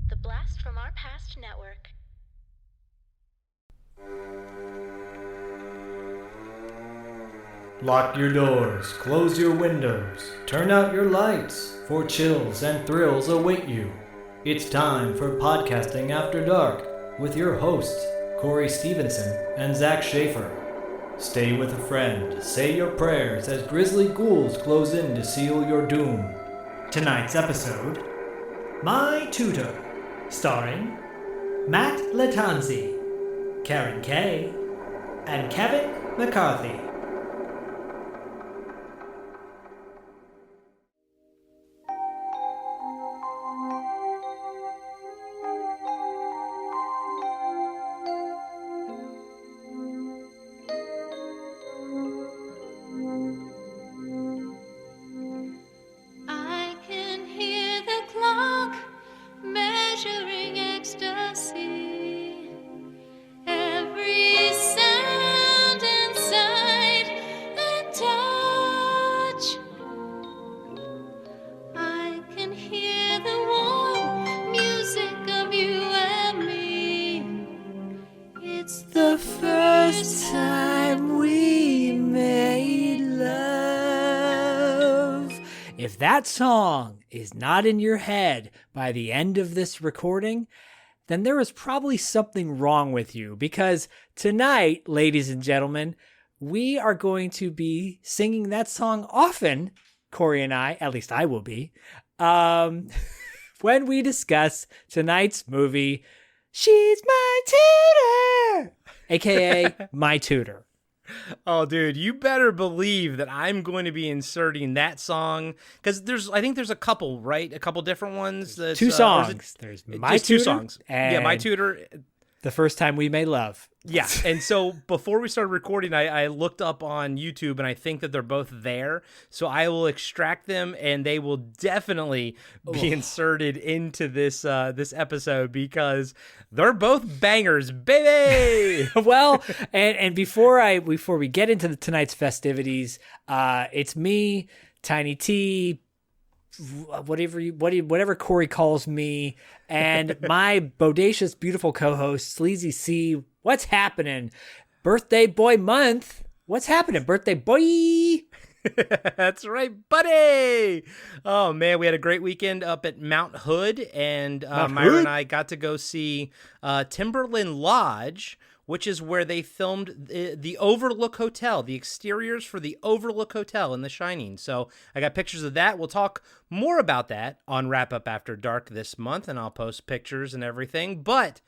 The Blast from Our Past Network. Lock your doors, close your windows, turn out your lights, for chills and thrills await you. It's time for Podcasting After Dark with your hosts, Corey Stevenson and Zach Schaefer. Stay with a friend, say your prayers as grisly ghouls close in to seal your doom. Tonight's episode, My Tutor, starring Matt Lattanzi, Caren Kaye, and Kevin McCarthy. If that song is not in your head by the end of this recording, then there is probably something wrong with you, because tonight, ladies and gentlemen, we are going to be singing that song often, Corey and I, at least I will be, when we discuss tonight's movie, She's My Tutor, aka My Tutor. Oh, dude, you better believe that I'm going to be inserting that song, because I think there's a couple, right? A couple different ones. Two songs. There's My Tutor. Two songs. Yeah, My Tutor. The First Time We Made Love. Yeah, and so before we started recording, I looked up on YouTube, and I think that they're both there. So I will extract them, and they will definitely be inserted into this episode, because they're both bangers, baby. Well, and before we get into tonight's festivities, it's me, Tiny T, whatever Corey calls me, and my bodacious, beautiful co-host, Sleazy C. What's happening? Birthday boy month. What's happening, birthday boy? That's right, buddy. Oh, man, we had a great weekend up at Mount Hood, and Myra and I got to go see Timberland Lodge, which is where they filmed the Overlook Hotel, the exteriors for the Overlook Hotel in The Shining. So I got pictures of that. We'll talk more about that on Wrap Up After Dark this month, and I'll post pictures and everything. But,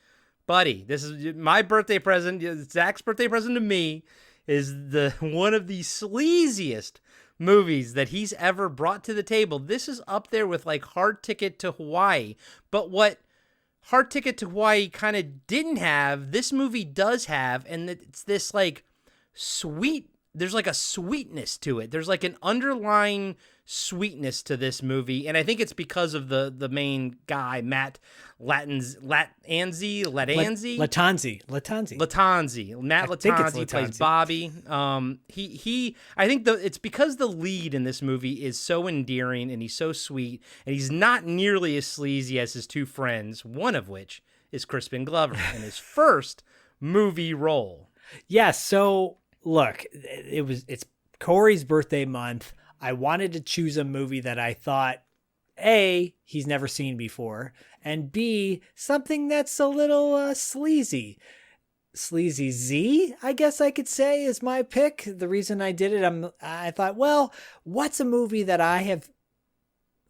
buddy, this is my birthday present. Zach's birthday present to me is one of the sleaziest movies that he's ever brought to the table. This is up there with like Hard Ticket to Hawaii. But what Hard Ticket to Hawaii kind of didn't have, this movie does have, and it's this like sweet, there's like a sweetness to it. There's like an underlying sweetness to this movie, and I think it's because of the main guy, Matt Lattanzi. Matt Lattanzi plays Bobby. I think it's because the lead in this movie is so endearing, and he's so sweet, and he's not nearly as sleazy as his two friends, one of which is Crispin Glover in his first movie role. Yeah, so look, it's Corey's birthday month. I wanted to choose a movie that I thought, A, he's never seen before, and B, something that's a little sleazy. Sleazy Z, I guess I could say, is my pick. The reason I did it, I thought, well, what's a movie that I have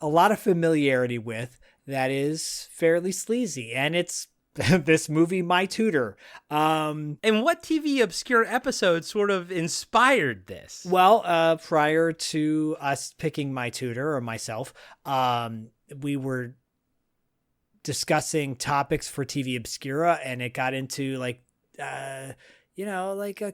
a lot of familiarity with that is fairly sleazy? And it's this movie, My Tutor. And what TV obscure episode sort of inspired this? Well, prior to us picking My Tutor, or myself, we were discussing topics for TV Obscura, and it got into like a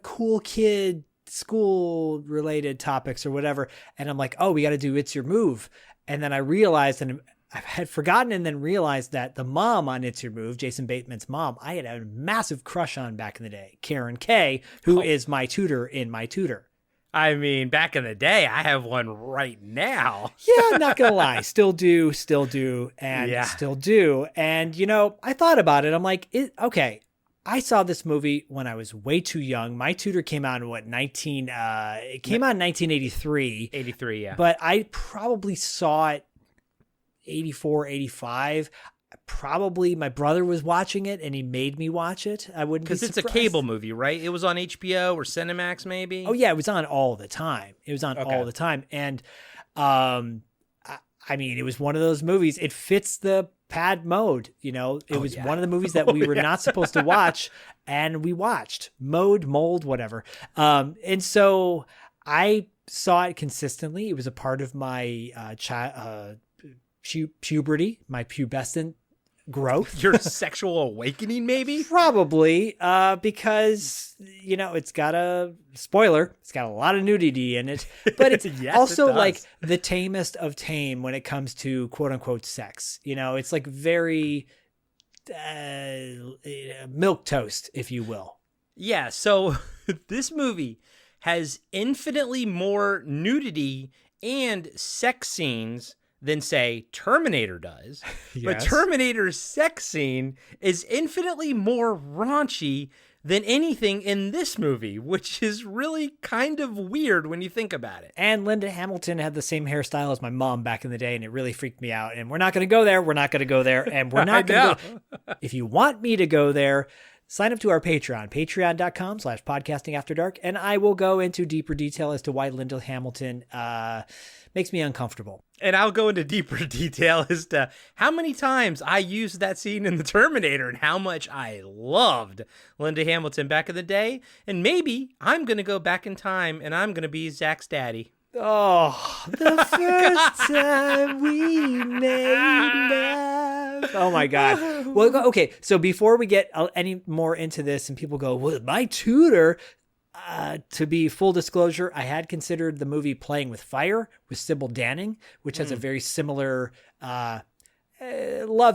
cool kid school related topics or whatever. And I'm like, oh, we got to do It's Your Move. And then I realized, and I had forgotten and then realized that the mom on It's Your Move, Jason Bateman's mom, I had a massive crush on back in the day, Caren Kaye, who is My Tutor in My Tutor. I mean, back in the day, I have one right now. Yeah, I'm not gonna lie. Still do, and Yeah. still do. And I thought about it. I'm like, okay. I saw this movie when I was way too young. My Tutor came out in it came out in 1983. 83, yeah. But I probably saw it 84, 85. Probably my brother was watching it and he made me watch it. I wouldn't be surprised. Because it's a cable movie, right? It was on HBO or Cinemax, maybe? Oh, yeah. It was on all the time. All the time. And I mean, it was one of those movies. It fits the pad mode. It was one of the movies that we were not supposed to watch, and we watched mold, whatever. And so I saw it consistently. It was a part of my puberty, my pubescent growth. Your sexual awakening, maybe? Probably, because it's got it's got a lot of nudity in it, but it's Yes, also it does. like the tamest of tame when it comes to quote unquote sex. It's like very milk toast, if you will. Yeah, so this movie has infinitely more nudity and sex scenes than, say, Terminator does. But Yes. Terminator's sex scene is infinitely more raunchy than anything in this movie, which is really kind of weird when you think about it. And Linda Hamilton had the same hairstyle as my mom back in the day, and it really freaked me out. And we're not going to go there. And we're not going to go. If you want me to go there, sign up to our Patreon, patreon.com/podcastingafterdark, and I will go into deeper detail as to why Linda Hamilton makes me uncomfortable. And I'll go into deeper detail as to how many times I used that scene in The Terminator and how much I loved Linda Hamilton back in the day. And maybe I'm going to go back in time and I'm going to be Zak's daddy. Oh, the first time we made love. Oh my God. Well, okay. So before we get any more into this and people go, well, My Tutor, to be full disclosure, I had considered the movie Playing with Fire with Sybil Danning, which has a very similar love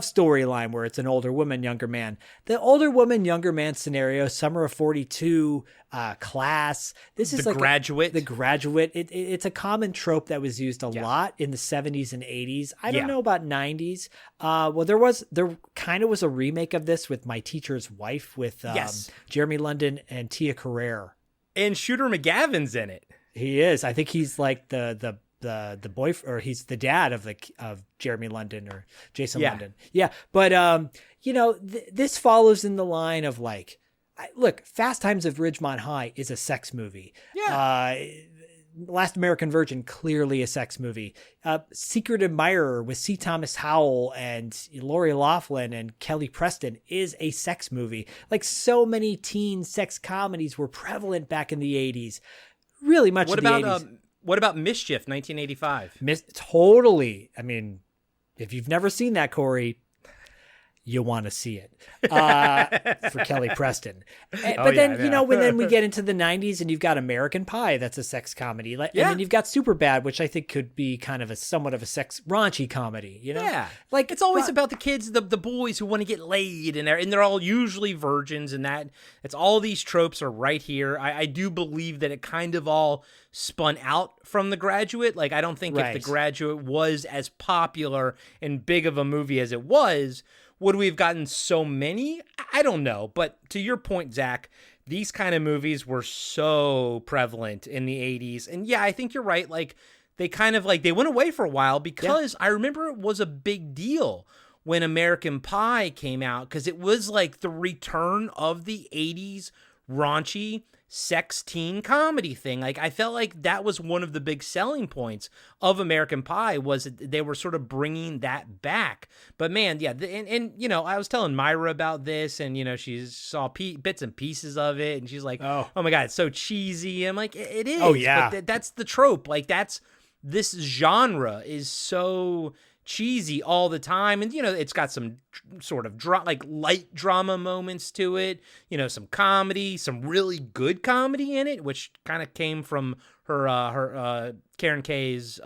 storyline where it's an older woman, younger man. The older woman, younger man scenario, Summer of 42, Class. This is The like Graduate. The Graduate. It's a common trope that was used a lot in the 70s and 80s. I don't know about 90s. Well, there kind of was a remake of this with My Teacher's Wife with Jeremy London and Tia Carrere. And Shooter McGavin's in it. He is. I think he's like the boyfriend, or he's the dad of Jeremy London or Jason London. Yeah. But, this follows in the line of look, Fast Times of Ridgemont High is a sex movie. Yeah. Last American Virgin, clearly a sex movie. Secret Admirer with C. Thomas Howell and Lori Loughlin and Kelly Preston is a sex movie. Like, so many teen sex comedies were prevalent back in the 80s. Really much in the 80s. What about Mischief, 1985? Totally. I mean, if you've never seen that, Corey, you want to see it for Kelly Preston. But then, when we get into the 90s and you've got American Pie, that's a sex comedy. And then you've got Superbad, which I think could be kind of somewhat of a sex raunchy comedy, Yeah. Like, it's always about the kids, the boys who want to get laid, and they're all usually virgins, and it's all these tropes are right here. I do believe that it kind of all spun out from The Graduate. Like, I don't think if The Graduate was as popular and big of a movie as it was, would we have gotten so many? I don't know. But to your point, Zach, these kind of movies were so prevalent in the 80s. And yeah, I think you're right. Like, they kind of they went away for a while because I remember it was a big deal when American Pie came out, because it was like the return of the 80s raunchy sex teen comedy thing. Like, I felt like that was one of the big selling points of American Pie, was that they were sort of bringing that back. But man, yeah, and I was telling Myra about this, and she saw bits and pieces of it, and she's like, oh my God, it's so cheesy. I'm like, it is. Oh yeah, but that's the trope. Like, this genre is so cheesy all the time, and it's got some sort of light drama moments to it, some comedy, some really good comedy in it, which kind of came from her Karen Kaye's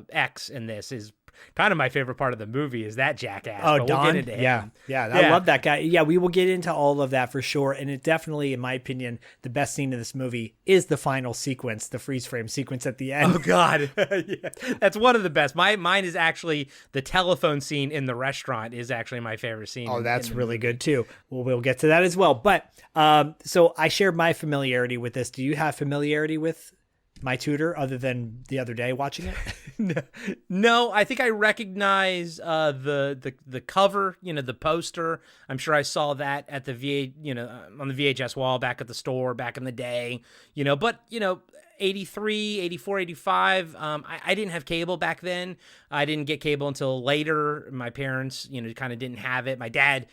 ex in this, is kind of my favorite part of the movie is that jackass. Oh, but Don. we'll get into him. Yeah. I love that guy. Yeah, we will get into all of that for sure. And it definitely, in my opinion, the best scene in this movie is the final sequence, the freeze frame sequence at the end. Oh God, yeah. That's one of the best. Mine is actually the telephone scene in the restaurant is actually my favorite scene. Oh, that's really good too. Well, we'll get to that as well. But so I shared my familiarity with this. Do you have familiarity with My Tutor other than the other day watching it? No, I think I recognize the cover, the poster. I'm sure I saw that at the on the VHS wall back at the store back in the day, but 83, 84, 85. I didn't have cable back then. I didn't get cable until later. My parents, kind of didn't have it. My dad,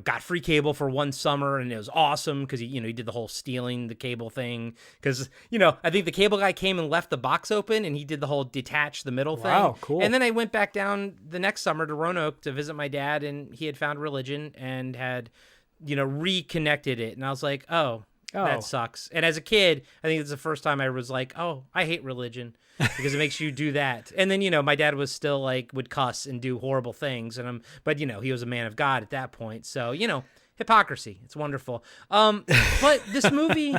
got free cable for one summer, and it was awesome because he did the whole stealing the cable thing. Because, I think the cable guy came and left the box open, and he did the whole detach the middle thing. Wow, cool. And then I went back down the next summer to Roanoke to visit my dad, and he had found religion and had, reconnected it. And I was like, oh, that sucks. And as a kid, I think it's the first time I was like, oh, I hate religion because it makes you do that. And then, my dad was still would cuss and do horrible things. But he was a man of God at that point. So, hypocrisy. It's wonderful. But this movie,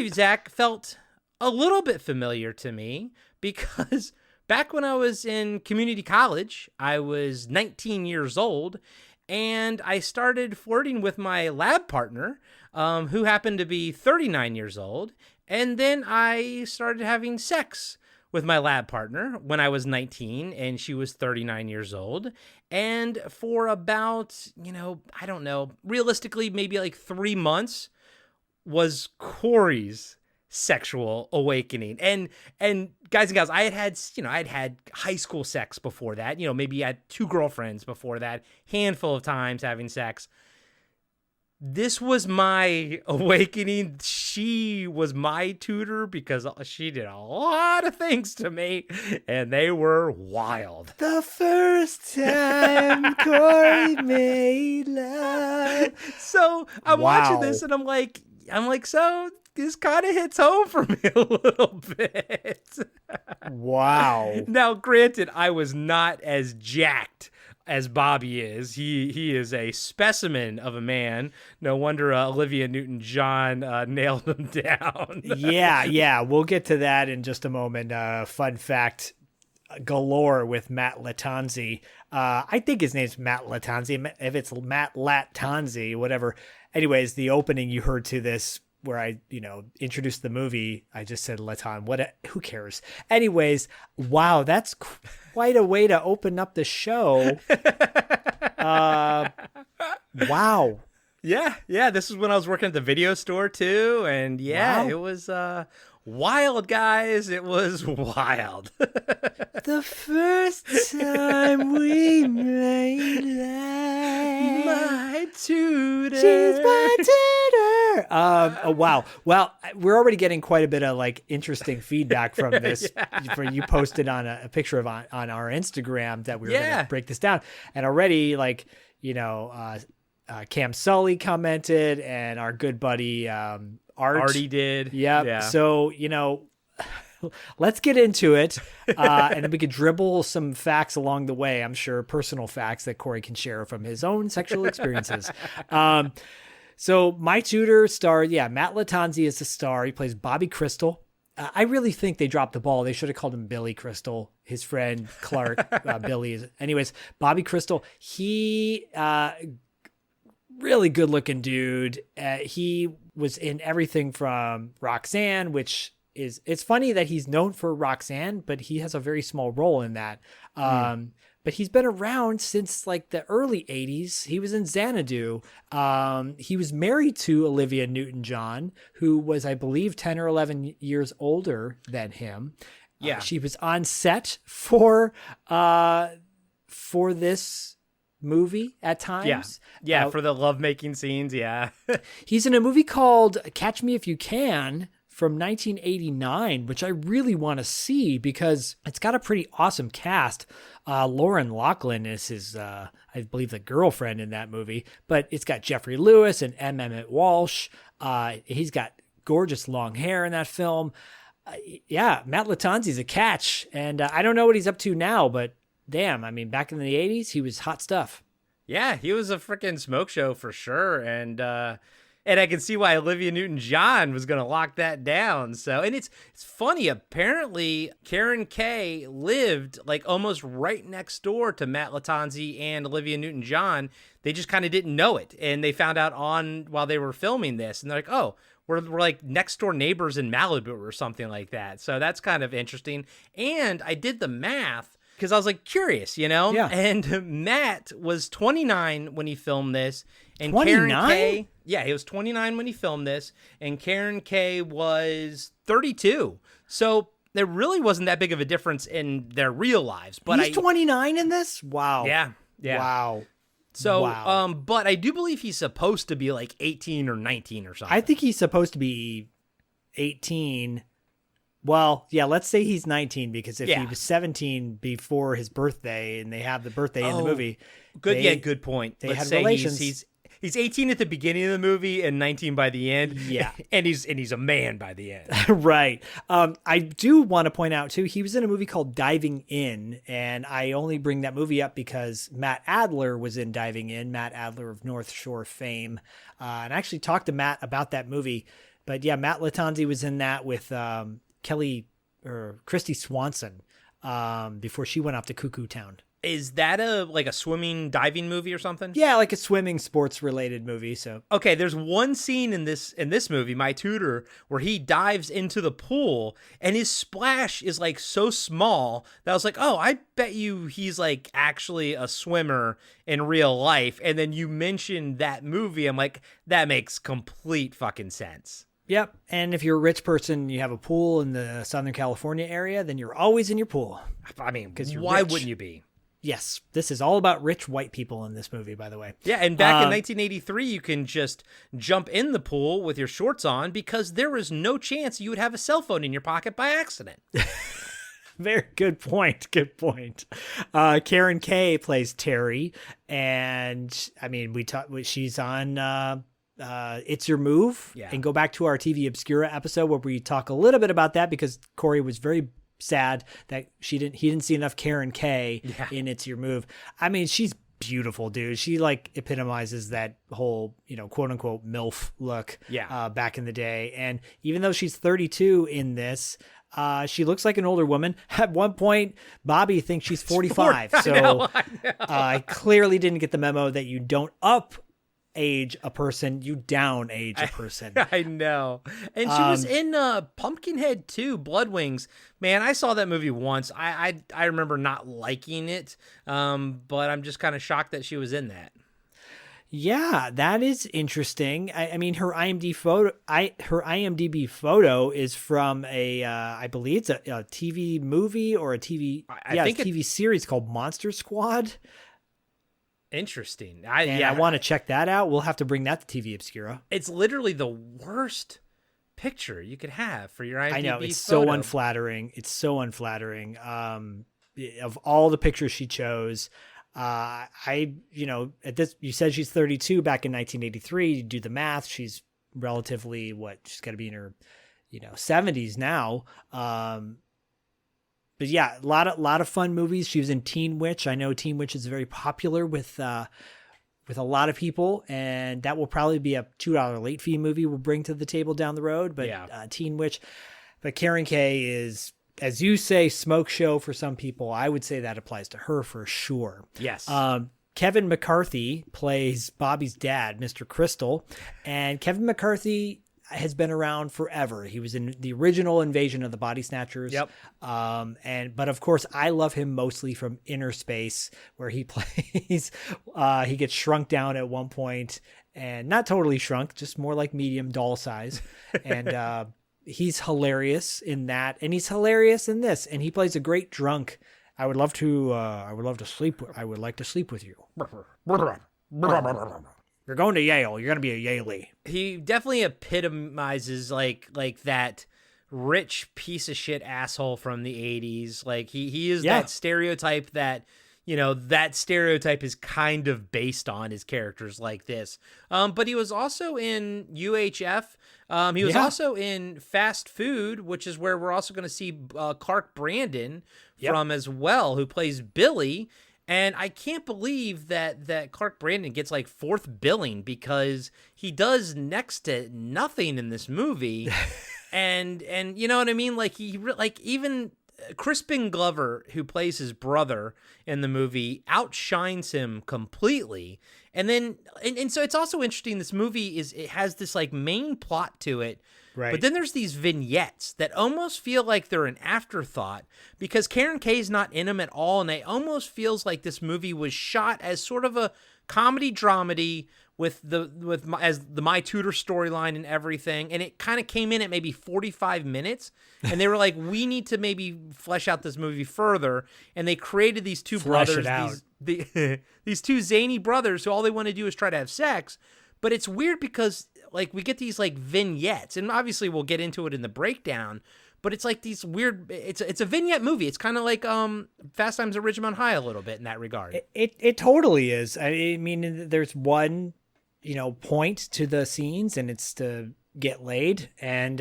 Zach, felt a little bit familiar to me because back when I was in community college, I was 19 years old and I started flirting with my lab partner, who happened to be 39 years old. And then I started having sex with my lab partner when I was 19 and she was 39 years old. And for about, I don't know, realistically, maybe 3 months was Corey's sexual awakening. And guys and gals, I had had high school sex before that, maybe I had 2 girlfriends before that, handful of times having sex. This was my awakening. She was my tutor because she did a lot of things to me, and they were wild. The first time Corey made love. So I'm watching this, and I'm like, so this kind of hits home for me a little bit. Wow. Now, granted, I was not as jacked as Bobby is. He is a specimen of a man. No wonder Olivia Newton-John nailed him down. Yeah. We'll get to that in just a moment. Fun fact galore with Matt Lattanzi. I think his name's Matt Lattanzi. If it's Matt Lattanzi, whatever. Anyways, the opening you heard to this where I, introduced the movie, I just said Latan. Who cares? Anyways, wow, that's quite a way to open up the show. Wow. Yeah. This is when I was working at the video store too, and wow. It was wild, guys. It was wild. The first time we made love. My tutor. She's my tutor. Oh, wow. Well, we're already getting quite a bit of interesting feedback from this. Yeah. You posted on a picture of on our Instagram that we were going to break this down. And already Cam Sully commented and our good buddy Artie did. Yep. Yeah. So, let's get into it. And then we could dribble some facts along the way. I'm sure personal facts that Corey can share from his own sexual experiences. So My Tutor star, Matt Lattanzi is the star. He plays Bobby Crystal. I really think they dropped the ball. They should have called him Billy Crystal. His friend Clark, Billy is. Anyways, Bobby Crystal, he really good looking dude. He was in everything from Roxanne, which it's funny that he's known for Roxanne, but he has a very small role in that. But he's been around since the early 80s. He was in Xanadu. He was married to Olivia Newton-John, who was, I believe, 10 or 11 years older than him. Yeah. She was on set for this movie at times. Yeah, for the lovemaking scenes, yeah. He's in a movie called Catch Me If You Can from 1989, which I really want to see because it's got a pretty awesome cast. Lauren Lachlan is his, I believe, the girlfriend in that movie, but it's got Jeffrey Lewis and M. Emmett Walsh. He's got gorgeous long hair in that film. Matt Lattanzi's a catch, and I don't know what he's up to now, but damn, I mean, back in the 80s, he was hot stuff. Yeah, he was a freaking smoke show for sure. And I can see why Olivia Newton-John was going to lock that down. So, and it's funny. Apparently, Karen Kaye lived like almost right next door to Matt Lattanzi and Olivia Newton-John. They just kind of didn't know it, and they found out while they were filming this, and they're like, "Oh, we're like next door neighbors in Malibu or something like that." So that's kind of interesting. And I did the math because I was like curious, Yeah. And Matt was 29 when he filmed this, and 29? Karen Kaye. Yeah, he was 29 when he filmed this, and Karen Kaye was 32. So there really wasn't that big of a difference in their real lives. But he's 29 in this? Wow. Yeah. Wow. So, wow. But I do believe he's supposed to be like 18 or 19 or something. I think he's supposed to be 18. Well, yeah, let's say he's 19 because if he was 17 before his birthday and they have the birthday in the movie. Good point. They Let's had say relations. He's 18 at the beginning of the movie and 19 by the end. Yeah. and he's a man by the end. Right. I do want to point out too, he was in a movie called Diving In, and I only bring that movie up because Matt Adler was in Diving In, Matt Adler of North Shore fame. And I actually talked to Matt about that movie. But yeah, Matt Lattanzi was in that with Christy Swanson before she went off to Cuckoo Town. Is that a swimming diving movie or something? Yeah, like a swimming sports related movie. So okay, there's one scene in this movie, My Tutor, where he dives into the pool and his splash is like so small that I was like, oh, I bet you he's like actually a swimmer in real life. And then you mentioned that movie, I'm like, that makes complete fucking sense. Yep. And if you're a rich person, you have a pool in the Southern California area, then you're always in your pool. I mean, because why wouldn't you be? Yes, this is all about rich white people in this movie, by the way. Yeah, and back in 1983, you can just jump in the pool with your shorts on because there was no chance you would have a cell phone in your pocket by accident. Very good point. Good point. Karen Kaye plays Terry, and I mean, she's on It's Your Move, and go back to our TV Obscura episode where we talk a little bit about that because Corey was very sad that he didn't see enough Karen Kaye in It's Your Move. I mean, she's beautiful, dude. She like epitomizes that whole, quote unquote MILF look back in the day. And even though she's 32 in this, she looks like an older woman. At one point, Bobby thinks she's 45. So I clearly didn't get the memo that you don't age a person, you down age a person. I know. And she was in Pumpkinhead too, Blood Wings. Man, I saw that movie once. I remember not liking it, but I'm just kind of shocked that she was in that. Yeah, that is interesting. I mean, her IMDb photo is from I believe it's a TV movie or a TV series called Monster Squad. Interesting. I want to check that out. We'll have to bring that to TV Obscura. It's literally the worst picture you could have for your IMDb I know, it's photo. so unflattering. It's so unflattering. Of all the pictures she chose, at this, you said she's 32 back in 1983. You do the math. She's relatively she's got to be in her, 70s now. But yeah, a lot of fun movies. She was in Teen Witch. I know Teen Witch is very popular with a lot of people, and that will probably be a $2 late fee movie we'll bring to the table down the road. But Teen Witch. But Karen Kaye is, as you say, smoke show for some people. I would say that applies to her for sure. Yes. Kevin McCarthy plays Bobby's dad, Mr. Crystal, and Kevin McCarthy has been around forever. He was in the original Invasion of the Body Snatchers. Yep. But of course I love him mostly from Inner Space, where he plays, he gets shrunk down at one point, and not totally shrunk, just more like medium doll size. And, he's hilarious in that. And he's hilarious in this. And he plays a great drunk. I would like to sleep with you. You're going to Yale. You're going to be a Yalie. He definitely epitomizes like that rich piece of shit asshole from the 80s. Like he is that stereotype that that stereotype is kind of based on his characters like this. But he was also in UHF. He was also in Fast Food, which is where we're also going to see Clark Brandon from as well, who plays Billy. And I can't believe that Clark Brandon gets like fourth billing because he does next to nothing in this movie. and you know what I mean? Like even Crispin Glover, who plays his brother in the movie, outshines him completely. And then, and so it's also interesting. This movie it has this like main plot to it. Right. But then there's these vignettes that almost feel like they're an afterthought because Kaye is not in them at all. And it almost feels like this movie was shot as sort of a comedy dramedy with the My Tutor storyline and everything. And it kind of came in at maybe 45 minutes. And they were like, we need to maybe flesh out this movie further. And they created these two brothers, these two zany brothers who all they want to do is try to have sex. But it's weird because like we get these like vignettes, and obviously we'll get into it in the breakdown, but it's like these weird, it's a vignette movie. It's kind of like Fast Times at Ridgemont High a little bit in that regard. It totally is. I mean, there's one, point to the scenes, and it's to get laid, and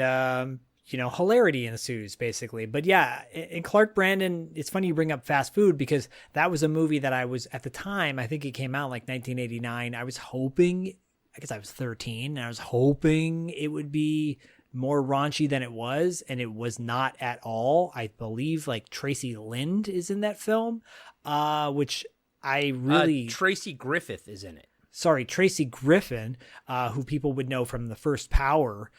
hilarity ensues basically. But yeah, in Clark Brandon, it's funny you bring up Fast Food because that was a movie that I was at the time, I think it came out like 1989. I was hoping, I guess I was 13, and I was hoping it would be more raunchy than it was, and it was not at all. I believe like Tracy Lind is in that film, which I really... Tracy Griffith is in it. Sorry, Tracy Griffin, who people would know from The First Power.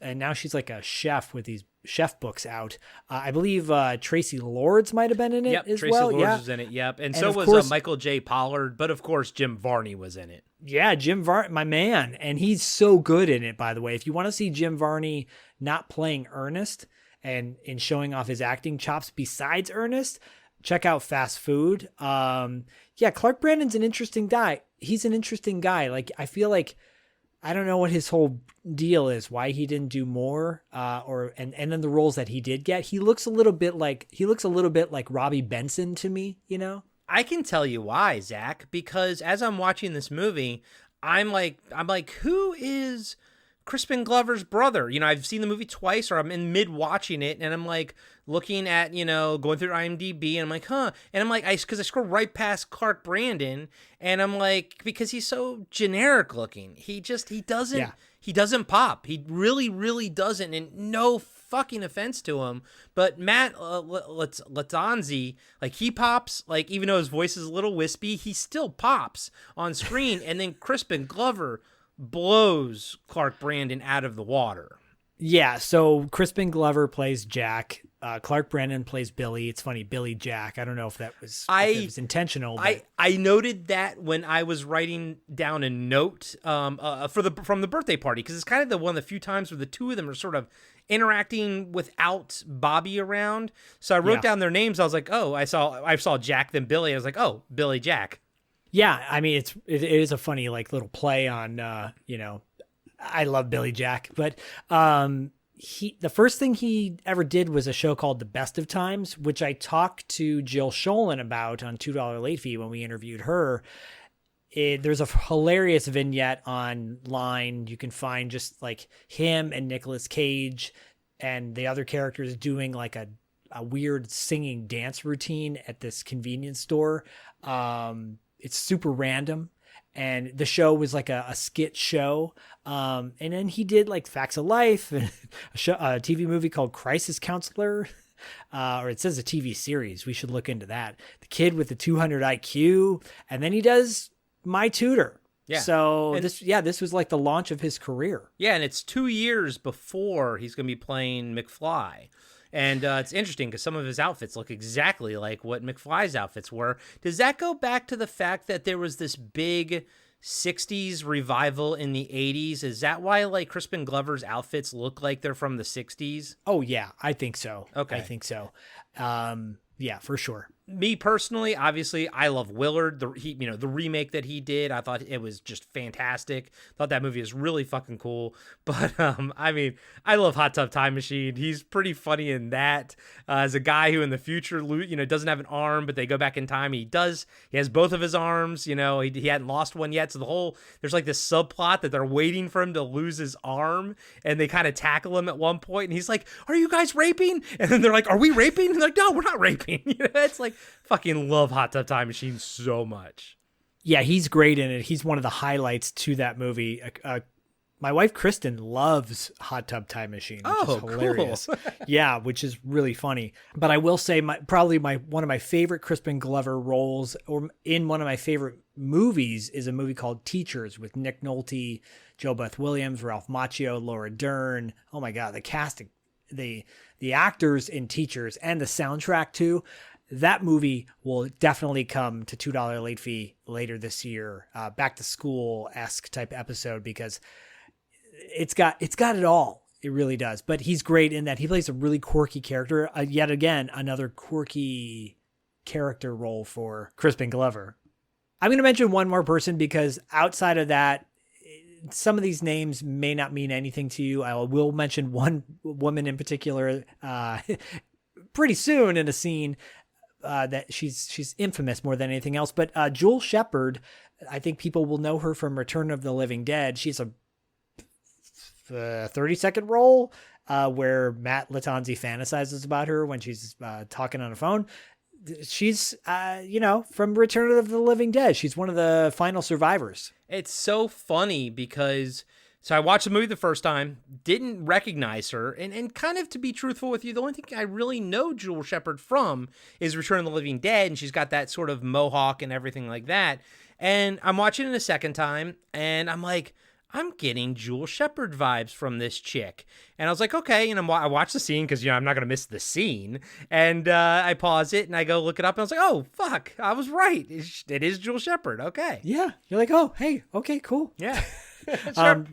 Now she's like a chef with these chef books out. I believe Tracy Lords might have been in it as Tracy well. Lords was in it, and so was course, Michael J. Pollard, but of course Jim Varney was in it. Yeah, Jim Varney, my man, and he's so good in it, by the way. If you want to see Jim Varney not playing Ernest and in showing off his acting chops besides Ernest, check out Fast Food. Clark Brandon's an interesting guy. He's an interesting guy. Like, I feel like, I don't know what his whole deal is, why he didn't do more, and then the roles that he did get. He looks a little bit like Robbie Benson to me, I can tell you why, Zach, because as I'm watching this movie, I'm like, who is Crispin Glover's brother? I've seen the movie twice, or I'm in mid watching it, and I'm like looking at, going through IMDb, and I'm like, huh. And I'm like, because I scroll right past Clark Brandon, and I'm like, because he's so generic looking, he doesn't pop. He really, really doesn't. And no fucking offense to him, but Matt Lattanzi, like, he pops, like, even though his voice is a little wispy, he still pops on screen. And then Crispin Glover blows Clark Brandon out of the water. Yeah, so Crispin Glover plays Jack. Clark Brandon plays Billy. It's funny, Billy Jack. I don't know if that was, intentional. But... I noted that when I was writing down a note from the birthday party, because it's kind of one of the few times where the two of them are sort of interacting without Bobby around. So I wrote down their names. I was like, oh, I saw Jack, then Billy. I was like, oh, Billy Jack. Yeah, I mean, it is a funny like little play on I love Billy Jack, but the first thing he ever did was a show called The Best of Times, which I talked to Jill Sholin about on $2 Late Fee when we interviewed her. There's a hilarious vignette online. You can find just like him and Nicolas Cage and the other characters doing like a weird singing dance routine at this convenience store. It's super random. And the show was like a skit show. And then he did like Facts of Life, and a TV movie called Crisis Counselor, or it says a TV series. We should look into that. The Kid with the 200 IQ. And then he does My Tutor. Yeah. So this was like the launch of his career. Yeah. And it's 2 years before he's going to be playing McFly. And it's interesting because some of his outfits look exactly like what McFly's outfits were. Does that go back to the fact that there was this big 60s revival in the 80s? Is that why like Crispin Glover's outfits look like they're from the 60s? Oh, yeah, I think so. Okay. I think so. Yeah, for sure. Me personally, obviously, I love Willard. The remake that he did, I thought it was just fantastic. Thought that movie is really fucking cool. But I mean, I love Hot Tub Time Machine. He's pretty funny in that. As a guy who in the future, doesn't have an arm, but they go back in time. He has both of his arms. He hadn't lost one yet. So there's like this subplot that they're waiting for him to lose his arm, and they kind of tackle him at one point, and he's like, "Are you guys raping?" And then they're like, "Are we raping?" And they're like, "No, we're not raping." It's like, fucking love Hot Tub Time Machine so much. Yeah, he's great in it. He's one of the highlights to that movie. My wife Kristen loves Hot Tub Time Machine, which is hilarious. Cool. Yeah, which is really funny. But I will say, probably one of my favorite Crispin Glover roles, or in one of my favorite movies, is a movie called Teachers with Nick Nolte, Joe Beth Williams, Ralph Macchio, Laura Dern. Oh my God, the casting, the actors in Teachers, and the soundtrack too. That movie will definitely come to $2 late fee later this year, back to school-esque type episode, because it's got it all. It really does. But he's great in that. He plays a really quirky character. Yet again, another quirky character role for Crispin Glover. I'm going to mention one more person, because outside of that, some of these names may not mean anything to you. I will mention one woman in particular pretty soon in a scene. That she's infamous more than anything else. But Jewel Shepard, I think people will know her from Return of the Living Dead. She's a 30-second role where Matt Lattanzi fantasizes about her when she's talking on a phone. She's, from Return of the Living Dead. She's one of the final survivors. It's so funny because... So I watched the movie the first time, didn't recognize her, and kind of, to be truthful with you, the only thing I really know Jewel Shepard from is Return of the Living Dead, and she's got that sort of mohawk and everything like that. And I'm watching it a second time, and I'm like, I'm getting Jewel Shepard vibes from this chick. And I was like, okay, and I watched the scene because, I'm not going to miss the scene. And I pause it, and I go look it up, and I was like, oh, fuck, I was right. It is Jewel Shepard, okay. Yeah, you're like, oh, hey, okay, cool. Yeah.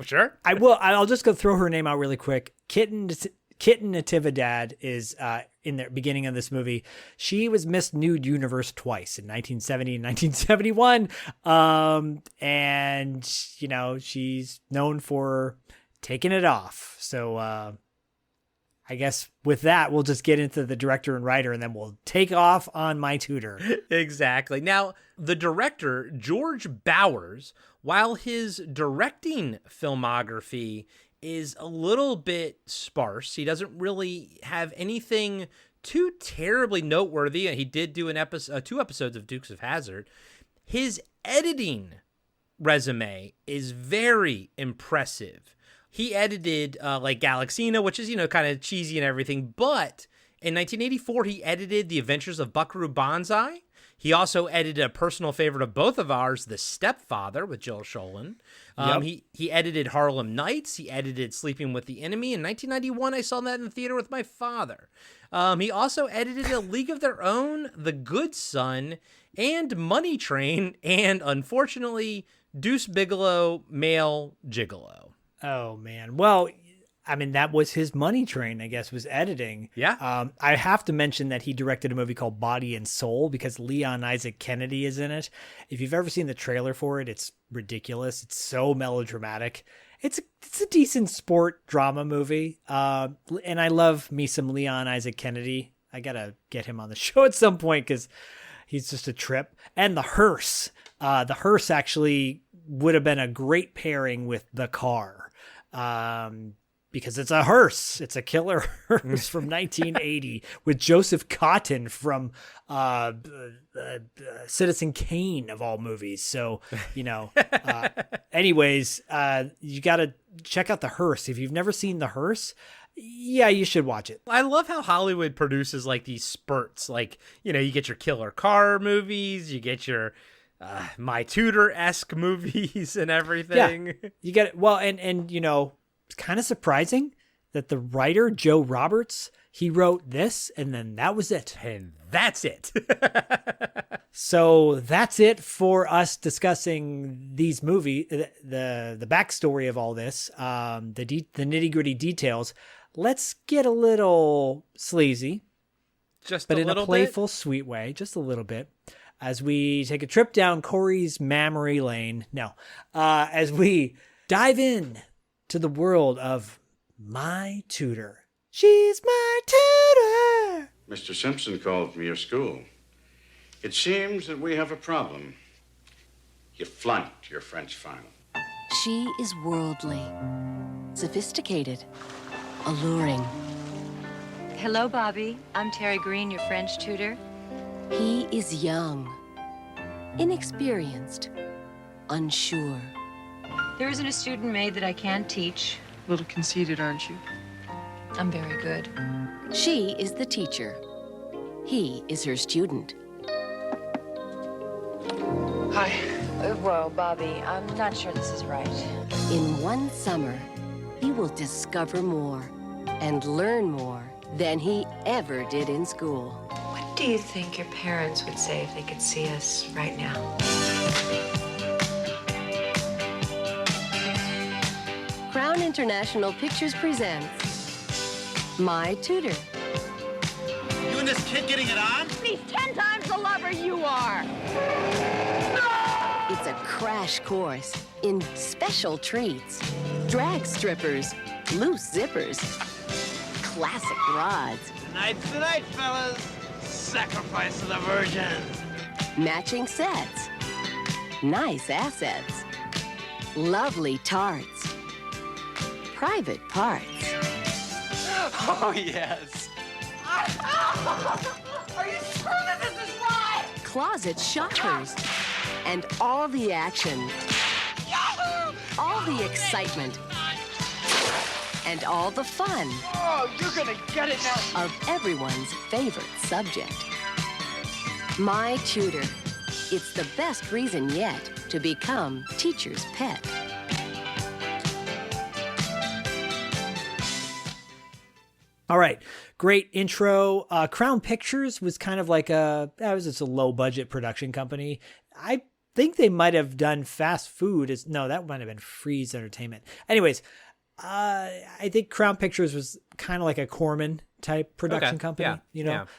Sure. I'll just go throw her name out really quick. Kitten Natividad is in the beginning of this movie. She was Miss Nude Universe twice, in 1970 and 1971. And she's known for taking it off. So I guess with that, we'll just get into the director and writer, and then we'll take off on My Tutor. Exactly. Now, the director, George Bowers, while his directing filmography is a little bit sparse, he doesn't really have anything too terribly noteworthy. He did do two episodes of Dukes of Hazzard. His editing resume is very impressive. He edited like Galaxina, which is, kind of cheesy and everything. But in 1984, he edited The Adventures of Buckaroo Banzai. He also edited a personal favorite of both of ours, The Stepfather, with Jill Schoelen. Yep. He edited Harlem Nights. He edited Sleeping with the Enemy. In 1991, I saw that in the theater with my father. He also edited A League of Their Own, The Good Son, and Money Train, and unfortunately, Deuce Bigalow, Male Gigolo. Oh, man. Well, I mean, that was his Money Train, I guess, was editing. Yeah. I have to mention that he directed a movie called Body and Soul, because Leon Isaac Kennedy is in it. If you've ever seen the trailer for it, it's ridiculous. It's so melodramatic. It's a decent sport drama movie. And I love me some Leon Isaac Kennedy. I got to get him on the show at some point, because he's just a trip. And The Hearse. The Hearse actually would have been a great pairing with The Car. Because it's a hearse. It's a killer hearse from 1980 with Joseph Cotton from Citizen Kane, of all movies. So, anyways, you got to check out The Hearse. If you've never seen The Hearse, yeah, you should watch it. I love how Hollywood produces like these spurts. Like, you get your killer car movies, you get your My Tutor-esque movies and everything. Yeah, you get it. Well, and it's kind of surprising that the writer, Joe Roberts, he wrote this, and then that was it. And that's it. So that's it for us discussing these movies, the backstory of all this, the nitty-gritty details. Let's get a little sleazy. Just but a in little a playful, sweet way, just a little bit. As we take a trip down Corey's memory lane. No, as we dive in to the world of My Tutor. She's my tutor. Mr. Simpson called from your school. It seems that we have a problem. You flunked your French final. She is worldly, sophisticated, alluring. Hello, Bobby. I'm Terry Green, your French tutor. He is young, inexperienced, unsure. There isn't a student maid that I can't teach. A little conceited, aren't you? I'm very good. She is the teacher. He is her student. Hi. Whoa, Bobby, I'm not sure this is right. In one summer, he will discover more and learn more than he ever did in school. What do you think your parents would say if they could see us right now? Crown International Pictures presents My Tutor. You and this kid getting it on? He's 10 times the lover you are. It's a crash course in special treats, drag strippers, loose zippers, classic rods, Tonight's the night, fellas. Sacrifice of the Virgin. matching sets, nice assets, lovely tarts, private parts. Oh, yes. Are you sure that this is right? Closet shoppers, and all the action, all the excitement, and all the fun Oh, you're gonna get it now. of everyone's favorite subject. My Tutor. It's the best reason yet to become teacher's pet. All right, great intro. Crown Pictures was kind of like that was just a low budget production company. I think they might have done fast food. No, that might have been Freeze Entertainment. Anyways, I think Crown Pictures was kind of like a Corman type production company,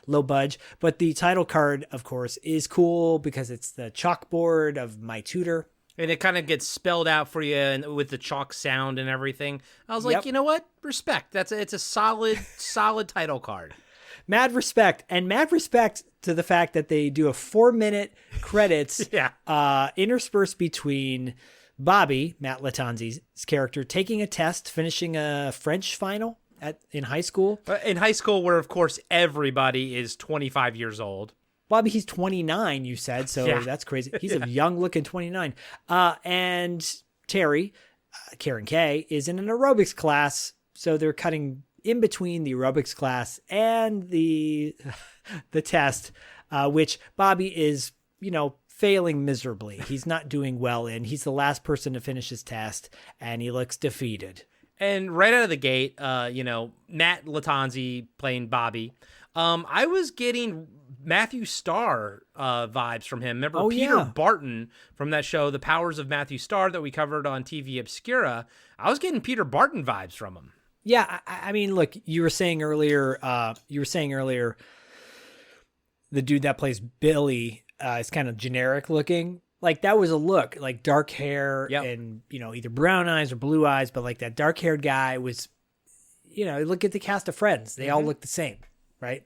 low budge. But the title card, of course, is cool because it's the chalkboard of My Tutor. And it kind of gets spelled out for you and with the chalk sound and everything. I was like, You know what? Respect. It's a solid title card. Mad respect to the fact that they do a 4-minute credits interspersed between Bobby, Matt Lattanzi's character, taking a test, finishing a French final in high school. In high school where, of course, everybody is 25 years old. Bobby, he's 29, you said, so that's crazy. He's a young-looking 29. And Terry, Karen Kaye, is in an aerobics class, so they're cutting in between the aerobics class and the test, which Bobby is, failing miserably. He's not doing well in. He's the last person to finish his test, and he looks defeated. And right out of the gate, Matt Lattanzi playing Bobby, I was getting Matthew Starr vibes from him. Remember Peter Barton from that show, The Powers of Matthew Starr, that we covered on TV Obscura? I was getting Peter Barton vibes from him. Yeah, I mean, look, you were saying earlier, the dude that plays Billy is kind of generic looking. Like that was a look, like dark hair and, either brown eyes or blue eyes, but like that dark haired guy was, look at the cast of Friends. They all look the same, right?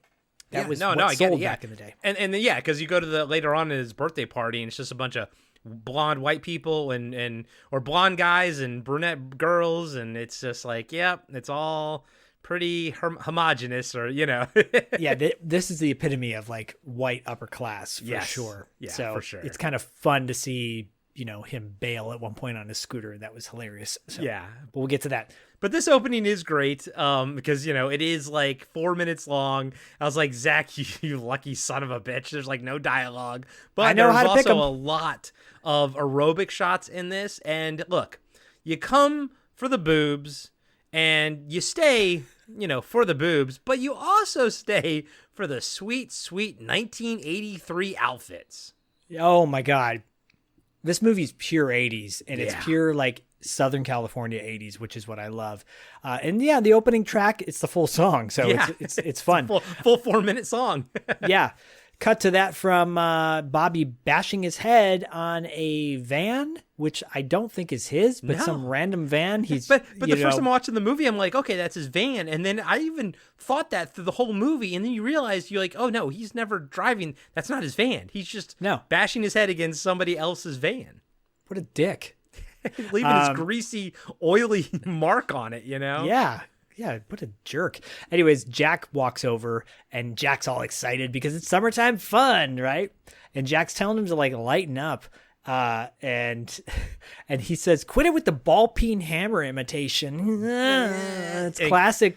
That was what I get sold it, back in the day. And because you go to later on in his birthday party and it's just a bunch of blonde white people or blonde guys and brunette girls, and it's just like, it's all pretty homogenous, or this is the epitome of like white upper class for sure. For sure. It's kind of fun to see him bail at one point on his scooter. That was hilarious. So, but we'll get to that. But this opening is great because, it is like 4 minutes long. I was like, Zach, you lucky son of a bitch. There's like no dialogue. But I know there's how to pick also 'em. a lot of aerobic shots in this. And look, you come for the boobs and you stay, for the boobs, but you also stay for the sweet, sweet 1983 outfits. Oh, my God. This movie's pure 80s, and it's Yeah. pure like Southern California 80s, which is what I love. And yeah, the opening track, it's the full song, so Yeah. it's fun. Full 4-minute song. Yeah. Cut to that from Bobby bashing his head on a van, which I don't think is his, but No. some random van. He's But the first time I'm watching the movie, I'm like, okay, that's his van. And then I even thought that through the whole movie. And then you realize, you're like, oh, no, he's never driving. That's not his van. He's just bashing his head against somebody else's van. What a dick. Leaving his greasy, oily mark on it, you know? Yeah. Yeah, what a jerk. Anyways, Jack walks over, and Jack's all excited because it's summertime fun, right? And Jack's telling him to like lighten up. And he says, quit it with the ball peen hammer imitation. It's classic,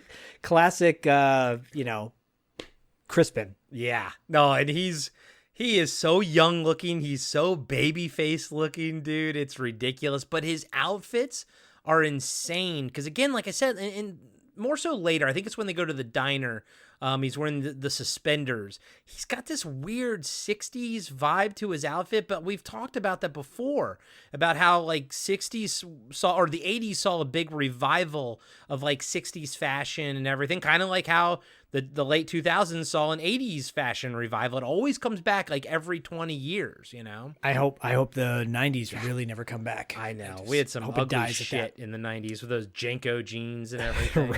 Crispin. Yeah. No, and he is so young looking. He's so baby face looking, dude. It's ridiculous. But his outfits are insane. Because again, like I said, and more so later, I think it's when they go to the diner. He's wearing the suspenders. He's got this weird 60s vibe to his outfit, but we've talked about that before, about how like 60s or the 80s saw a big revival of like 60s fashion and everything, kind of like how the late 2000s saw an 80s fashion revival. It always comes back like every 20 years, you know? I hope the 90s really never come back. I know. We had some ugly shit in the 90s with those Janko jeans and everything.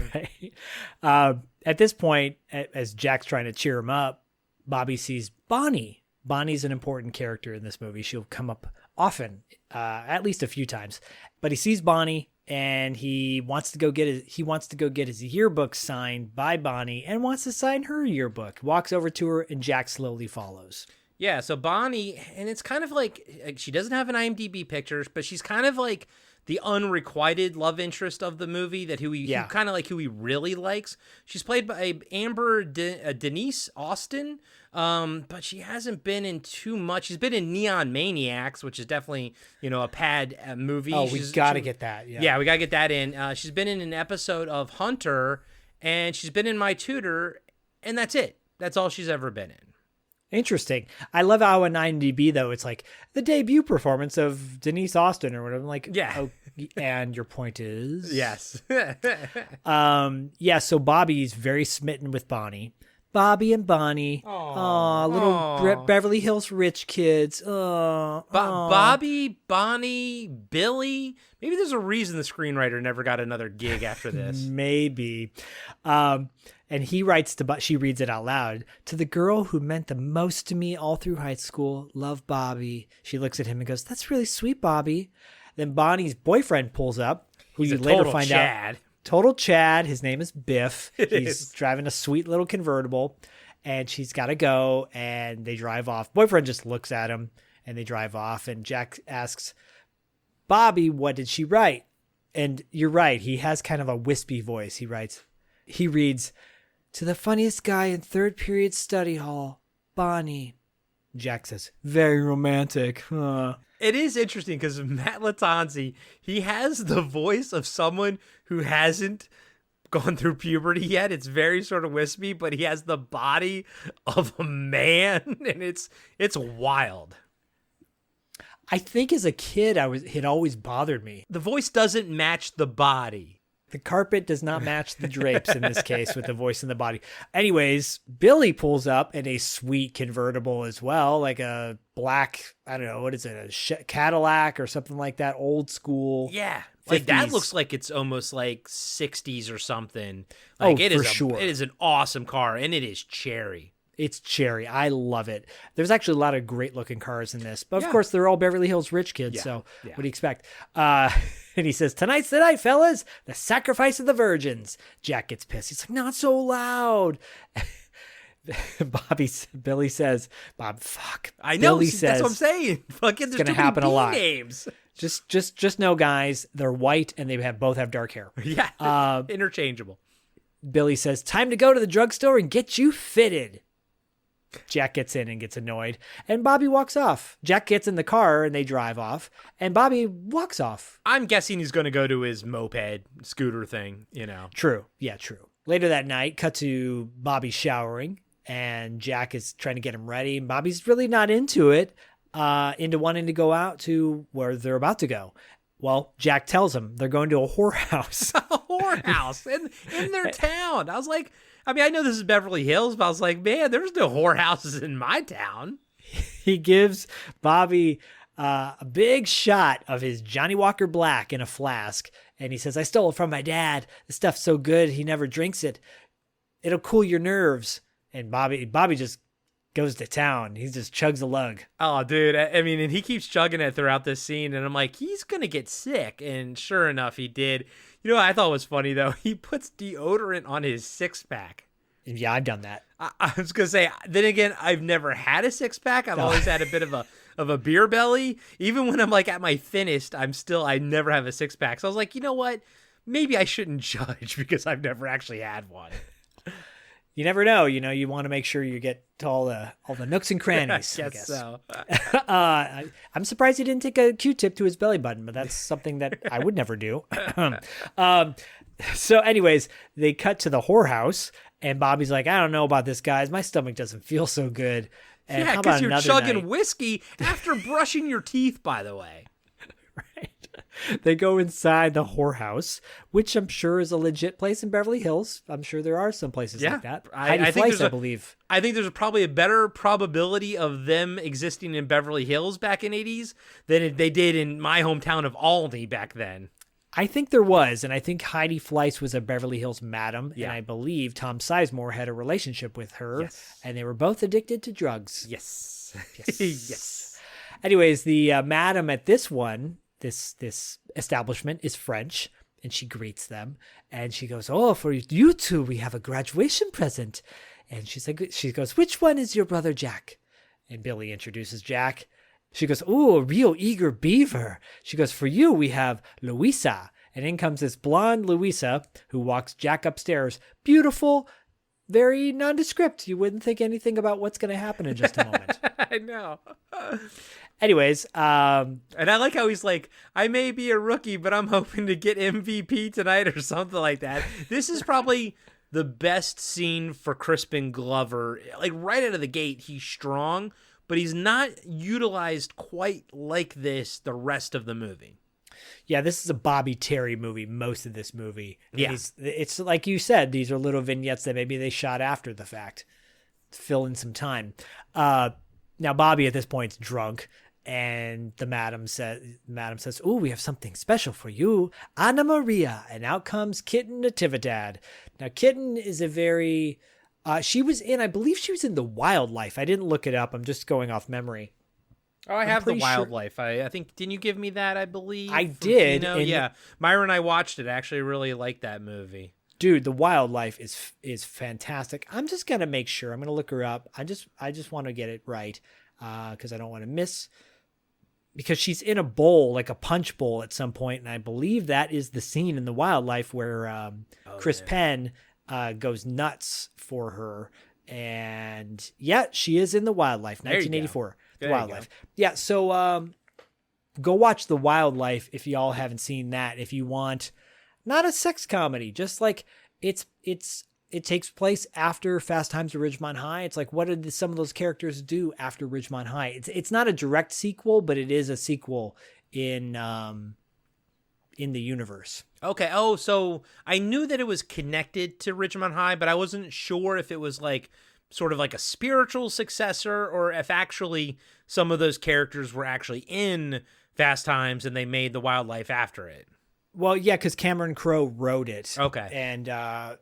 Right. At this point, as Jack's trying to cheer him up, Bobby sees Bonnie. Bonnie's an important character in this movie. She'll come up often, at least a few times. But he sees Bonnie, and he wants to go get his yearbook signed by Bonnie, and wants to sign her yearbook. Walks over to her, and Jack slowly follows. Yeah, so Bonnie, and it's kind of like she doesn't have an IMDb picture, but she's kind of like the unrequited love interest of the movie, who he really likes. She's played by Amber Denise Austin, but she hasn't been in too much. She's been in Neon Maniacs, which is definitely, a pad movie. Oh, we got to get that. Yeah, we got to get that in. She's been in an episode of Hunter, and she's been in My Tutor, and that's it. That's all she's ever been in. Interesting. I love how on IMDb, though, it's like the debut performance of Denise Austin or whatever. I'm like, yeah. Oh, and your point is? Yes. Yeah, so Bobby's very smitten with Bonnie. Bobby and Bonnie. Little Beverly Hills rich kids. Bobby, Bonnie, Billy. Maybe there's a reason the screenwriter never got another gig after this. Maybe. And she reads it out loud. To the girl who meant the most to me all through high school, love Bobby. She looks at him and goes, that's really sweet, Bobby. Then Bonnie's boyfriend pulls up, who you later find out. Total Chad. His name is Biff. He's driving a sweet little convertible, and she's got to go, and they drive off. Boyfriend just looks at him, and they drive off, and Jack asks Bobby, what did she write? And you're right. He has kind of a wispy voice. He reads, to the funniest guy in third period study hall, Bonnie. Jack says, very romantic. It is interesting because Matt Lattanzi, he has the voice of someone who hasn't gone through puberty yet. It's very sort of wispy, but he has the body of a man, and it's wild. I think as a kid, it always bothered me. The voice doesn't match the body. The carpet does not match the drapes in this case with the voice and the body. Anyways, Billy pulls up in a sweet convertible as well, like a black, I don't know, what is it, a Cadillac or something like that, old school. Yeah. 50s. Like that looks like it's almost like 60s or something. Like for sure. It is an awesome car, and it is cherry. It's cherry. I love it. There's actually a lot of great looking cars in this, but of course they're all Beverly Hills rich kids. Yeah. So what do you expect? And he says, tonight's the night, fellas. The sacrifice of the virgins. Jack gets pissed. He's like, not so loud. Billy says, Bob, fuck. I know. Billy says, that's what I'm saying. Fucking, it's going to happen a lot. Names. Just know, guys, they're white and they both have dark hair. Yeah. Interchangeable. Billy says, time to go to the drugstore and get you fitted. Jack gets in and gets annoyed, and Bobby walks off. Jack gets in the car and they drive off, and Bobby walks off. I'm guessing he's going to go to his moped scooter thing, True. Yeah, true. Later that night, cut to Bobby showering, and Jack is trying to get him ready, and Bobby's really not into it. into wanting to go out to where they're about to go. Well, Jack tells him they're going to a whorehouse. A whorehouse in their town. I was like, I mean, I know this is Beverly Hills, but I was like, man, there's no whorehouses in my town. He gives Bobby a big shot of his Johnny Walker Black in a flask. And he says, I stole it from my dad. The stuff's so good, he never drinks it. It'll cool your nerves. And Bobby just goes to town. He just chugs a lug. Oh, dude. I mean, and he keeps chugging it throughout this scene. And I'm like, he's going to get sick. And sure enough, he did. You know what I thought was funny, though? He puts deodorant on his six-pack. Yeah, I've done that. I was going to say, then again, I've never had a six-pack. I've always had a bit of a beer belly. Even when I'm like at my thinnest, I never have a six-pack. So I was like, you know what? Maybe I shouldn't judge because I've never actually had one. You never know. You want to make sure you get to all the nooks and crannies. I guess so. I'm surprised he didn't take a Q-tip to his belly button, but that's something that I would never do. So anyways, they cut to the whorehouse, and Bobby's like, I don't know about this, guys. My stomach doesn't feel so good. And yeah, how about because you're another chugging night? whiskey after brushing your teeth, by the way. Right. They go inside the whorehouse, which I'm sure is a legit place in Beverly Hills. I'm sure there are some places like that. I think I believe. I think there's probably a better probability of them existing in Beverly Hills back in 80s than they did in my hometown of Albany back then. I think there was, and I think Heidi Fleiss was a Beverly Hills madam, Yeah. and I believe Tom Sizemore had a relationship with her, Yes. and they were both addicted to drugs. Yes. Yes. Yes. Anyways, the madam at this establishment is French, and she greets them, and she goes, "Oh, for you two, we have a graduation present." And she goes, "Which one is your brother Jack?" And Billy introduces Jack. She goes, "Ooh, a real eager beaver." She goes, "For you, we have Louisa." And in comes this blonde Louisa who walks Jack upstairs. Beautiful, very nondescript. You wouldn't think anything about what's going to happen in just a moment. I know. Anyways, and I like how he's like, I may be a rookie, but I'm hoping to get MVP tonight or something like that. This is probably the best scene for Crispin Glover. Like right out of the gate, he's strong, but he's not utilized quite like this the rest of the movie. Yeah, this is a Bobby Terry movie, most of this movie. And Yeah. It's like you said, these are little vignettes that maybe they shot after the fact to fill in some time. Now, Bobby at this point is drunk, and the madam says, "Ooh, we have something special for you, Anna Maria." And out comes Kitten Natividad. Now, Kitten is a very... I believe she was in The Wildlife. I didn't look it up. I'm just going off memory. Oh, I have The pretty sure- Wildlife. I think, didn't you give me that, I believe? I from did, Kino? and- Yeah. Myra and I watched it. I actually really liked that movie. Dude, The Wildlife is fantastic. I'm just going to make sure. I'm going to look her up. I just want to get it right because I don't want to miss... Because she's in a bowl, like a punch bowl at some point, and I believe that is the scene in The Wildlife where Chris Penn goes nuts for her. And yeah, she is in The Wildlife, There you go. 1984. The There you Wildlife. Yeah, so go watch The Wildlife if y'all haven't seen that. If you want, not a sex comedy, just like it takes place after Fast Times at Ridgemont High. It's like, what did some of those characters do after Ridgemont High? It's not a direct sequel, but it is a sequel in the universe. Okay. Oh, so I knew that it was connected to Ridgemont High, but I wasn't sure if it was like sort of like a spiritual successor or if actually some of those characters were actually in Fast Times and they made The Wildlife after it. Well, yeah, because Cameron Crowe wrote it. Okay. And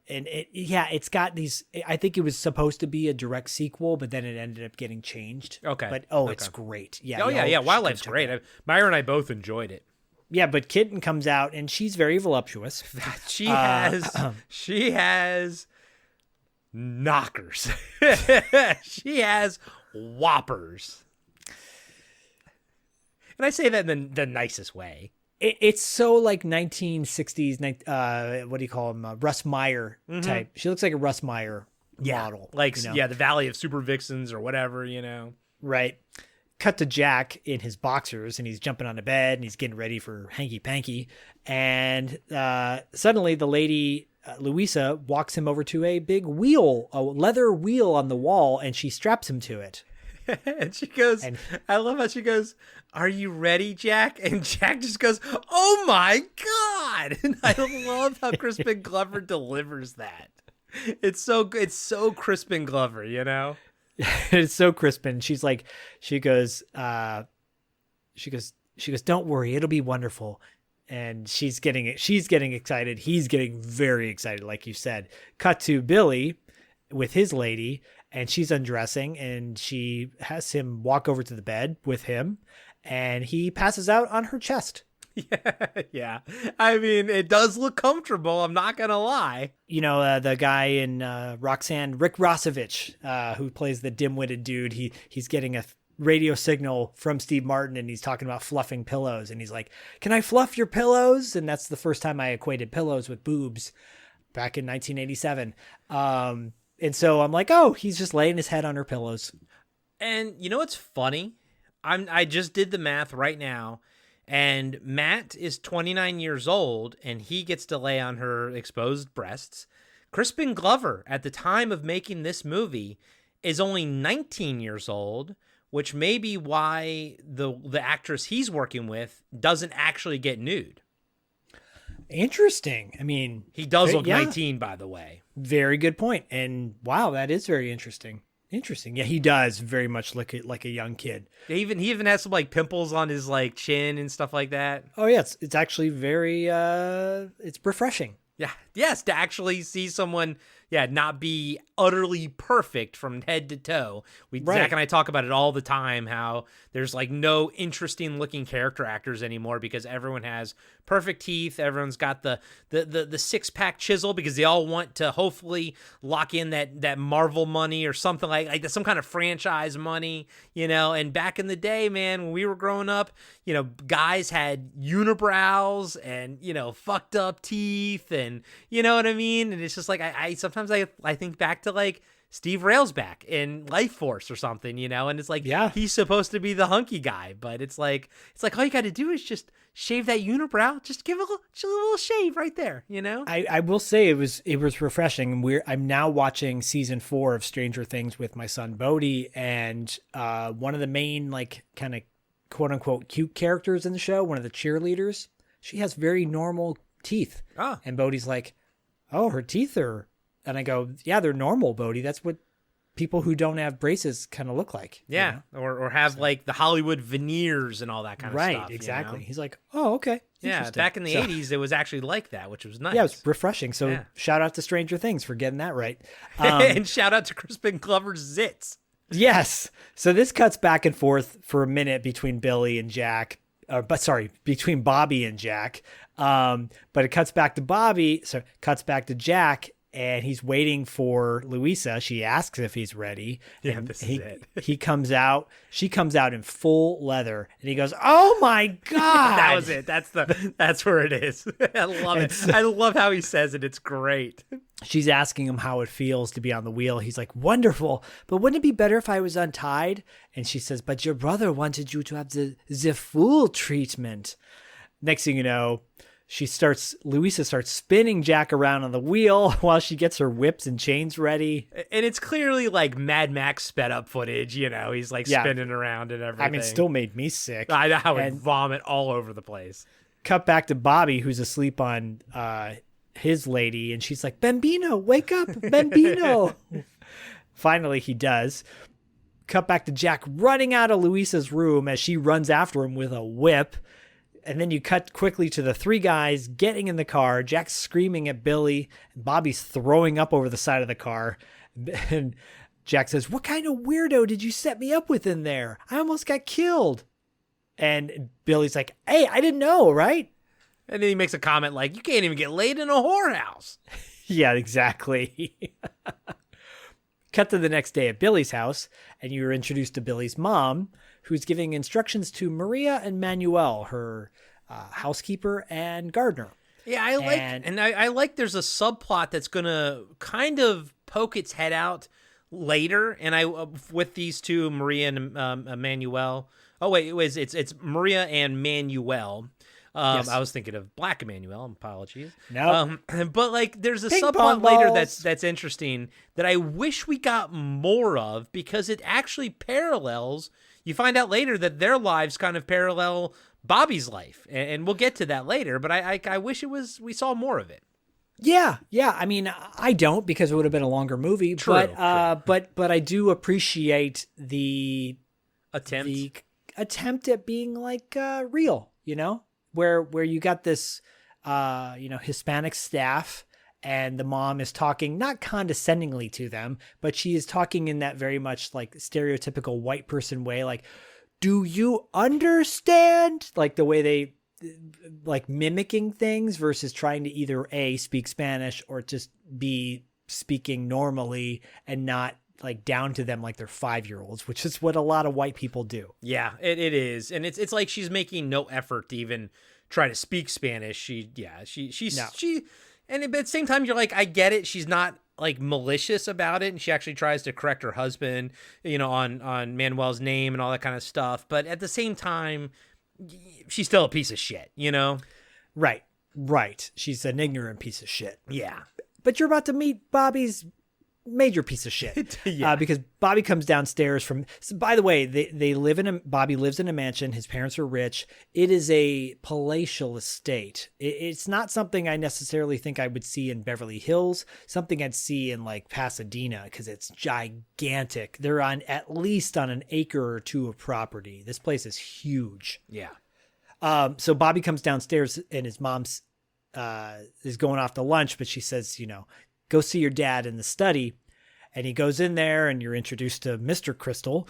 it's got these. I think it was supposed to be a direct sequel, but then it ended up getting changed. Okay. But Okay. it's great. Yeah. Oh, yeah. y'all should Wildlife's check great. it out. Myra and I both enjoyed it. Yeah, but Kitten comes out and she's very voluptuous. She has knockers. She has whoppers. And I say that in the nicest way. It's so like 1960s, what do you call him? Russ Meyer type. She looks like a Russ Meyer model. Like, you know? yeah, the Valley of Super Vixens or whatever, you know. Right. Cut to Jack in his boxers, and he's jumping on the bed, and he's getting ready for hanky-panky. And suddenly the lady, Louisa, walks him over to a big wheel, a leather wheel on the wall, and she straps him to it. And she goes, I love how she goes, "Are you ready, Jack?" And Jack just goes, "Oh my God." And I love how Crispin Glover delivers that. It's so Crispin Glover, you know? It's so Crispin. She goes, "Don't worry, it'll be wonderful." And she's getting excited. He's getting very excited, like you said. Cut to Billy with his lady, and she's undressing, and she has him walk over to the bed with him, and he passes out on her chest. Yeah. I mean, it does look comfortable. I'm not going to lie. You know, the guy in Roxanne, Rick Rossovich, who plays the dim-witted dude, he's getting a radio signal from Steve Martin, and he's talking about fluffing pillows, and he's like, "Can I fluff your pillows?" And that's the first time I equated pillows with boobs back in 1987. And so I'm like, oh, he's just laying his head on her pillows. And you know what's funny? I just did the math right now, and Matt is 29 years old, and he gets to lay on her exposed breasts. Crispin Glover, at the time of making this movie, is only 19 years old, which may be why the actress he's working with doesn't actually get nude. Interesting. I mean, he does look 19, by the way. Very good point. And wow, that is very interesting. Interesting. Yeah, he does very much look like a young kid. He even has some like pimples on his like chin and stuff like that. Oh yeah, it's actually very it's refreshing. Yeah. Yes, to actually see someone not be utterly perfect from head to toe. Zach and I talk about it all the time, how there's like no interesting looking character actors anymore because everyone has perfect teeth. Everyone's got the 6-pack chisel because they all want to hopefully lock in that Marvel money or something like some kind of franchise money, you know. And back in the day, man, when we were growing up, you know, guys had unibrows and, you know, fucked up teeth and, you know what I mean? And it's just like, I sometimes I think back to like Steve Railsback in Life Force or something, you know, and it's like, he's supposed to be the hunky guy, but it's like all you got to do is just shave that unibrow, just give a little shave right there, you know. I will say it was refreshing. I'm now watching season 4 of Stranger Things with my son Bodhi, and one of the main like kind of quote unquote cute characters in the show, one of the cheerleaders, she has very normal teeth. And Bodhi's like, "Oh, her teeth are," and I go, "Yeah, they're normal, Bodhi. That's what people who don't have braces kind of look like." Yeah. You know? Or have like the Hollywood veneers and all that kind of stuff. Right. Exactly. You know? He's like, "Oh, okay." Yeah. Back in the 80s, it was actually like that, which was nice. Yeah, it was refreshing. So shout out to Stranger Things for getting that right. And shout out to Crispin Glover's zits. Yes. So this cuts back and forth for a minute between Billy and Jack. Between Bobby and Jack. But it cuts back to Bobby. So it cuts back to Jack, and he's waiting for Louisa. She asks if he's ready. Yeah, and this is it. He comes out. She comes out in full leather, and he goes, "Oh my God." That was it. That's where it is. I love it. I love how he says it. It's great. She's asking him how it feels to be on the wheel. He's like, "Wonderful, but wouldn't it be better if I was untied?" And she says, "But your brother wanted you to have the full treatment." Next thing you know, Louisa starts spinning Jack around on the wheel while she gets her whips and chains ready. And it's clearly like Mad Max sped up footage, you know, he's like spinning around and everything. I mean, it still made me sick. I would vomit all over the place. Cut back to Bobby, who's asleep on his lady, and she's like, "Bambino, wake up, Bambino." Finally, he does. Cut back to Jack running out of Louisa's room as she runs after him with a whip. And then you cut quickly to the 3 guys getting in the car. Jack's screaming at Billy. And Bobby's throwing up over the side of the car. And Jack says, "What kind of weirdo did you set me up with in there? I almost got killed." And Billy's like, "Hey, I didn't know, right?" And then he makes a comment like, "You can't even get laid in a whorehouse." Yeah, exactly. Cut to the next day at Billy's house, and you're introduced to Billy's mom, who's giving instructions to Maria and Manuel, her housekeeper and gardener. Yeah, I like there's a subplot that's going to kind of poke its head out later, and with these two, Maria and Manuel. Oh wait, it's Maria and Manuel. Yes. I was thinking of Black Emmanuel. Apologies. No. But like, there's a Ping subplot pong later balls. that's interesting that I wish we got more of, because it actually parallels. You find out later that their lives kind of parallel Bobby's life, and we'll get to that later. But I wish we saw more of it. Yeah. I mean, I don't, because it would have been a longer movie. True. But I do appreciate the attempt at being like real. Where you got this Hispanic staff, and the mom is talking not condescendingly to them, but she is talking in that very much like stereotypical white person way, like, do you understand? Like the way they like mimicking things versus trying to either A, speak Spanish, or just B, speaking normally and not like down to them like they're 5-year-olds, which is what a lot of white people do. Yeah, it is. And it's like she's making no effort to even try to speak Spanish. And at the same time, you're like, I get it. She's not like malicious about it, and she actually tries to correct her husband, on Manuel's name and all that kind of stuff. But at the same time, she's still a piece of shit, Right. She's an ignorant piece of shit. Yeah. But you're about to meet Bobby's major piece of shit. Yeah. Because Bobby comes downstairs from, so by the way, Bobby lives in a mansion. His parents are rich. It is a palatial estate. It's not something I necessarily think I would see in Beverly Hills, something I'd see in like Pasadena, because it's gigantic. They're at least on an acre or two of property. This place is huge. Yeah. So Bobby comes downstairs, and his mom's is going off to lunch, but she says, go see your dad in the study. And he goes in there, and you're introduced to Mr. Crystal,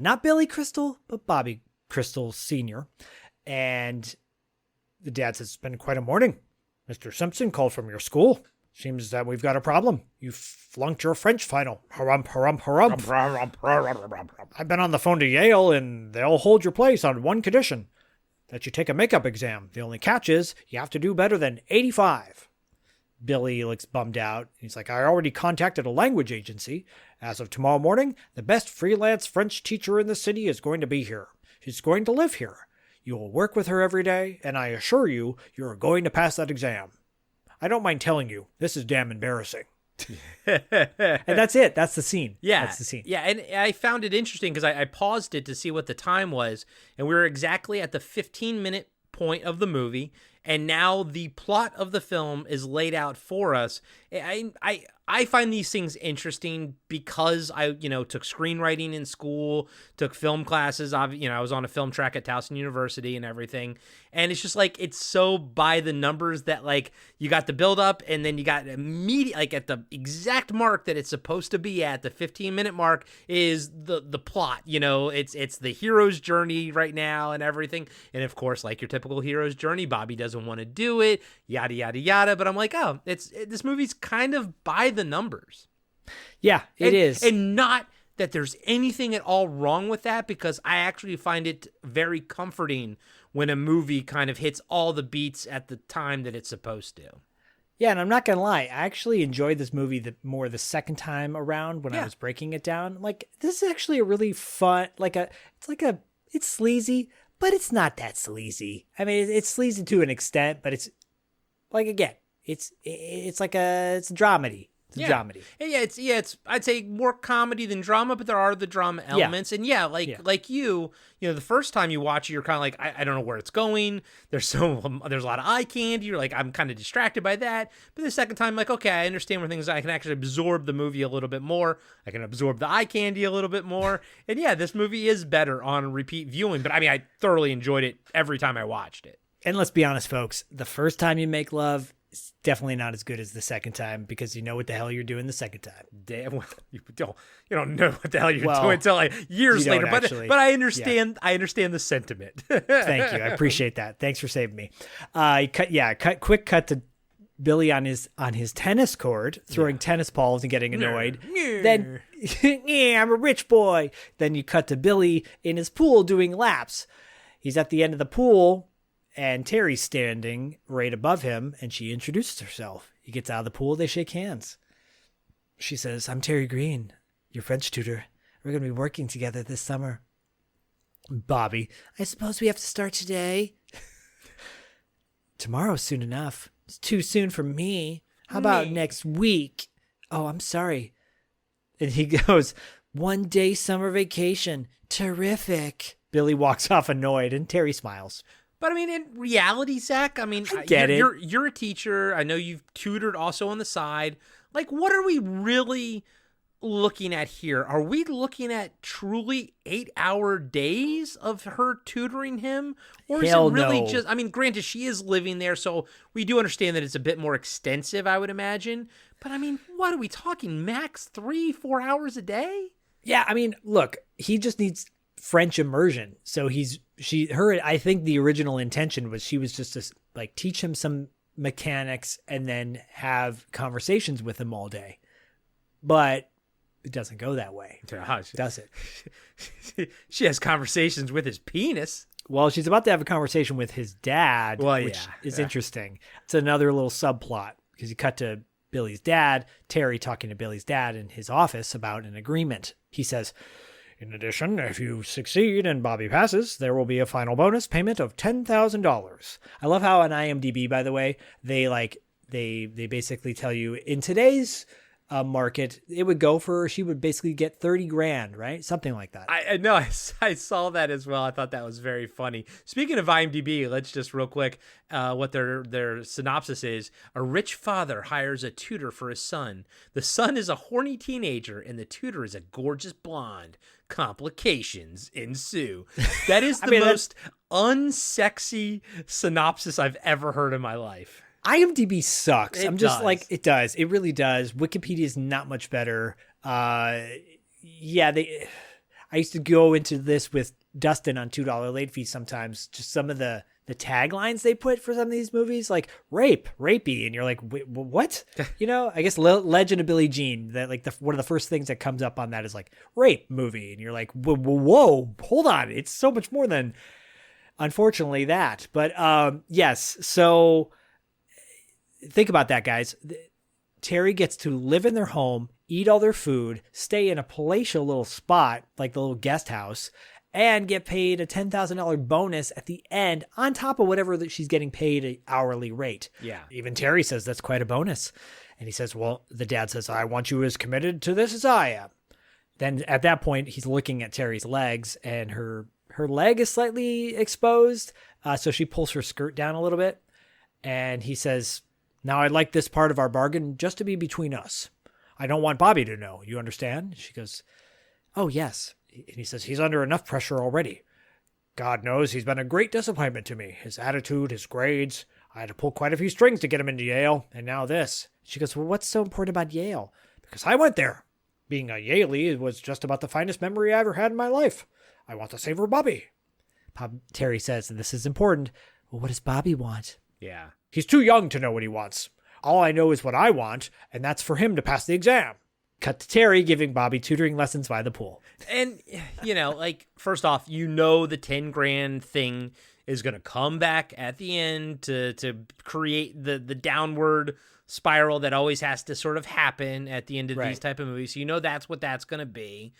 not Billy Crystal, but Bobby Crystal Sr. And the dad says, it's been quite a morning. Mr. Simpson called from your school. Seems that we've got a problem. You flunked your French final. Harump, harump, harump. I've been on the phone to Yale, and they'll hold your place on one condition, that you take a makeup exam. The only catch is you have to do better than 85. Billy looks bummed out. He's like, I already contacted a language agency. As of tomorrow morning, the best freelance French teacher in the city is going to be here. She's going to live here. You will work with her every day, and I assure you, you're going to pass that exam. I don't mind telling you, this is damn embarrassing. And that's it. That's the scene. Yeah. That's the scene. Yeah. And I found it interesting because I paused it to see what the time was, and we were exactly at the 15-minute point of the movie. And now the plot of the film is laid out for us. I find these things interesting because I, took screenwriting in school, took film classes. I was on a film track at Towson University and everything. And it's just like, it's so by the numbers that like you got the build up, and then you got immediate, like at the exact mark that it's supposed to be at, the 15-minute mark is the plot, it's the hero's journey right now and everything. And of course, like your typical hero's journey, Bobby doesn't want to do it, yada, yada, yada. But I'm like, oh, this movie's kind of by the numbers. Yeah, it is. And not that there's anything at all wrong with that, because I actually find it very comforting when a movie kind of hits all the beats at the time that it's supposed to. Yeah, and I'm not going to lie, I actually enjoyed this movie more the second time around when I was breaking it down. Like, this is actually a really fun, it's sleazy, but it's not that sleazy. I mean, it's sleazy to an extent, but it's like, again, it's a dramedy. It's a dramedy. Yeah, it's I'd say more comedy than drama, but there are the drama elements. And like you, the first time you watch it, you're kind of like, I don't know where it's going. There's a lot of eye candy. You're like, I'm kind of distracted by that. But the second time, like, okay, I understand where things. I can actually absorb the movie a little bit more. I can absorb the eye candy a little bit more. And yeah, this movie is better on repeat viewing. But I mean, I thoroughly enjoyed it every time I watched it. And let's be honest, folks, the first time you make love, it's definitely not as good as the second time, because you know what the hell you're doing the second time. Damn, well, you don't know what the hell you're doing until like years later. But I understand. Yeah. I understand the sentiment. Thank you. I appreciate that. Thanks for saving me. Quick cut to Billy on his tennis court, throwing tennis balls and getting annoyed. Then, I'm a rich boy. Then you cut to Billy in his pool doing laps. He's at the end of the pool, and Terry's standing right above him, and she introduces herself. He gets out of the pool. They shake hands. She says, I'm Terry Green, your French tutor. We're going to be working together this summer. Bobby, I suppose we have to start today. Tomorrow's soon enough. It's too soon for me. How about next week? Oh, I'm sorry. And he goes, 1 day summer vacation. Terrific. Billy walks off annoyed and Terry smiles. But I mean, in reality, Zach, I mean, you're a teacher. I know you've tutored also on the side. Like, what are we really looking at here? Are we looking at truly 8-hour days of her tutoring him? Or is it really just, I mean, granted, she is living there, so we do understand that it's a bit more extensive, I would imagine. But I mean, what are we talking? Max 3-4 hours a day? Yeah, I mean, look, he just needs French immersion. So I think the original intention was she was just to like teach him some mechanics and then have conversations with him all day. But it doesn't go that way, does it? She has conversations with his penis. Well, she's about to have a conversation with his dad, which is interesting. It's another little subplot because you cut to Billy's dad, Terry talking to Billy's dad in his office about an agreement. He says, in addition, if you succeed and Bobby passes, there will be a final bonus payment of $10,000. I love how on IMDb, by the way, they basically tell you in today's market, it would go for, she would basically get 30 grand, right? Something like that. I know. I saw that as well. I thought that was very funny. Speaking of IMDb, let's just real quick, what their synopsis is. A rich father hires a tutor for his son. The son is a horny teenager and the tutor is a gorgeous blonde. Complications ensue. That is the most unsexy synopsis I've ever heard in my life. IMDb sucks. It does. It really does. Wikipedia is not much better. I used to go into this with Dustin on $2 late fees sometimes. Just some of the taglines they put for some of these movies, like rapey, and you're like, wait, what? I guess Legend of Billie Jean. That like one of the first things that comes up on that is like rape movie, and you're like, whoa, hold on, it's so much more than, unfortunately, that. But yes, so. Think about that, guys. Terry gets to live in their home, eat all their food, stay in a palatial little spot, like the little guest house, and get paid a $10,000 bonus at the end on top of whatever that she's getting paid an hourly rate. Yeah. Even Terry says that's quite a bonus. And he says, well, the dad says, I want you as committed to this as I am. Then at that point, he's looking at Terry's legs and her leg is slightly exposed. So she pulls her skirt down a little bit. And he says, now I'd like this part of our bargain just to be between us. I don't want Bobby to know. You understand? She goes, oh, yes. And he says, he's under enough pressure already. God knows he's been a great disappointment to me. His attitude, his grades. I had to pull quite a few strings to get him into Yale. And now this. She goes, well, what's so important about Yale? Because I went there. Being a Yaley was just about the finest memory I ever had in my life. I want to savor Bobby. Terry says, and this is important. Well, what does Bobby want? Yeah. He's too young to know what he wants. All I know is what I want, and that's for him to pass the exam. Cut to Terry giving Bobby tutoring lessons by the pool. And, like, first off, the 10 grand thing is going to come back at the end to create the downward spiral that always has to sort of happen at the end of these type of movies. So that's what that's going to be.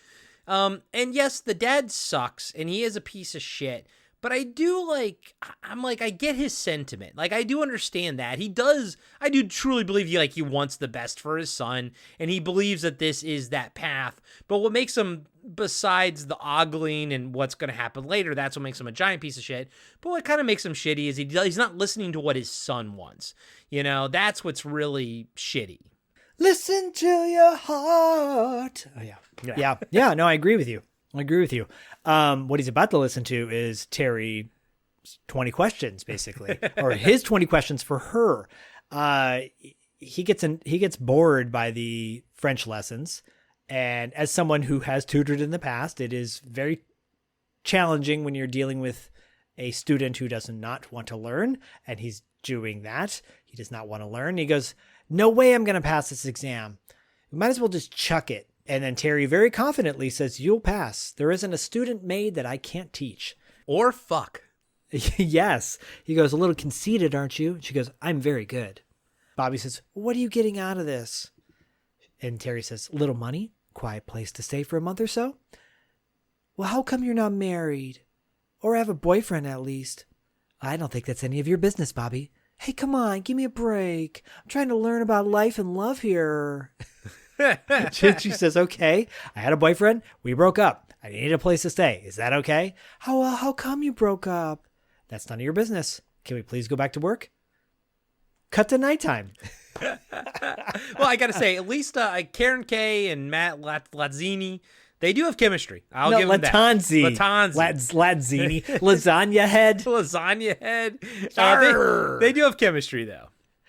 And yes, the dad sucks, and he is a piece of shit. But I get his sentiment. Like, I do understand that. I do truly believe he wants the best for his son, and he believes that this is that path. But what makes him, besides the ogling and what's going to happen later, that's what makes him a giant piece of shit. But what kind of makes him shitty is he's not listening to what his son wants. That's what's really shitty. Listen to your heart. Oh, yeah. Yeah, no, I agree with you. What he's about to listen to is Terry's 20 questions, basically, or his 20 questions for her. He gets bored by the French lessons. And as someone who has tutored in the past, it is very challenging when you're dealing with a student who does not want to learn. And he's doing that. He does not want to learn. He goes, no way I'm going to pass this exam. We might as well just chuck it. And then Terry very confidently says, you'll pass. There isn't a student made that I can't teach. Or fuck. Yes. He goes, a little conceited, aren't you? She goes, I'm very good. Bobby says, what are you getting out of this? And Terry says, little money, quiet place to stay for a month or so. Well, how come you're not married? Or have a boyfriend at least? I don't think that's any of your business, Bobby. hey, come on, give me a break. I'm trying to learn about life and love here. She says, okay, I had a boyfriend. We broke up. I needed a place to stay. Is that okay? How come you broke up? That's none of your business. Can we please go back to work? Cut to nighttime. Well, I got to say, at least Caren, Kaye, and Matt Lattanzi, they do have chemistry. I'll give them that. Lattanzi. Lattanzi. Lasagna head. Lasagna head. They do have chemistry, though.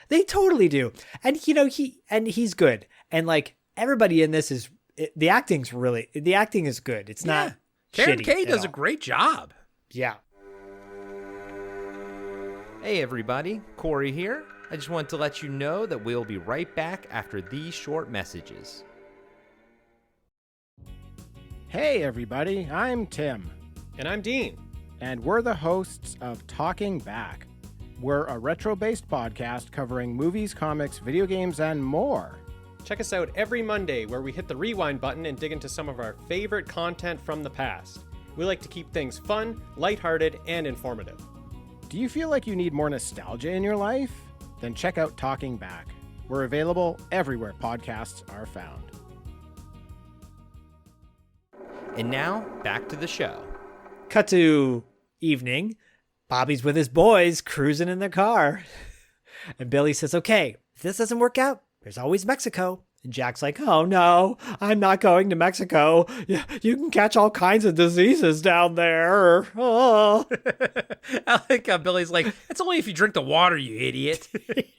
They totally do. And, he's good. And, like, everybody in this is, the acting is good. It's not Caren shitty Kaye does all. a great job. Yeah. Hey, everybody. Corey here. I just want to let you know that we'll be right back after these short messages. Hey, everybody. I'm Tim. And I'm Dean. And we're the hosts of Talking Back. We're a retro-based podcast covering movies, comics, video games, and more. Check us out every Monday where we hit the rewind button and dig into some of our favorite content from the past. We like to keep things fun, lighthearted, and informative. Do you feel like you need more nostalgia in your life? Then check out Talking Back. We're available everywhere podcasts are found. And now, back to the show. Cut to evening. Bobby's with his boys cruising in their car. And Billy says, okay, if this doesn't work out, there's always Mexico. And Jack's like, oh no, I'm not going to Mexico. You can catch all kinds of diseases down there. Oh. I like how Billy's like, it's only if you drink the water, you idiot.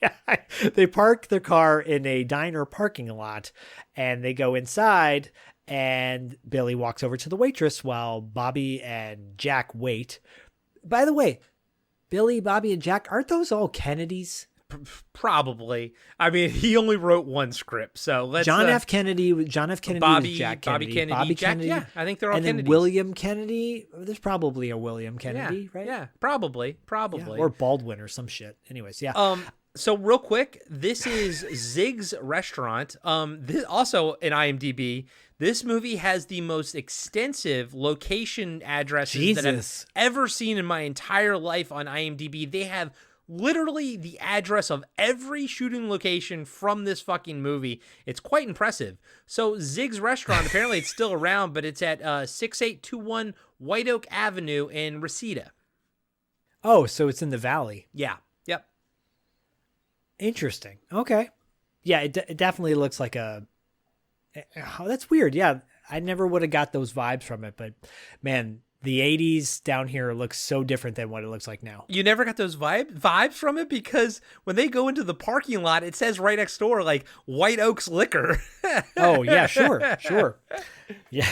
Yeah. They park their car in a diner parking lot and they go inside and Billy walks over to the waitress while Bobby and Jack wait. By the way, Billy, Bobby, and Jack, aren't those all Kennedys? Probably. I mean, he only wrote one script, so let's. John F. Kennedy was Jack Kennedy. Bobby Kennedy, Jack, Kennedy. Yeah, I think they're all and Kennedys. then William Kennedy. There's probably a William Kennedy, right? Yeah, probably. Yeah, or Baldwin or some shit. Anyways, yeah. So real quick, this is Zig's Restaurant. This also in IMDb. This movie has the most extensive location addresses that I've ever seen in my entire life on IMDb. They have literally the address of every shooting location from this fucking movie. It's quite impressive. So Zig's Restaurant, apparently it's still around, but it's at 6821 White Oak Avenue in Reseda. Oh, so it's in the valley. Yeah. Yep. Interesting. Okay. Yeah, it definitely looks like a... Oh, that's weird. Yeah, I never would have got those vibes from it, but man, the 80s down here looks so different than what it looks like now. You never got those vibes from it because when they go into the parking lot, it says right next door, like, White Oaks Liquor. Oh, yeah, sure. Yeah.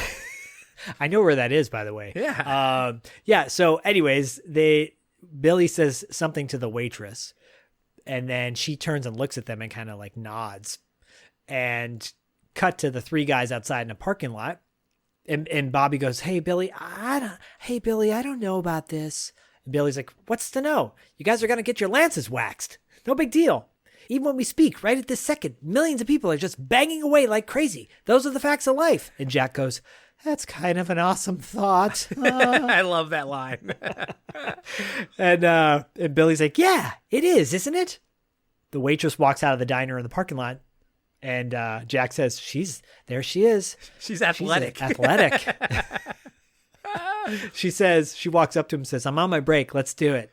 I know where that is, by the way. Yeah. Yeah, so anyways, Billy says something to the waitress, and then she turns and looks at them and kind of like nods. And cut to the three guys outside in a parking lot. And Bobby goes, hey, Billy, I don't know about this. And Billy's like, what's to know? You guys are going to get your lances waxed. No big deal. Even when we speak right at this second, millions of people are just banging away like crazy. Those are the facts of life. And Jack goes, that's kind of an awesome thought. I love that line. And Billy's like, yeah, it is, isn't it? The waitress walks out of the diner in the parking lot. And Jack says, there she is. She's athletic. She says, she walks up to him and says, I'm on my break. Let's do it.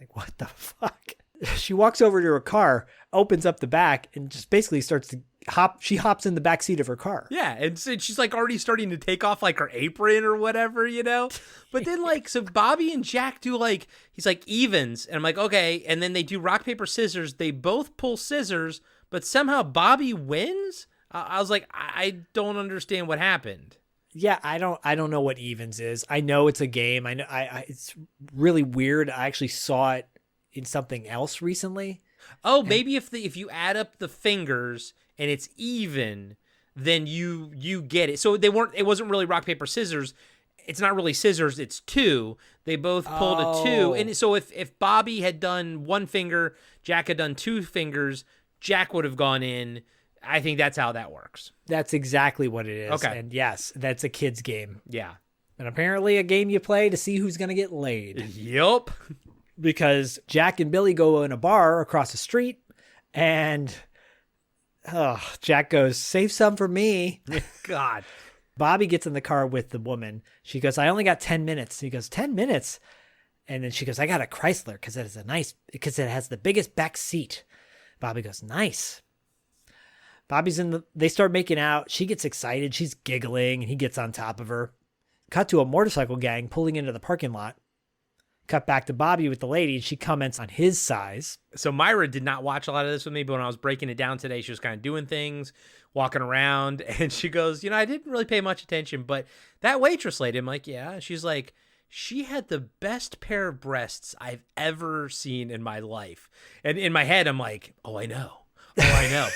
Like, what the fuck? She walks over to her car, opens up the back, and just basically starts to hop. She hops in the back seat of her car. Yeah. And so she's like already starting to take off like her apron or whatever, you know? But then like, so Bobby and Jack do like, he's like evens. And I'm like, okay. And then they do rock, paper, scissors. They both pull scissors. But somehow Bobby wins? I was like, I don't understand what happened. Yeah, I don't know what evens is. I know it's a game. I know it's really weird. I actually saw it in something else recently. Oh, maybe if you add up the fingers and it's even, then you get it. So it wasn't really rock, paper, scissors. It's not really scissors, it's two. They both pulled a two. And so if Bobby had done one finger, Jack had done two fingers, Jack would have gone in. I think that's how that works. That's exactly what it is. Okay. And yes, that's a kid's game. Yeah. And apparently a game you play to see who's going to get laid. Yup. because Jack and Billy go in a bar across the street, and Jack goes, "Save some for me." God. Bobby gets in the car with the woman. She goes, "I only got 10 minutes." He goes, 10 minutes? And then she goes, "I got a Chrysler because it has the biggest back seat." Bobby goes, "Nice." They start making out. She gets excited. She's giggling, and he gets on top of her. Cut to a motorcycle gang pulling into the parking lot. Cut back to Bobby with the lady, and she comments on his size. So Myra did not watch a lot of this with me, but when I was breaking it down today, she was kind of doing things, walking around, and she goes, I didn't really pay much attention, but that waitress lady, I'm like, yeah. She's like, she had the best pair of breasts I've ever seen in my life. And in my head, I'm like, oh, I know,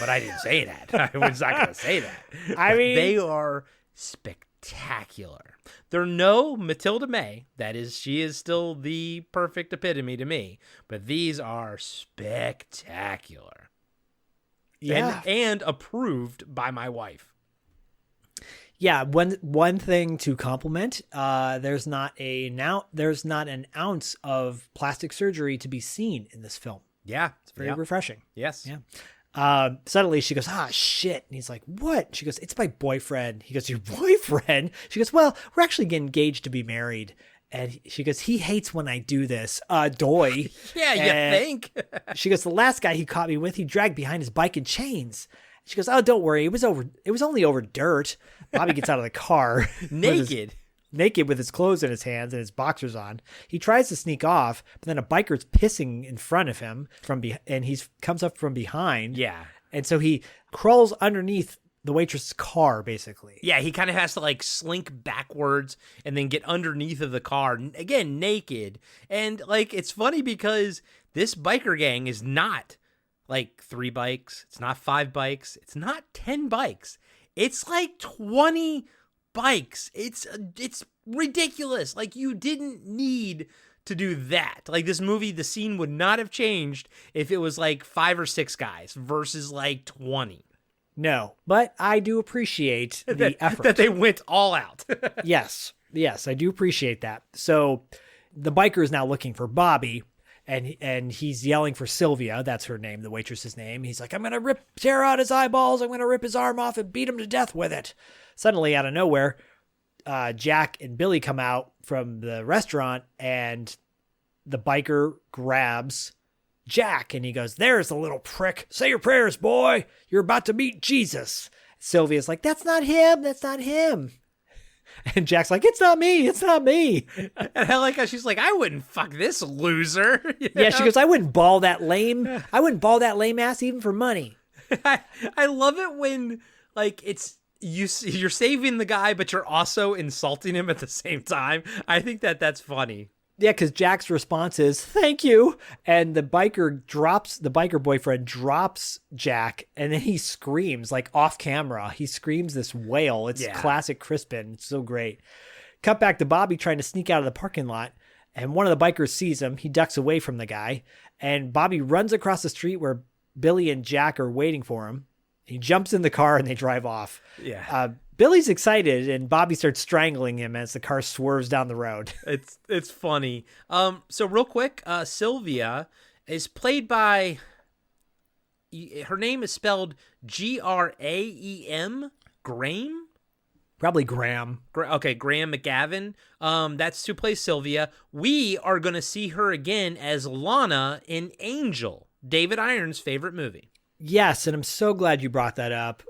but I didn't say that. I was not going to say that. I mean, they are spectacular. They're no Matilda May. That is, she is still the perfect epitome to me. But these are spectacular. Yeah. And approved by my wife. Yeah, one thing to compliment, there's not an ounce of plastic surgery to be seen in this film. Yeah. It's very refreshing. Yes. Yeah. Suddenly she goes, shit. And he's like, what? She goes, it's my boyfriend. He goes, your boyfriend? She goes, well, we're actually getting engaged to be married. And she goes, he hates when I do this. Doy. Yeah, you think? She goes, the last guy he caught me with, he dragged behind his bike in chains. She goes, oh, don't worry. It was only over dirt. Bobby gets out of the car. Naked with his clothes in his hands and his boxers on. He tries to sneak off, but then a biker's pissing in front of him and he comes up from behind. Yeah. And so he crawls underneath the waitress's car, basically. Yeah, he kind of has to slink backwards and then get underneath of the car, again, naked. And it's funny because this biker gang is not 3 bikes. It's not 5 bikes. It's not 10 bikes. It's 20 bikes. It's ridiculous. You didn't need to do that. This movie, the scene would not have changed if it was 5 or 6 guys versus 20. No, but I do appreciate the effort. That they went all out. Yes, I do appreciate that. So the biker is now looking for Bobby, and he's yelling for Sylvia. That's her name, the waitress's name. He's like, I'm going to tear out his eyeballs. I'm going to rip his arm off and beat him to death with it. Suddenly, out of nowhere, Jack and Billy come out from the restaurant, and the biker grabs Jack, and he goes, there's the little prick. Say your prayers, boy. You're about to meet Jesus. Sylvia's like, that's not him. That's not him. And Jack's like, it's not me. It's not me. And I like how she's like, I wouldn't fuck this loser. Yeah, she goes, I wouldn't ball that lame ass even for money. I love it when it's you're saving the guy, but you're also insulting him at the same time. I think that's funny. Yeah, because Jack's response is, thank you. And the biker boyfriend drops Jack, and then he screams, off camera. He screams this wail. It's classic Crispin. It's so great. Cut back to Bobby trying to sneak out of the parking lot, and one of the bikers sees him. He ducks away from the guy, and Bobby runs across the street where Billy and Jack are waiting for him. He jumps in the car, and they drive off. Yeah. Billy's excited, and Bobby starts strangling him as the car swerves down the road. It's funny. So real quick, Sylvia is played by, her name is spelled Graem, Graham? Probably Graham. Okay, Graham McGavin. That's who plays Sylvia. We are going to see her again as Lana in Angel, David Iron's favorite movie. Yes, and I'm so glad you brought that up.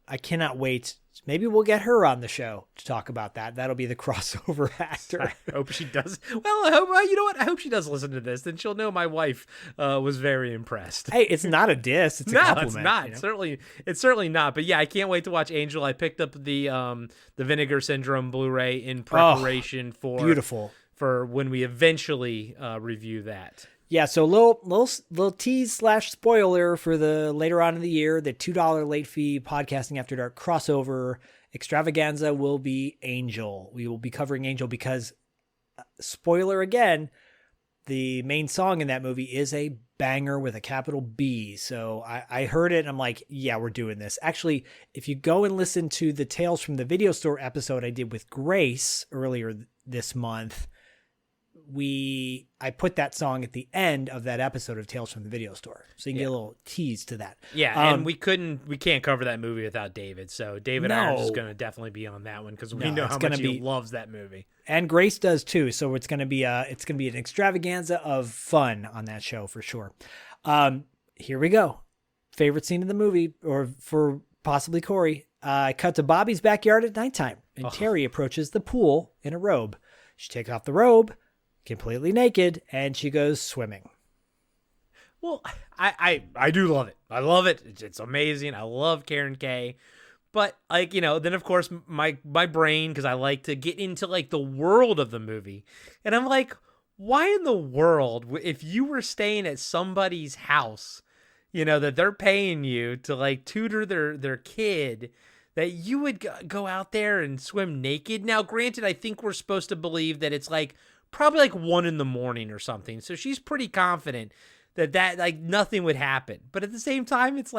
I cannot wait. Maybe we'll get her on the show to talk about that. That'll be the crossover actor. I hope she does. Well, you know what? I hope she does listen to this. Then she'll know my wife was very impressed. Hey, it's not a diss. It's a compliment. No, it's not. It's certainly not. But yeah, I can't wait to watch Angel. I picked up the Vinegar Syndrome Blu-ray in preparation for when we eventually review that. Yeah, so little tease / spoiler for the later on in the year, the $2 late fee Podcasting After Dark crossover extravaganza will be Angel. We will be covering Angel because, spoiler again, the main song in that movie is a banger with a capital B. So I heard it and I'm like, yeah, we're doing this. Actually, if you go and listen to the Tales from the Video Store episode I did with Grace earlier this month, I put that song at the end of that episode of Tales from the Video Store, so you can get a little tease to that. Yeah, and we can't cover that movie without David. So David Irons is going to definitely be on that one because we know how much he loves that movie, and Grace does too. So it's going to be an extravaganza of fun on that show for sure. Here we go. Favorite scene in the movie, or for possibly Corey. Cut to Bobby's backyard at nighttime, and Terry approaches the pool in a robe. She takes off the robe, completely naked, and she goes swimming. Well, I do love it. I love it. It's amazing. I love Caren Kaye. But then of course my brain, because I like to get into the world of the movie, and I'm like, why in the world, if you were staying at somebody's house, that they're paying you to tutor their kid, that you would go out there and swim naked? Now, granted, I think we're supposed to believe that it's probably 1 a.m. or something. So she's pretty confident that nothing would happen. But at the same time, it's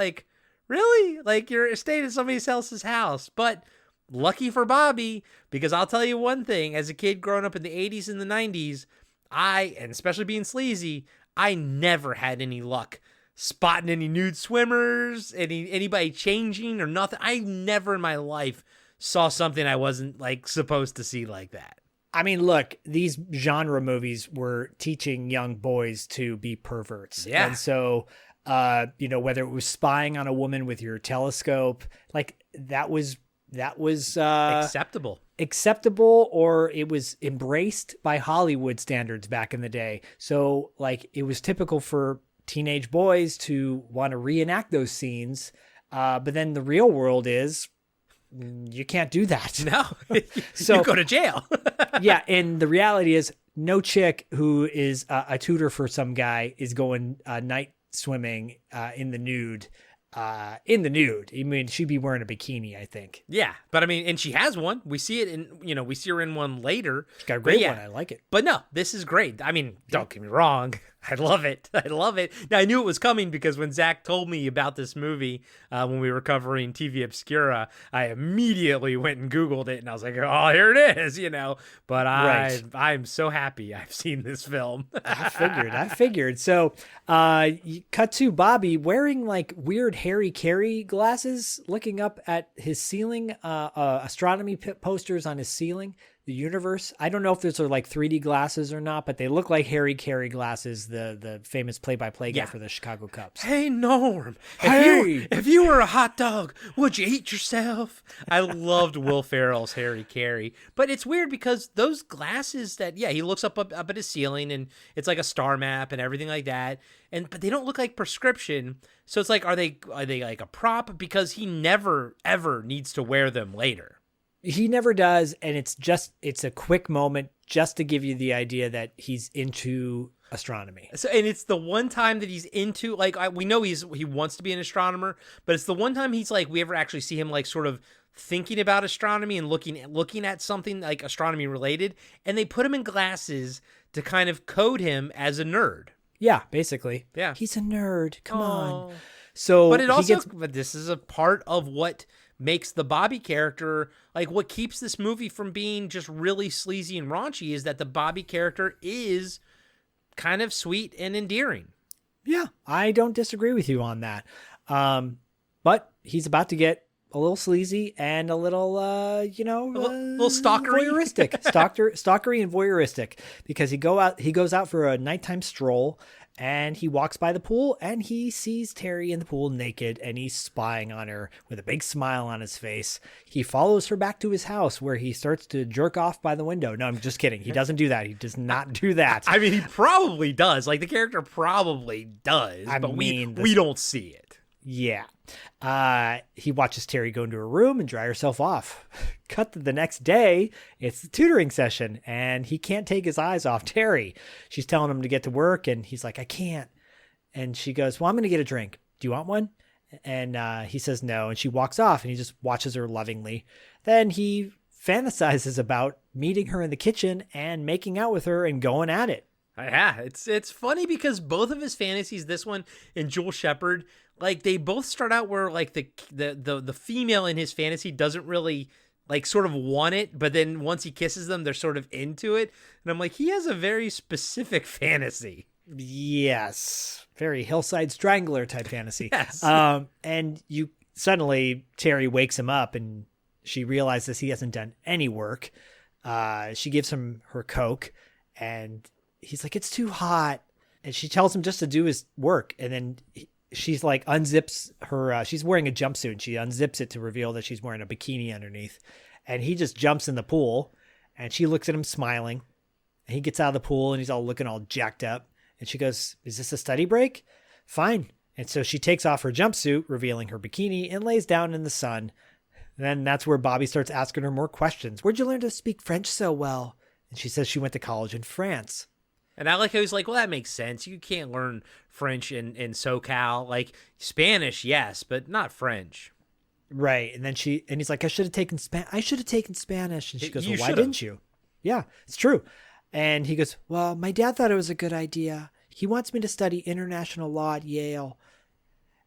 really? You're staying at somebody else's house. But lucky for Bobby, because I'll tell you one thing, as a kid growing up in the 80s and the 90s, and especially being sleazy, I never had any luck spotting any nude swimmers, anybody changing or nothing. I never in my life saw something I wasn't supposed to see like that. I mean, look, these genre movies were teaching young boys to be perverts. Yeah. And so, whether it was spying on a woman with your telescope, that was acceptable, or it was embraced by Hollywood standards back in the day. So it was typical for teenage boys to want to reenact those scenes. But then the real world is you can't do that. No, so you go to jail. Yeah. And the reality is no chick who is a tutor for some guy is going night swimming in the nude. I mean, she'd be wearing a bikini, I think. Yeah. But I mean, and she has one. We see it in, we see her in one later. She's got a great one. I like it. But no, this is great. I mean, don't get me wrong. I love it. I love it. Now, I knew it was coming because when Zach told me about this movie, when we were covering TV Obscura, I immediately went and Googled it and I was like, oh, here it is, But I'm so happy I've seen this film. I figured. So, you cut to Bobby wearing weird Harry Carey glasses, looking up at his ceiling, astronomy posters on his ceiling. The universe. I don't know if those are 3D glasses or not, but they look like Harry Carey glasses, the famous play-by-play guy for the Chicago Cubs. Hey, Norm. If you were a hot dog, would you eat yourself? I loved Will Ferrell's Harry Carey. But it's weird because those glasses he looks up at his ceiling and it's like a star map and everything like that. But they don't look like prescription. So it's are they like a prop? Because he never, ever needs to wear them later. He never does, and it's a quick moment just to give you the idea that he's into astronomy. So, and it's the one time that he's into we know he wants to be an astronomer, but it's the one time he's we ever actually see him sort of thinking about astronomy and looking at something astronomy related, and they put him in glasses to kind of code him as a nerd. Yeah, basically. Yeah, he's a nerd. Come on. So, but but this is a part of what makes the Bobby character, what keeps this movie from being just really sleazy and raunchy is that the Bobby character is kind of sweet and endearing. Yeah, I don't disagree with you on that. But he's about to get a little sleazy and a little, a little stalkery. Voyeuristic. Stalkery and voyeuristic, because he goes out for a nighttime stroll. And he walks by the pool and he sees Terry in the pool naked and he's spying on her with a big smile on his face. He follows her back to his house where he starts to jerk off by the window. No, I'm just kidding. He doesn't do that. He does not do that. I mean, he probably does. The character probably does, we don't see it. Yeah. He watches Terry go into her room and dry herself off. Cut to the next day. It's the tutoring session and he can't take his eyes off Terry. She's telling him to get to work and he's like, I can't. And she goes, well, I'm going to get a drink. Do you want one? And he says no. And she walks off and he just watches her lovingly. Then he fantasizes about meeting her in the kitchen and making out with her and going at it. Yeah, it's funny because both of his fantasies, this one and Jewel Shepard, they both start out where the female in his fantasy doesn't really like sort of want it, but then once he kisses them, they're sort of into it. And I'm like, he has a very specific fantasy. Yes. Very Hillside Strangler type fantasy. Yes. And suddenly Terry wakes him up and she realizes he hasn't done any work. She gives him her Coke and he's like, it's too hot. And she tells him just to do his work. And then she's like unzips her, she's wearing a jumpsuit and she unzips it to reveal that she's wearing a bikini underneath. And he just jumps in the pool and she looks at him smiling. And he gets out of the pool and he's all looking all jacked up. And she goes, is this a study break? Fine. And so she takes off her jumpsuit, revealing her bikini, and lays down in the sun. And then that's where Bobby starts asking her more questions. Where'd you learn to speak French so well? And she says she went to college in France. And I like how he's like, well, that makes sense. You can't learn French in SoCal. Like, Spanish, yes, but not French. Right. And then he's like, I should have taken Spanish. And she goes, well, why should've. didn't you? Yeah, it's true. And he goes, well, my dad thought it was a good idea. He wants me to study international law at Yale.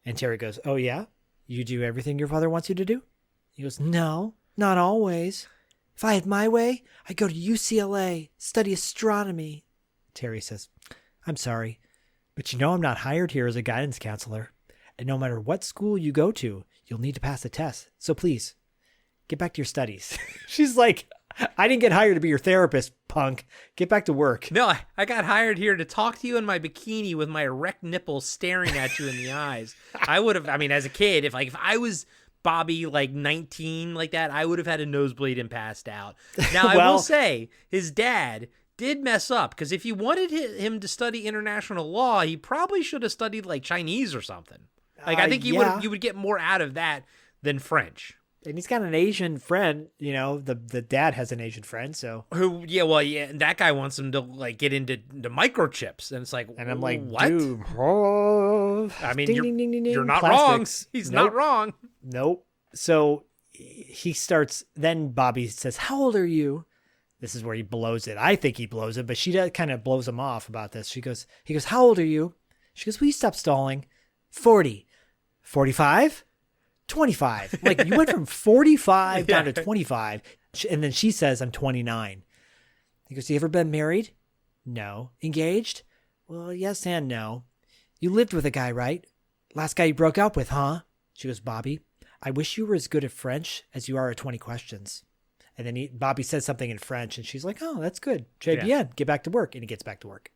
And Terry goes, oh, yeah? You do everything your father wants you to do? He goes, no, not always. If I had my way, I'd go to UCLA, study astronomy. Terry says, I'm sorry, but you know I'm not hired here as a guidance counselor. And no matter what school you go to, you'll need to pass the test. So please, get back to your studies. She's like, I didn't get hired to be your therapist, punk. Get back to work. No, I got hired here to talk to you in my bikini with my erect nipples staring at you in the eyes. I would have, I mean, as a kid, if I was Bobby, like 19 like that, I would have had a nosebleed and passed out. Now, I will say, his dad did mess up, because if you wanted him to study international law, he probably should have studied like Chinese or something. Like, I think you would get more out of that than French. And he's got an Asian friend, you know, the dad has an Asian friend, so. And that guy wants him to like get into the microchips. And it's like, and I'm like, what? Dude, I mean, ding, ding, ding, ding, you're not plastics. wrong. He's not wrong. Nope. So he starts, then Bobby says, how old are you? This is where he blows it. I think he blows it, but she kind of blows him off about this. He goes, how old are you? She goes, will you stop stalling? 40. 45? 25. Like, you went from 45 down to 25. And then she says, I'm 29. He goes, you ever been married? No. Engaged? Well, yes and no. You lived with a guy, right? Last guy you broke up with, huh? She goes, Bobby, I wish you were as good at French as you are at 20 questions. And then Bobby says something in French, and she's like, oh, that's good. Très bien. Get back to work. And he gets back to work.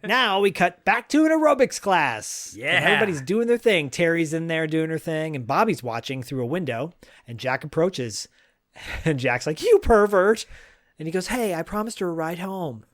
Now we cut back to an aerobics class. Yeah. And everybody's doing their thing. Terry's in there doing her thing, and Bobby's watching through a window, and Jack approaches. And Jack's like, you pervert. And he goes, hey, I promised her a ride home.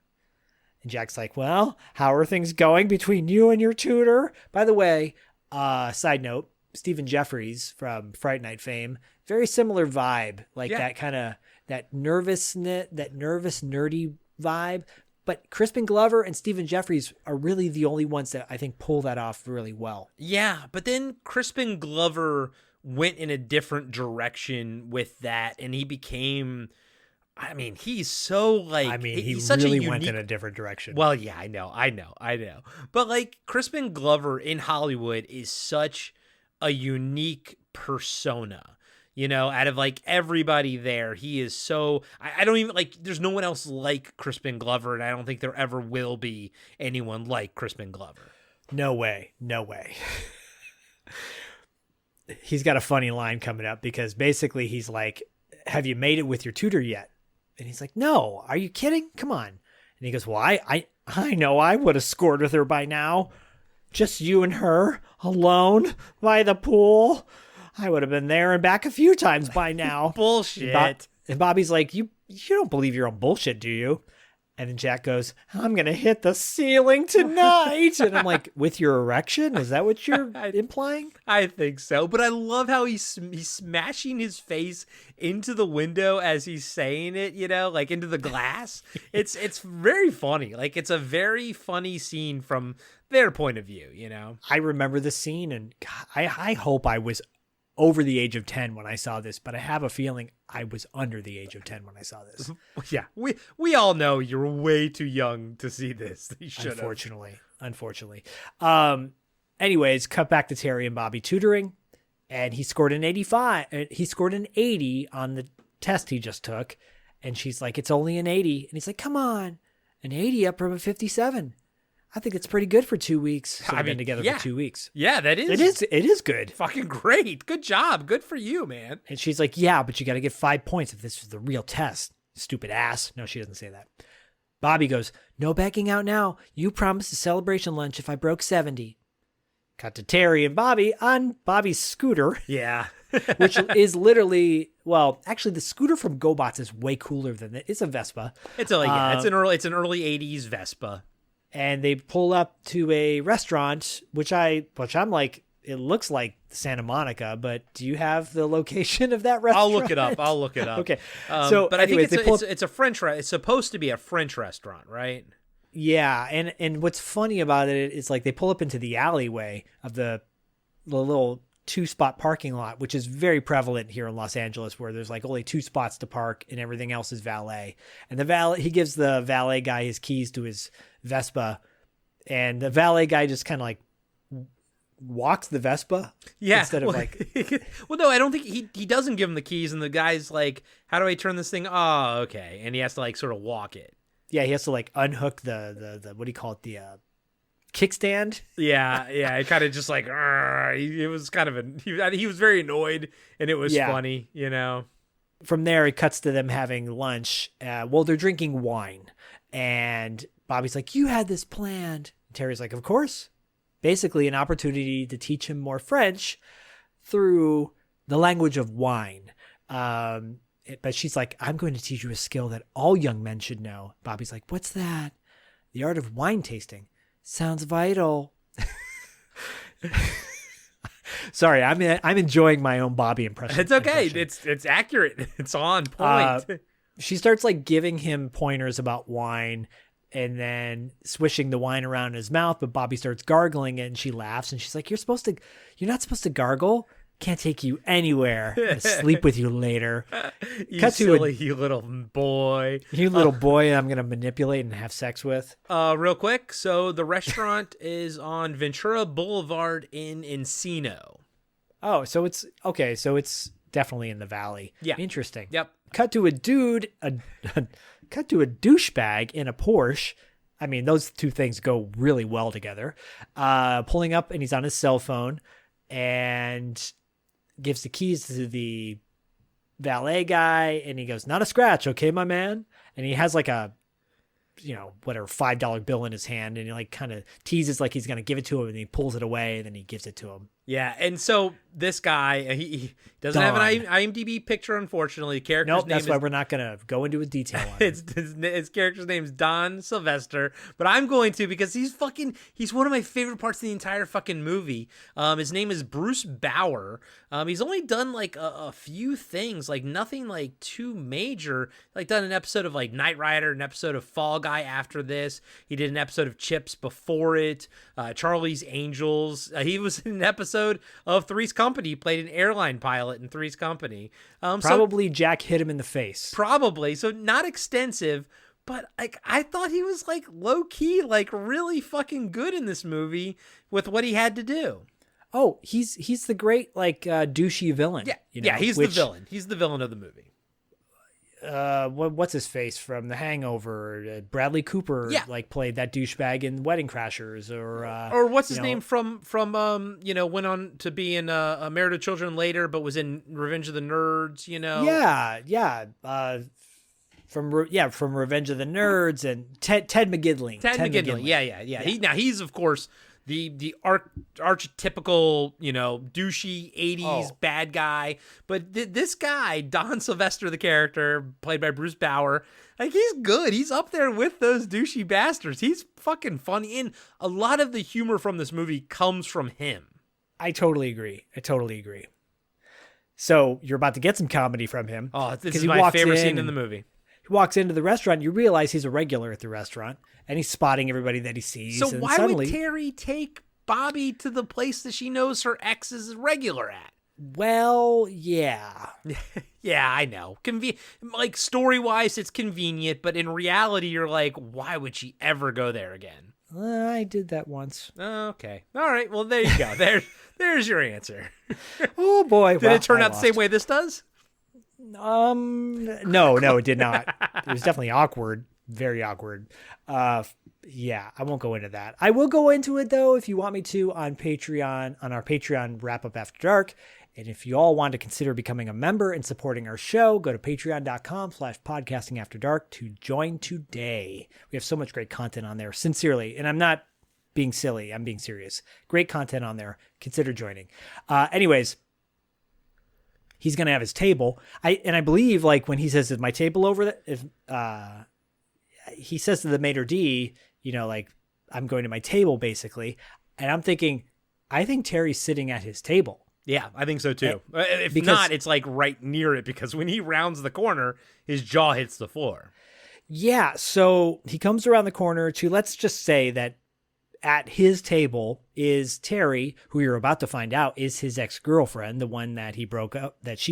And Jack's like, well, how are things going between you and your tutor? By the way, side note, Stephen Jeffries from Fright Night fame, very similar vibe, like that kind of that nervous, nerdy vibe. But Crispin Glover and Stephen Jeffries are really the only ones that I think pull that off really well. Yeah, but then Crispin Glover went in a different direction with that, and he became, I mean, he's so like, I mean, he's he such really a unique, went in a different direction. Well, yeah, I know. But like Crispin Glover in Hollywood is such a unique persona. You know, out of like everybody there, he is so, I don't even like, there's no one else like Crispin Glover, and I don't think there ever will be anyone like Crispin Glover. No way. He's got a funny line coming up, because basically he's like, have you made it with your tutor yet? And he's like, no, are you kidding? Come on. And he goes, well, I know I would have scored with her by now. Just you and her alone by the pool. I would have been there and back a few times by now. Bullshit. And Bobby's like, you don't believe your own bullshit, do you? And then Jack goes, I'm going to hit the ceiling tonight. And I'm like, with your erection? Is that what you're implying? I think so. But I love how he's smashing his face into the window as he's saying it, you know, like into the glass. It's very funny. Like, it's a very funny scene from their point of view, you know? I remember the scene, and God, I hope I was over the age of 10 when I saw this, but I have a feeling I was under the age of 10 when I saw this. Yeah, we all know you're way too young to see this. Unfortunately. Anyways, cut back to Terry and Bobby tutoring. and he scored an 85. He scored an 80 on the test he just took. And she's like, it's only an 80. And he's like, come on, an 80 up from a 57. I think it's pretty good for 2 weeks. So I've been together for 2 weeks. Yeah, that is. It is good. Fucking great. Good job. Good for you, man. And she's like, yeah, but you got to get 5 points if this was the real test. Stupid ass. No, she doesn't say that. Bobby goes, no backing out now. You promised a celebration lunch if I broke 70. Cut to Terry and Bobby on Bobby's scooter. Yeah. Which is literally, well, actually the scooter from GoBots is way cooler than it. It's a Vespa. It's an early 80s Vespa. And they pull up to a restaurant, which I'm like, it looks like Santa Monica, but do you have the location of that restaurant? I'll look it up. Okay. But anyways, I think it's a French restaurant. It's supposed to be a French restaurant, right? Yeah. And what's funny about it is like they pull up into the alleyway of the little 2-spot parking lot, which is very prevalent here in Los Angeles, where there's like only 2 spots to park and everything else is valet. And he gives the valet guy his keys to his Vespa, and the valet guy just kind of like walks the Vespa. Yeah. Instead of like, well, no, I don't think he doesn't give him the keys, and the guy's like, how do I turn this thing? Oh, okay. And he has to like sort of walk it. Yeah. He has to like unhook the what do you call it? The, kickstand. Yeah. It kind of just like, it was kind of he was very annoyed, and it was funny, you know. From there, it cuts to them having lunch. Well, they're drinking wine, and Bobby's like, you had this planned. Terry's like, of course. Basically, an opportunity to teach him more French through the language of wine. But she's like, I'm going to teach you a skill that all young men should know. Bobby's like, what's that? The art of wine tasting. Sounds vital. Sorry, I'm enjoying my own Bobby impression. It's okay. It's accurate. It's on point. She starts like giving him pointers about wine and then swishing the wine around in his mouth, but Bobby starts gargling it and she laughs and she's like, you're not supposed to gargle. Can't take you anywhere. I'm gonna sleep with you later. You little boy. You little boy I'm going to manipulate and have sex with. Real quick. So the restaurant is on Ventura Boulevard in Encino. Oh, so it's okay. So it's definitely in the valley. Yeah. Interesting. Yep. Cut to a douchebag in a Porsche. I mean, those two things go really well together. Pulling up and he's on his cell phone and gives the keys to the valet guy, and he goes, not a scratch, okay, my man? And he has like a, whatever, $5 bill in his hand, and he like kind of teases like he's going to give it to him, and he pulls it away, and then he gives it to him. Yeah, and so this guy, he doesn't have an IMDb picture, unfortunately. That's why we're not going to go into detail on it. His character's name's Don Sylvester, but I'm going to because he's one of my favorite parts of the entire fucking movie. His name is Bruce Bauer. He's only done like a few things, like nothing like too major. Like done an episode of like Knight Rider, an episode of Fall Guy after this. He did an episode of Chips before it. Charlie's Angels. He was in an episode of Three's Company. He played an airline pilot in Three's Company. Probably Jack hit him in the face. Probably. So not extensive, but like I thought he was like low key, like really fucking good in this movie with what he had to do. Oh, he's the great like douchey villain. Yeah, he's the villain. He's the villain of the movie. What's his face from The Hangover? Bradley Cooper, like played that douchebag in Wedding Crashers, or what's his name from went on to be in Married with Children later, but was in Revenge of the Nerds. From Revenge of the Nerds and Ted McGidling. Ted McGidling. Yeah. He's of course the archetypical, douchey 80s bad guy. But this guy, Don Sylvester, the character, played by Bruce Bauer, like he's good. He's up there with those douchey bastards. He's fucking funny. And a lot of the humor from this movie comes from him. I totally agree. So you're about to get some comedy from him. Oh, this is my favorite scene in the movie. He walks into the restaurant. You realize he's a regular at the restaurant, and he's spotting everybody that he sees. So why would Terry take Bobby to the place that she knows her ex is regular at? Well, yeah. Yeah, I know. Like story-wise, it's convenient, but in reality, you're like, why would she ever go there again? I did that once. Okay. All right. Well, there you go. There's your answer. Oh boy. Did it turn out the same way this does? No, it did not. It was definitely awkward. Very awkward. Yeah, I won't go into that. I will go into it though, if you want me to, on Patreon, on our Patreon Wrap Up After Dark. And if you all want to consider becoming a member and supporting our show, go to patreon.com/podcastingafterdark to join today. We have so much great content on there, sincerely. And I'm not being silly. I'm being serious. Great content on there. Consider joining. Anyways, he's going to have his table. I believe, like, when he says, is my table over there? He says to the maitre d', like, I'm going to my table, basically. And I'm thinking, I think Terry's sitting at his table. Yeah, I think so too. If not, it's like right near it, because when he rounds the corner, his jaw hits the floor. Yeah, so he comes around the corner to, let's just say that at his table is Terry, who you're about to find out is his ex-girlfriend, the one that she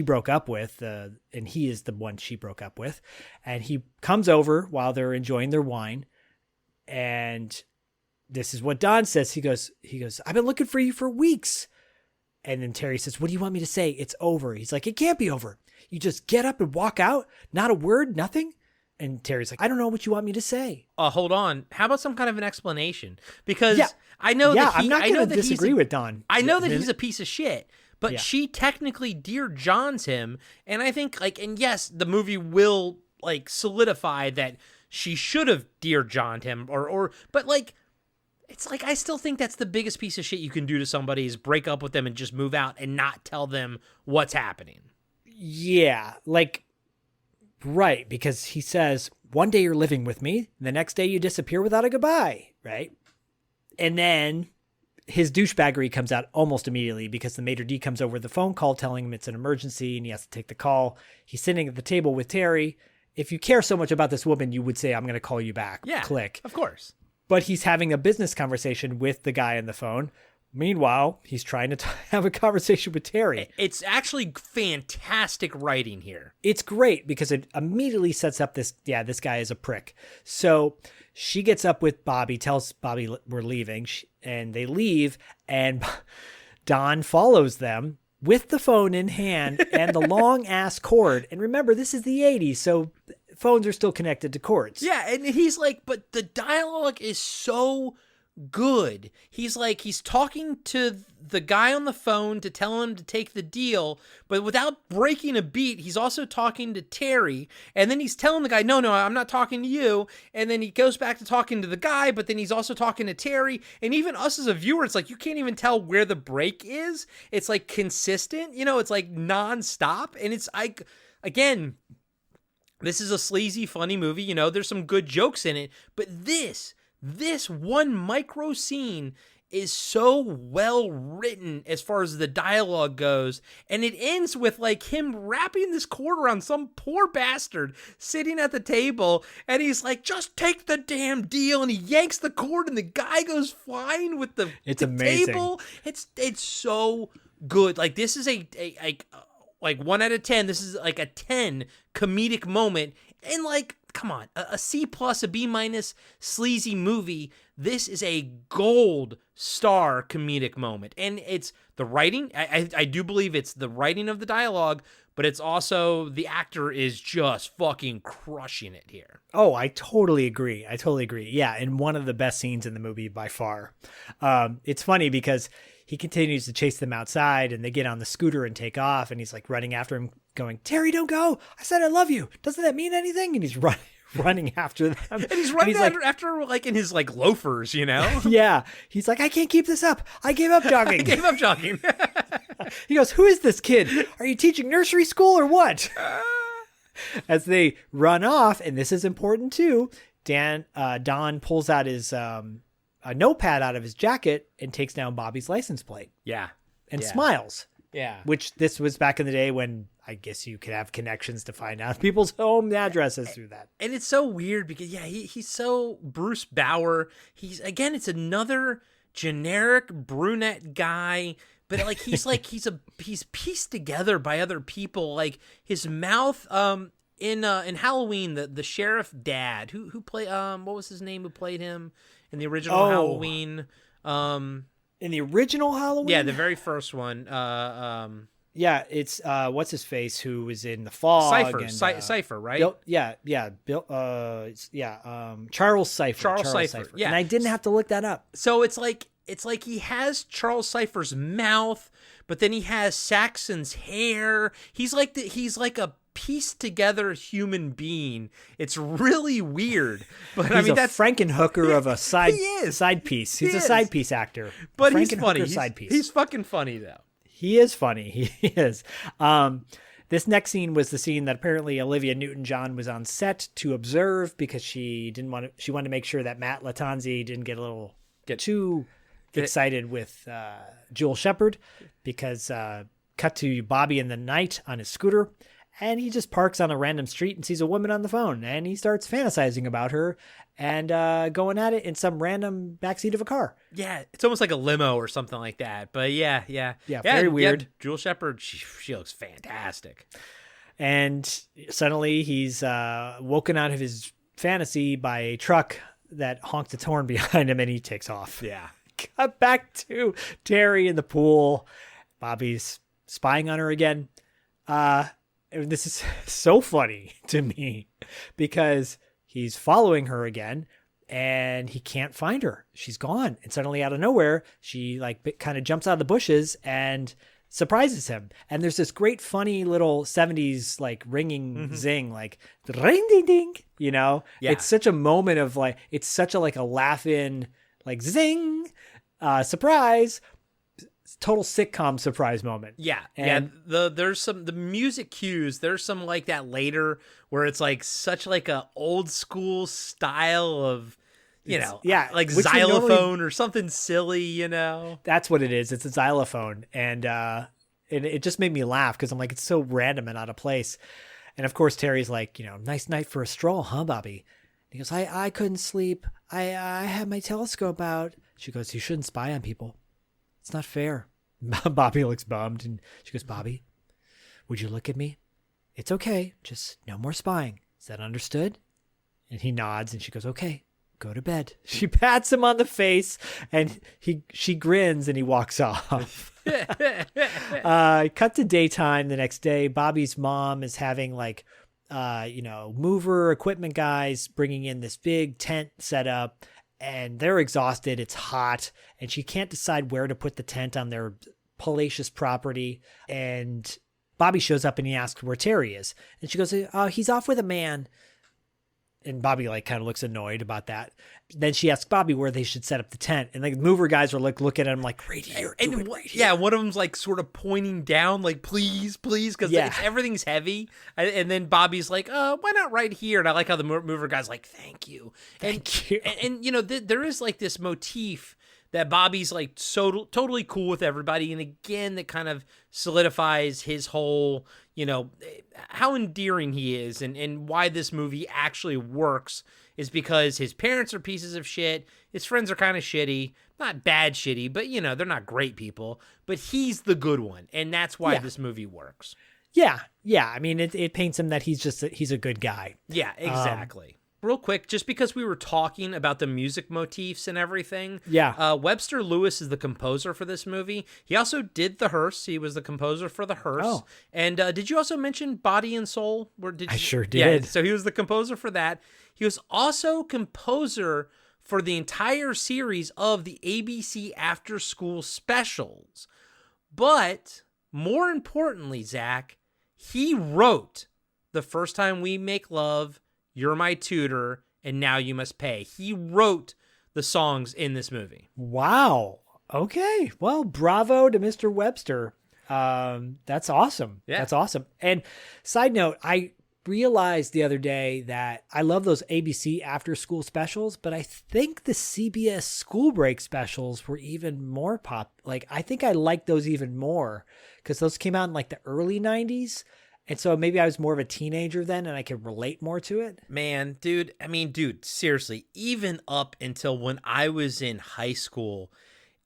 broke up with, and he is the one she broke up with. And he comes over while they're enjoying their wine, and this is what Don says. He goes, I've been looking for you for weeks. And then Terry says, what do you want me to say? It's over. He's like, it can't be over. You just get up and walk out? Not a word, nothing? And Terry's like, I don't know what you want me to say. Hold on. How about some kind of an explanation? Because I know that I'm not going to disagree with Don. I know that he's a piece of shit, but she technically Dear Johns him. And I think, and yes, the movie will, solidify that she should have Dear Johned him, but it's I still think that's the biggest piece of shit you can do to somebody is break up with them and just move out and not tell them what's happening. Yeah, right, because he says, one day you're living with me, the next day you disappear without a goodbye, right? And then his douchebaggery comes out almost immediately because the maitre d' comes over the phone call telling him it's an emergency and he has to take the call. He's sitting at the table with Terry. If you care so much about this woman, you would say, I'm going to call you back. Yeah, click. Of course. But he's having a business conversation with the guy on the phone. Meanwhile, he's trying to have a conversation with Terry. It's actually fantastic writing here. It's great because it immediately sets up this guy is a prick. So she gets up with Bobby, tells Bobby we're leaving, and they leave, and Don follows them with the phone in hand and the long-ass cord. And remember, this is the 80s, so phones are still connected to cords. Yeah, and he's like, but the dialogue is so good. He's talking to the guy on the phone to tell him to take the deal, but without breaking a beat, he's also talking to Terry, and then he's telling the guy, no, I'm not talking to you, and then he goes back to talking to the guy, but then he's also talking to Terry, and even us as a viewer, it's you can't even tell where the break is. It's consistent, it's nonstop, and it's again, this is a sleazy, funny movie, there's some good jokes in it, but this one micro scene is so well written as far as the dialogue goes, and it ends with him wrapping this cord around some poor bastard sitting at the table, and he's like, just take the damn deal, and he yanks the cord and the guy goes flying with the amazing. Table. It's so good. This is a 1 out of 10. This is a 10 comedic moment, and come on, a C+, a B- sleazy movie. This is a gold star comedic moment. And it's the writing. I do believe it's the writing of the dialogue, but it's also the actor is just fucking crushing it here. Oh, I totally agree. Yeah, and one of the best scenes in the movie by far. It's funny because he continues to chase them outside and they get on the scooter and take off, and he's running after him going, Terry, don't go. I said I love you. Doesn't that mean anything? And he's running after them. And he's running after in his loafers, Yeah. He's like, I can't keep this up. I gave up jogging. He goes, who is this kid? Are you teaching nursery school or what? As they run off, and this is important too, Don pulls out his a notepad out of his jacket and takes down Bobby's license plate. Yeah. And smiles. Yeah. Which this was back in the day when I guess you could have connections to find out people's home addresses through that. And it's so weird because he's so Bruce Bauer. It's another generic brunette guy, but he's pieced together by other people. His mouth in Halloween, the sheriff dad who played what was his name who played him in the original Halloween. In the original Halloween? Yeah, the very first one. Yeah, it's what's his face who was in The Fog. Cypher, right? Charles Cypher. Charles Cypher. Yeah, and I didn't have to look that up. So it's like he has Charles Cypher's mouth, but then he has Saxon's hair. He's like a pieced together human being. It's really weird. But I mean, that's Frankenhooker of a side piece. He's a side piece actor. But he's funny. He's fucking funny though. He is funny. He is. This next scene was the scene that apparently Olivia Newton-John was on set to observe because she wanted to make sure that Matt Lattanzi didn't get too excited with Joel Shepard, because cut to Bobby in the night on his scooter, and he just parks on a random street and sees a woman on the phone, and he starts fantasizing about her and going at it in some random backseat of a car. Yeah, it's almost like a limo or something like that. But yeah, very weird. Yeah, Joel Shepard, she looks fantastic. And suddenly he's woken out of his fantasy by a truck that honks its horn behind him, and he takes off. Yeah. Cut back to Terry in the pool. Bobby's spying on her again. This is so funny to me because he's following her again and he can't find her. She's gone. And suddenly out of nowhere, she kind of jumps out of the bushes and surprises him. And there's this great funny little 70s ringing zing, ring ding ding, Yeah. It's such a moment of it's such a laugh-in zing, surprise, total sitcom surprise moment. Yeah. And there's the music cues. There's some like that later where it's such a old school style of, xylophone or something silly, That's what it is. It's a xylophone. And it just made me laugh because I'm it's so random and out of place. And of course, Terry's nice night for a stroll, huh, Bobby? He goes, I couldn't sleep. I had my telescope out. She goes, you shouldn't spy on people. It's not fair. Bobby looks bummed, and she goes, Bobby, would you look at me? It's okay. Just no more spying. Is that understood? And he nods, and she goes, okay, go to bed. She pats him on the face, and she grins, and he walks off. Cut to daytime the next day. Bobby's mom is having mover equipment guys bringing in this big tent set up. And they're exhausted. It's hot. And she can't decide where to put the tent on their palatial property. And Bobby shows up and he asks where Terry is. And she goes, he's off with a man. And Bobby kind of looks annoyed about that. Then she asks Bobby where they should set up the tent. And the mover guys are looking at him right here. Right yeah, one of them's sort of pointing down, please, because everything's heavy. And then Bobby's why not right here? And I like how the mover guy's thank you. Thank you. And there is this motif that Bobby's so totally cool with everybody. And again, that kind of solidifies his whole, how endearing he is and why this movie actually works is because his parents are pieces of shit. His friends are kind of shitty, not bad shitty, but they're not great people, but he's the good one. And that's why this movie works. Yeah. Yeah. I mean, it paints him that he's a good guy. Yeah, exactly. Real quick, just because we were talking about the music motifs and everything. Yeah. Webster Lewis is the composer for this movie. He also did The Hearse. He was the composer for The Hearse. Oh. And did you also mention Body and Soul? I sure did. Yeah, so he was the composer for that. He was also composer for the entire series of the ABC After School specials. But more importantly, Zach, he wrote The First Time We Make Love, You're My Tutor, and Now You Must Pay. He wrote the songs in this movie. Wow. Okay. Well, bravo to Mr. Webster. That's awesome. Yeah. That's awesome. And side note, I realized the other day that I love those ABC after school specials, but I think the CBS school break specials were even more I think I like those even more because those came out in the early 90s. And so maybe I was more of a teenager then and I could relate more to it. Man, dude, seriously, even up until when I was in high school,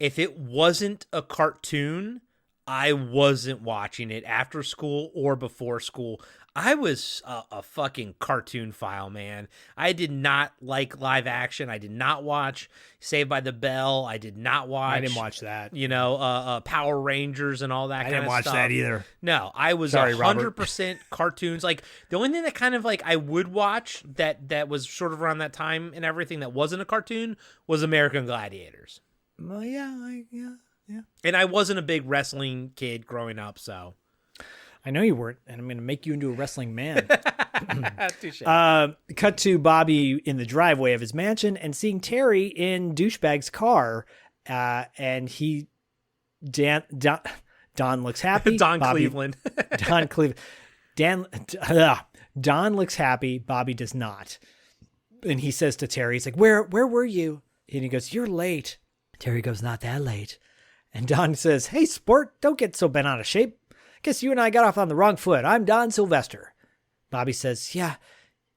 if it wasn't a cartoon, I wasn't watching it after school or before school. I was a fucking cartoon file, man. I did not like live action. I did not watch Saved by the Bell. I did not watch. I didn't watch that. Power Rangers and all that kind of stuff. I didn't watch that either. No, I was 100% cartoons. Like, the only thing that kind of like I would watch that was sort of around that time and everything that wasn't a cartoon was American Gladiators. Well, yeah. And I wasn't a big wrestling kid growing up, so. I know you weren't, and I'm going to make you into a wrestling man. Touche. Cut to Bobby in the driveway of his mansion and seeing Terry in douchebag's car, and Don looks happy. Cleveland. Don Cleveland. Don looks happy. Bobby does not. And he says to Terry, he's like, where were you? And he goes, you're late. Terry goes, not that late. And Don says, hey, sport, don't get so bent out of shape. Guess you and I got off on the wrong foot. I'm Don Sylvester. Bobby says, yeah,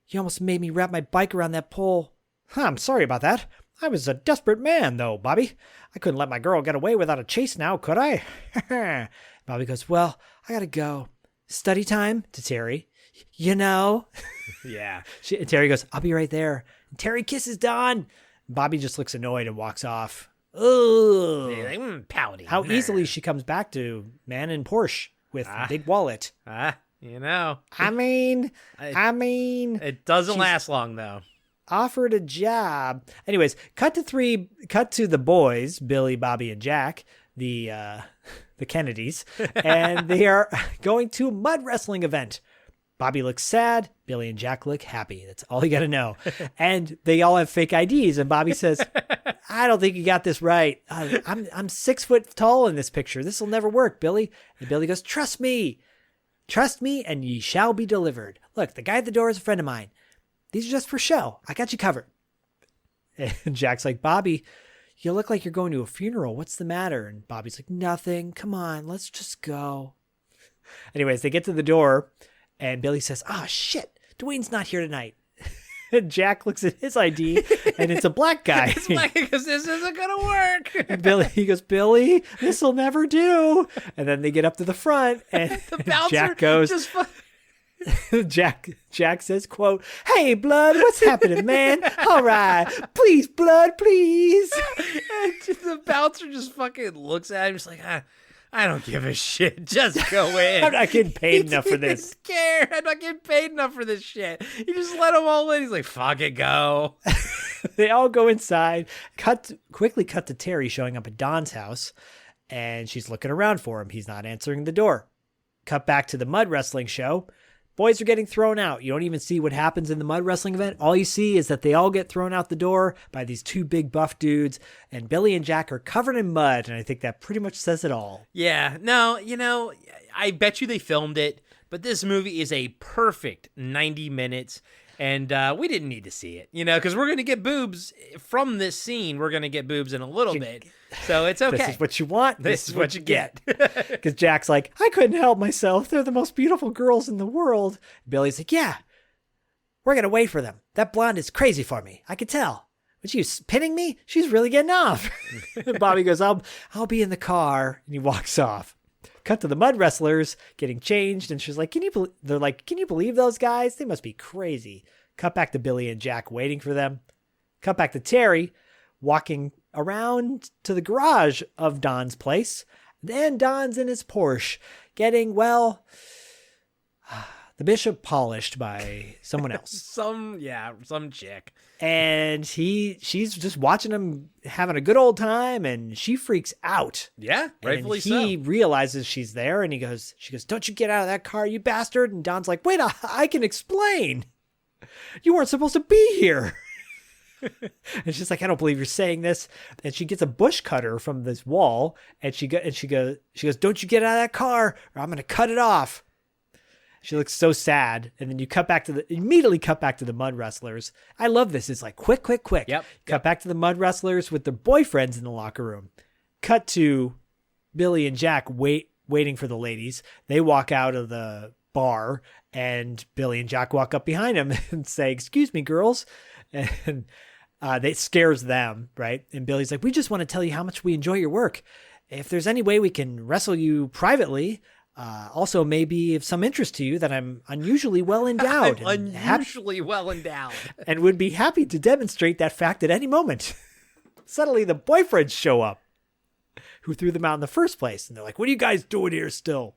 you almost made me wrap my bike around that pole. I'm sorry about that. I was a desperate man, though, Bobby. I couldn't let my girl get away without a chase now, could I? Bobby goes, well, I gotta go. Study time to Terry. You know? Yeah. Terry goes, I'll be right there. And Terry kisses Don. Bobby just looks annoyed and walks off. Ugh. Pouty. How easily she comes back to man in Porsche with big wallet. I mean, it doesn't last long though. Offered a job. Anyways, cut to the boys, Billy, Bobby, and Jack, the Kennedys, and they are going to a mud wrestling event. Bobby looks sad. Billy and Jack look happy. That's all you got to know. And they all have fake IDs. And Bobby says, I don't think you got this right. I'm 6 foot tall in this picture. This will never work, Billy. And Billy goes, trust me, and ye shall be delivered. Look, the guy at the door is a friend of mine. These are just for show. I got you covered. And Jack's like, Bobby, you look like you're going to a funeral. What's the matter? And Bobby's like, nothing. Come on, let's just go. Anyways, they get to the door. And Billy says, shit, Dwayne's not here tonight. And Jack looks at his ID, and it's a black guy. It's black because this isn't going to work. And he goes, Billy, this will never do. And then they get up to the front, and the bouncer Jack goes, Jack says, quote, hey, Blood, what's happening, man? All right, please, Blood, please. And the bouncer just fucking looks at him, just like, I don't give a shit. Just go in. I'm not getting paid enough for this. He's scared. I'm not getting paid enough for this shit. You just let them all in. He's like, fuck it, go. They all go inside. Quickly cut to Terry showing up at Don's house, and she's looking around for him. He's not answering the door. Cut back to the mud wrestling show. Boys are getting thrown out. You don't even see what happens in the mud wrestling event. All you see is that they all get thrown out the door by these two big buff dudes, and Billy and Jack are covered in mud, and I think that pretty much says it all. Yeah, no, I bet you they filmed it, but this movie is a perfect 90 minutes, and we didn't need to see it, because we're going to get boobs from this scene. We're going to get boobs in a little bit, so it's okay. This is what you want. This is what you get. Because Jack's like, I couldn't help myself. They're the most beautiful girls in the world. Billy's like, yeah, we're going to wait for them. That blonde is crazy for me. I can tell. But she's pinning me. She's really getting off. Bobby goes, I'll be in the car. And he walks off. Cut to the mud wrestlers getting changed. And she's like, they're like, can you believe those guys? They must be crazy. Cut back to Billy and Jack waiting for them. Cut back to Terry walking around to the garage of Don's place. Then Don's in his Porsche getting, the bishop polished by someone else. some chick. And she's just watching him having a good old time, and she freaks out. Yeah, rightfully so. He realizes she's there, and she goes, don't you get out of that car, you bastard. And Don's like, wait, I can explain. You weren't supposed to be here. And she's like, I don't believe you're saying this. And she gets a bush cutter from this wall, and she goes, don't you get out of that car, or I'm going to cut it off. She looks so sad. And then you immediately cut back to the mud wrestlers. I love this. It's like quick. Yep. Cut back to the mud wrestlers with their boyfriends in the locker room. Cut to Billy and Jack waiting for the ladies. They walk out of the bar, and Billy and Jack walk up behind them and say, excuse me, girls. And that scares them, right? And Billy's like, we just want to tell you how much we enjoy your work. If there's any way we can wrestle you privately, Also, maybe of some interest to you that I'm unusually well endowed. Well endowed. And would be happy to demonstrate that fact at any moment. Suddenly, the boyfriends show up who threw them out in the first place. And they're like, what are you guys doing here still?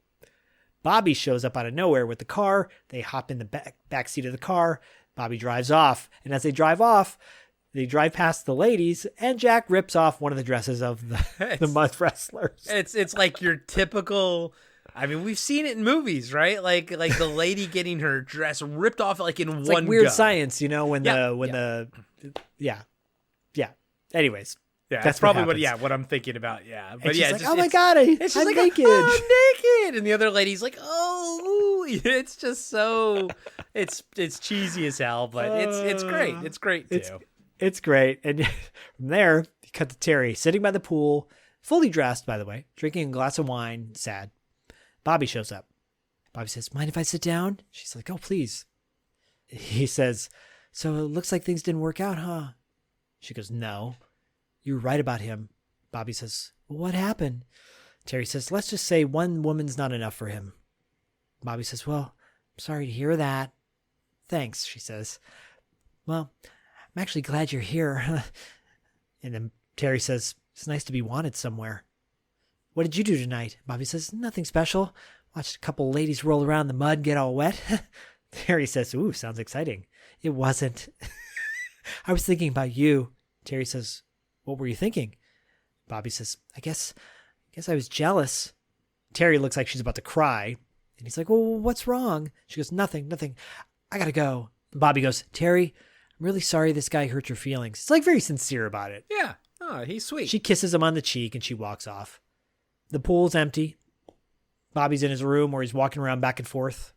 Bobby shows up out of nowhere with the car. They hop in the back seat of the car. Bobby drives off. And as they drive off, they drive past the ladies, and Jack rips off one of the dresses of the mud wrestlers. It's like your typical... I mean, we've seen it in movies, right? Like the lady getting her dress ripped off like in it's one like Weird go. Science, you know, Anyways. Yeah, that's probably what I'm thinking about. Yeah. But yeah, like, oh my God, I'm naked. I'm naked. And the other lady's like, oh, it's just so, it's cheesy as hell, but it's great. It's great too. It's great. And from there, you cut to Terry sitting by the pool, fully dressed, by the way, drinking a glass of wine, sad. Bobby shows up. Bobby says, mind if I sit down? She's like, oh, please. He says, so it looks like things didn't work out, huh? She goes, no. You were right about him. Bobby says, well, what happened? Terry says, let's just say one woman's not enough for him. Bobby says, well, I'm sorry to hear that. Thanks, she says. Well, I'm actually glad you're here. And then Terry says, it's nice to be wanted somewhere. What did you do tonight? Bobby says, nothing special. Watched a couple ladies roll around in the mud, get all wet. Terry says, ooh, sounds exciting. It wasn't. I was thinking about you. Terry says, what were you thinking? Bobby says, I guess I was jealous. Terry looks like she's about to cry. And he's like, well, what's wrong? She goes, nothing. I gotta go. And Bobby goes, Terry, I'm really sorry this guy hurt your feelings. It's like very sincere about it. Yeah. Oh, he's sweet. She kisses him on the cheek and she walks off. The pool's empty. Bobby's in his room where he's walking around back and forth.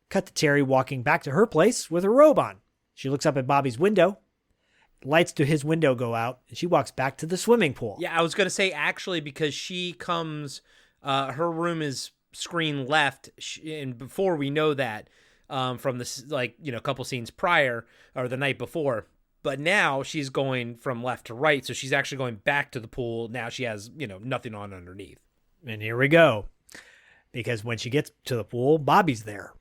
Cut to Terry walking back to her place with her robe on. She looks up at Bobby's window. Lights to his window go out, and she walks back to the swimming pool. Yeah, I was going to say, actually, because she comes, her room is screen left, and before we know that, from this, a couple scenes prior, or the night before, but now she's going from left to right, so she's actually going back to the pool. Now she has, nothing on underneath. And here we go. Because when she gets to the pool, Bobby's there.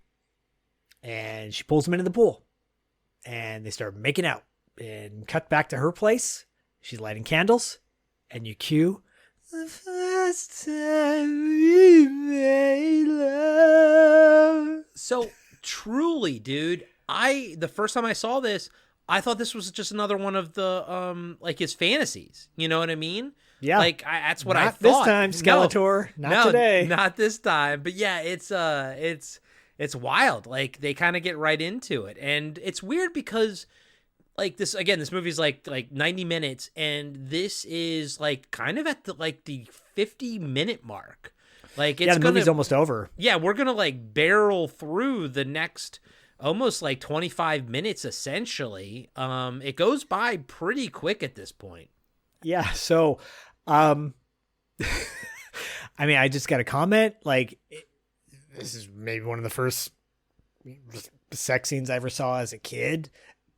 And she pulls him into the pool. And they start making out. And cut back to her place. She's lighting candles. And you cue the first time we made love. So truly, dude, the first time I saw this, I thought this was just another one of the his fantasies. You know what I mean? Yeah. That's what I thought. Not this time, Skeletor. Not today. Not this time. But yeah, it's wild. Like they kind of get right into it. And it's weird because this movie's like 90 minutes and this is kind of at the 50-minute mark. The movie's almost over. Yeah, we're going to barrel through the next almost 25 minutes essentially. It goes by pretty quick at this point. Yeah. So, I mean, I just got a comment. This is maybe one of the first sex scenes I ever saw as a kid.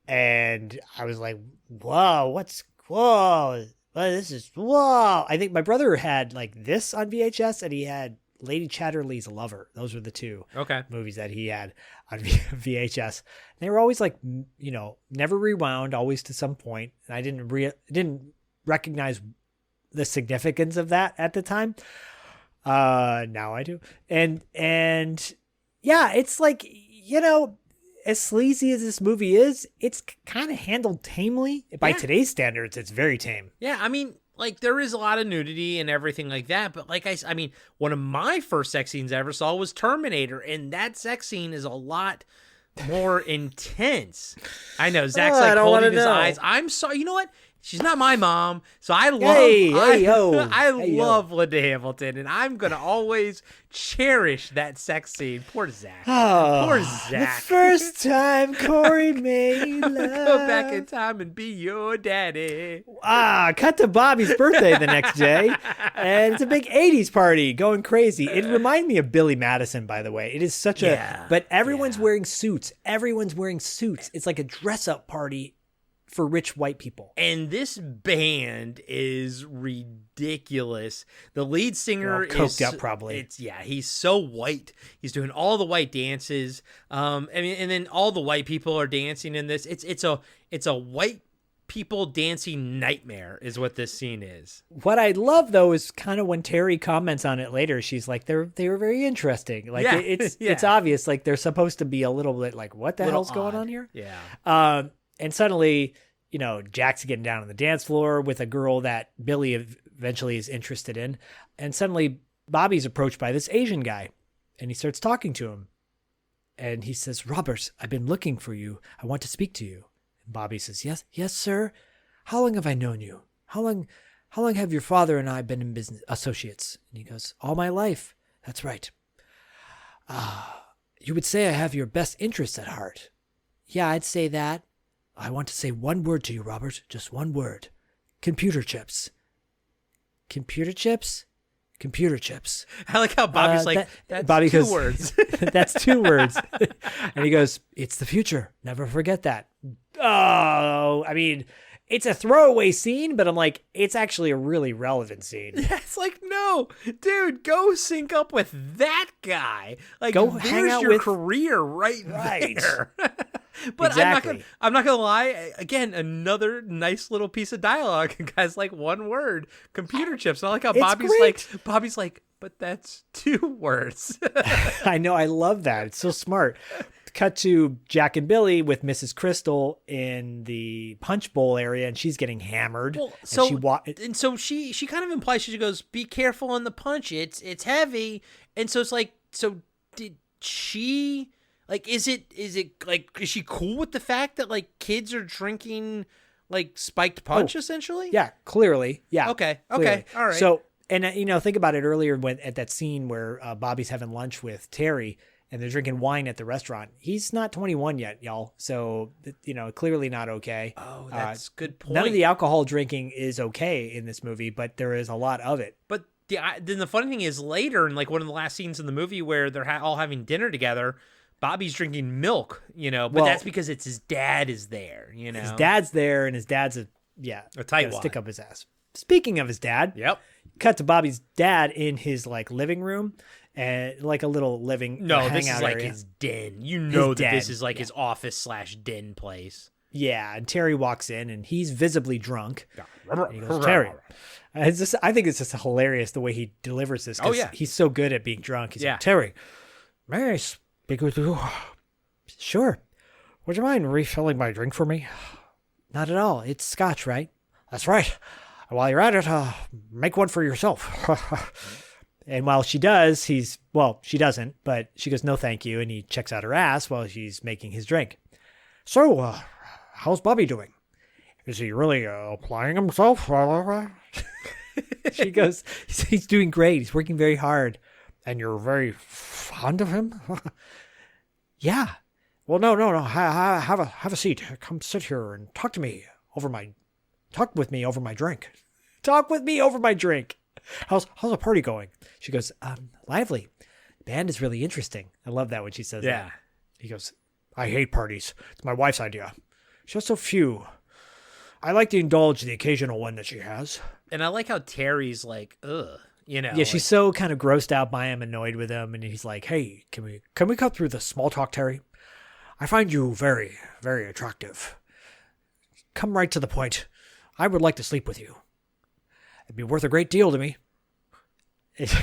And I was like, whoa, this is, whoa. I think my brother had this on VHS and he had Lady Chatterley's Lover. Those were the two movies that he had on VHS. They were always never rewound, always to some point. And I didn't recognize the significance of that at the time. Now I do. And yeah, it's as sleazy as this movie is, it's kind of handled tamely. By today's standards, it's very tame. Yeah, I mean, there is a lot of nudity and everything like that, but I mean, one of my first sex scenes I ever saw was Terminator, and that sex scene is a lot more intense. I know, Zach's holding his eyes. I'm sorry, you know what? She's not my mom, so I love love Linda Hamilton, and I'm gonna always cherish that sex scene. Poor Zach. Oh, poor Zach. The first time Corey made love. Go back in time and be your daddy. Cut to Bobby's birthday the next day, and it's a big 80s party going crazy. It reminded me of Billy Madison, by the way. It is such but everyone's wearing suits. Everyone's wearing suits. It's like a dress-up party for rich white people. And this band is ridiculous. The lead singer coked is up, probably. He's so white. He's doing all the white dances. And then all the white people are dancing in this. It's a white people dancing nightmare is what this scene is. What I love though is kind of when Terry comments on it later, she's like, they were very interesting. Like it's obvious, like they're supposed to be a little bit like, what the hell's going on here? Yeah. And suddenly, Jack's getting down on the dance floor with a girl that Billy eventually is interested in. And suddenly Bobby's approached by this Asian guy and he starts talking to him. And he says, Robert, I've been looking for you. I want to speak to you. And Bobby says, yes, sir. How long have I known you? How long have your father and I been in business associates? And he goes, all my life. That's right. You would say I have your best interests at heart. Yeah, I'd say that. I want to say one word to you, Robert. Just one word. Computer chips. Computer chips? Computer chips. I like how Bobby's that's Bobby two goes, words. That's 2 words. And he goes, it's the future. Never forget that. Oh, I mean, it's a throwaway scene, but I'm like, it's actually a really relevant scene. Yeah, it's like, no, dude, go sync up with that guy. Like, go there's hang out your with... career right there. But exactly. I'm not gonna lie. Again, another nice little piece of dialogue. Guys, like one word, computer chips. I like how Bobby's like, but that's 2 words. I know. I love that. It's so smart. Cut to Jack and Billy with Mrs. Crystal in the punch bowl area, and she's getting hammered. Well, and so she kind of implies, she goes, "Be careful on the punch. It's heavy." And so it's like, so did she? Like, is she cool with the fact that like kids are drinking like spiked punch essentially? Yeah, clearly. Yeah. Okay. Clearly. All right. So, and think about it earlier when at that scene where Bobby's having lunch with Terry and they're drinking wine at the restaurant. He's not 21 yet, y'all. So, clearly not okay. Oh, that's a good point. None of the alcohol drinking is okay in this movie, but there is a lot of it. But then the funny thing is later in like one of the last scenes in the movie where they're all having dinner together, Bobby's drinking milk, but that's because it's his dad is there, His dad's there, and his dad's a tight stick up his ass. Speaking of his dad, cut to Bobby's dad in his like living room and like a little living this is like area. His den. This is like his office / den place. Yeah, and Terry walks in and he's visibly drunk. And he goes, Terry. I think it's just hilarious the way he delivers this. Oh yeah, he's so good at being drunk. He's like, Terry, may I speak with you? Sure. Would you mind refilling my drink for me? Not at all. It's scotch, right? That's right. While you're at it, make one for yourself. And while she does, she doesn't, but she goes, no, thank you. And he checks out her ass while she's making his drink. So, how's Bobby doing? Is he really applying himself? She goes, he's doing great. He's working very hard. And you're very fond of him? Yeah. Well, no. Have a seat. Come sit here and talk with me over my drink. Talk with me over my drink. How's the party going? She goes, lively. The band is really interesting. I love that when she says that. He goes, I hate parties. It's my wife's idea. She has so few. I like to indulge the occasional one that she has. And I like how Terry's like, ugh. Yeah, she's so kind of grossed out by him, annoyed with him, and he's like, "Hey, can we cut through the small talk, Terry? I find you very, very attractive. Come right to the point. I would like to sleep with you. It'd be worth a great deal to me."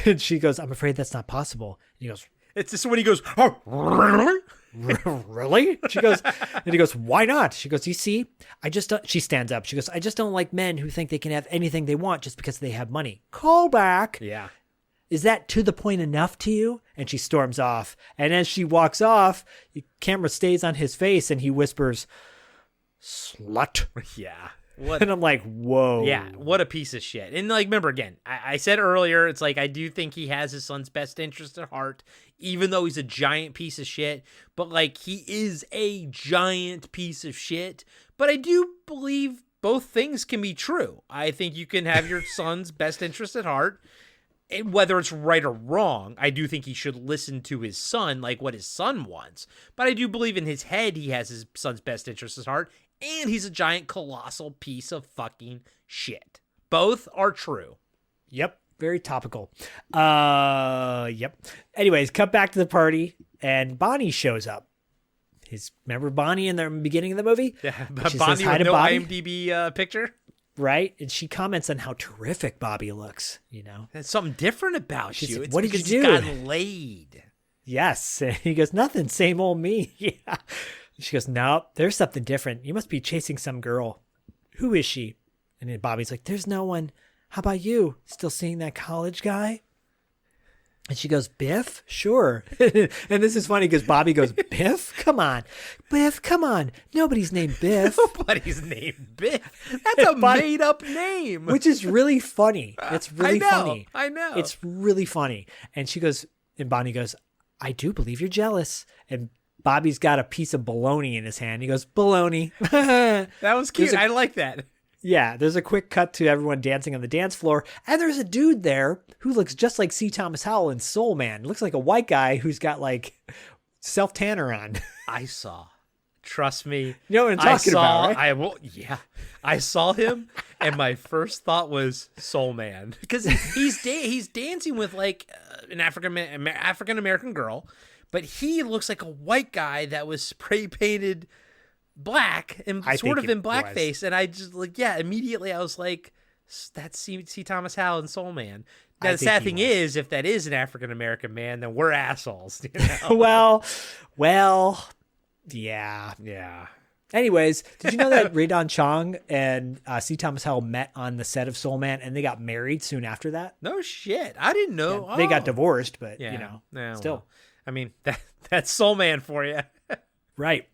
And she goes, "I'm afraid that's not possible." And he goes, "It's just when he goes, oh, really? Really?" She goes, and he goes, "Why not?" She goes, "You see, I just don't," she stands up. She goes, "I just don't like men who think they can have anything they want just because they have money." Call back. Yeah. Is that to the point enough to you? And she storms off. And as she walks off, the camera stays on his face and he whispers, "Slut." Yeah. And I'm like, whoa. Yeah, what a piece of shit. And like, remember again, I said earlier, it's like, I do think he has his son's best interest at heart, even though he's a giant piece of shit. But like, he is a giant piece of shit. But I do believe both things can be true. I think you can have your son's best interest at heart. And whether it's right or wrong, I do think he should listen to his son, like what his son wants. But I do believe in his head he has his son's best interest at heart. and he's a giant colossal piece of fucking shit. Both are true. Yep. Very topical. Yep. Anyways, cut back to the party and Bonnie shows up. Remember Bonnie in the beginning of the movie? Yeah, but Bonnie with no IMDb picture. Right? And she comments on how terrific Bobby looks, There's something different about you. Like, it's what did you because do? You got laid. Yes. And he goes, nothing, same old me. Yeah. She goes, no, there's something different. You must be chasing some girl. Who is she? And then Bobby's like, there's no one. How about you? Still seeing that college guy? And she goes, Biff? Sure. And this is funny because Bobby goes, Biff? Come on. Biff, come on. Nobody's named Biff. Nobody's named Biff. That's a made-up name. Which is really funny. It's really funny. I know. It's really funny. And she goes, and Bonnie goes, I do believe you're jealous. And Bobby's got a piece of bologna in his hand. He goes, bologna. That was cute. I like that. Yeah, there's a quick cut to everyone dancing on the dance floor, and there's a dude there who looks just like C. Thomas Howell in Soul Man. Looks like a white guy who's got like self-tanner on. I saw. Trust me. You know what I'm talking about, right? I saw him, and my first thought was Soul Man because he's dancing with like an African American girl, but he looks like a white guy that was spray painted black and sort of in blackface, and I just immediately I was like, that's C. Thomas Howell and Soul Man. Now, the sad thing is, if that is an African American man, then we're assholes. well, yeah. Anyways, did you know that Radon Chong and C. Thomas Howell met on the set of Soul Man and they got married soon after that? No shit, I didn't know. Yeah, they got divorced, but still. Well, I mean, that's Soul Man for you, right?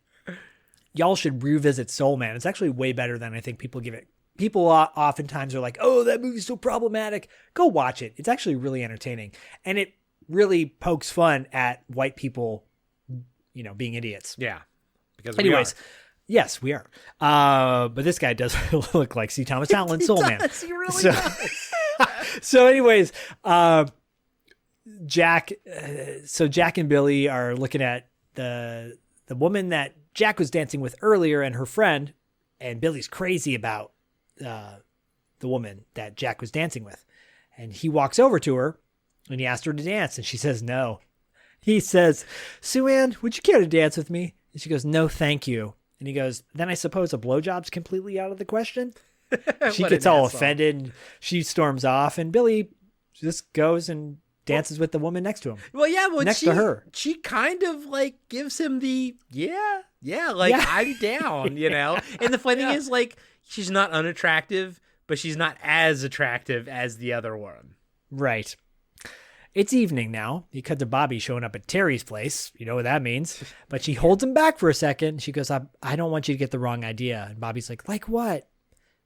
Y'all should revisit Soul Man. It's actually way better than I think people give it. People oftentimes are like, oh, that movie's so problematic. Go watch it. It's actually really entertaining. And it really pokes fun at white people, being idiots. Yeah. Because yes, we are. But this guy does look like C. Thomas Howell and Soul Man. He really does. So anyways, Jack and Billy are looking at the woman that Jack was dancing with earlier and her friend, and Billy's crazy about the woman that Jack was dancing with. And he walks over to her and he asked her to dance and she says no. He says, Sue Ann, would you care to dance with me? And she goes, no, thank you. And he goes, then I suppose a blowjob's completely out of the question? She gets all offended and she storms off and Billy just goes and dances with the woman next to him. Well, yeah, next to her. She kind of like gives him the I'm down, And the funny thing is, like, she's not unattractive, but she's not as attractive as the other one. Right. It's evening now because of Bobby showing up at Terry's place. You know what that means. But she holds him back for a second. She goes, I don't want you to get the wrong idea. And Bobby's like what?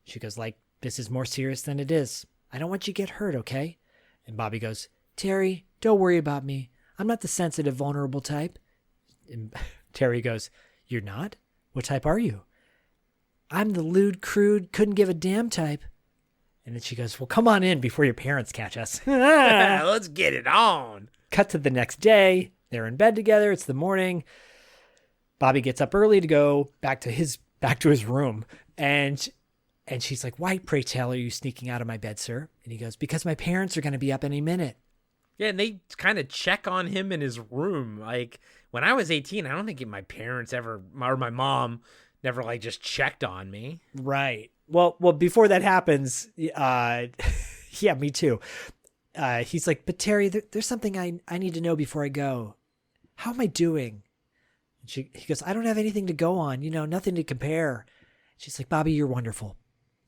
She goes, like, this is more serious than it is. I don't want you to get hurt, okay? And Bobby goes, Terry, don't worry about me. I'm not the sensitive, vulnerable type. And Terry goes, you're not? What type are you? I'm the lewd, crude, couldn't give a damn type. And then she goes, well, come on in before your parents catch us. Let's get it on. Cut to the next day. They're in bed together. It's the morning. Bobby gets up early to go back to his room. And she's like, why, pray tell, are you sneaking out of my bed, sir? And he goes, because my parents are going to be up any minute. Yeah, and they kind of check on him in his room. Like, when I was 18, I don't think my parents ever, or my mom never, like, just checked on me. Right. Well, before that happens, yeah, me too. He's like, but Terry, there's something I need to know before I go. How am I doing? And he goes, I don't have anything to go on, nothing to compare. She's like, Bobby, you're wonderful.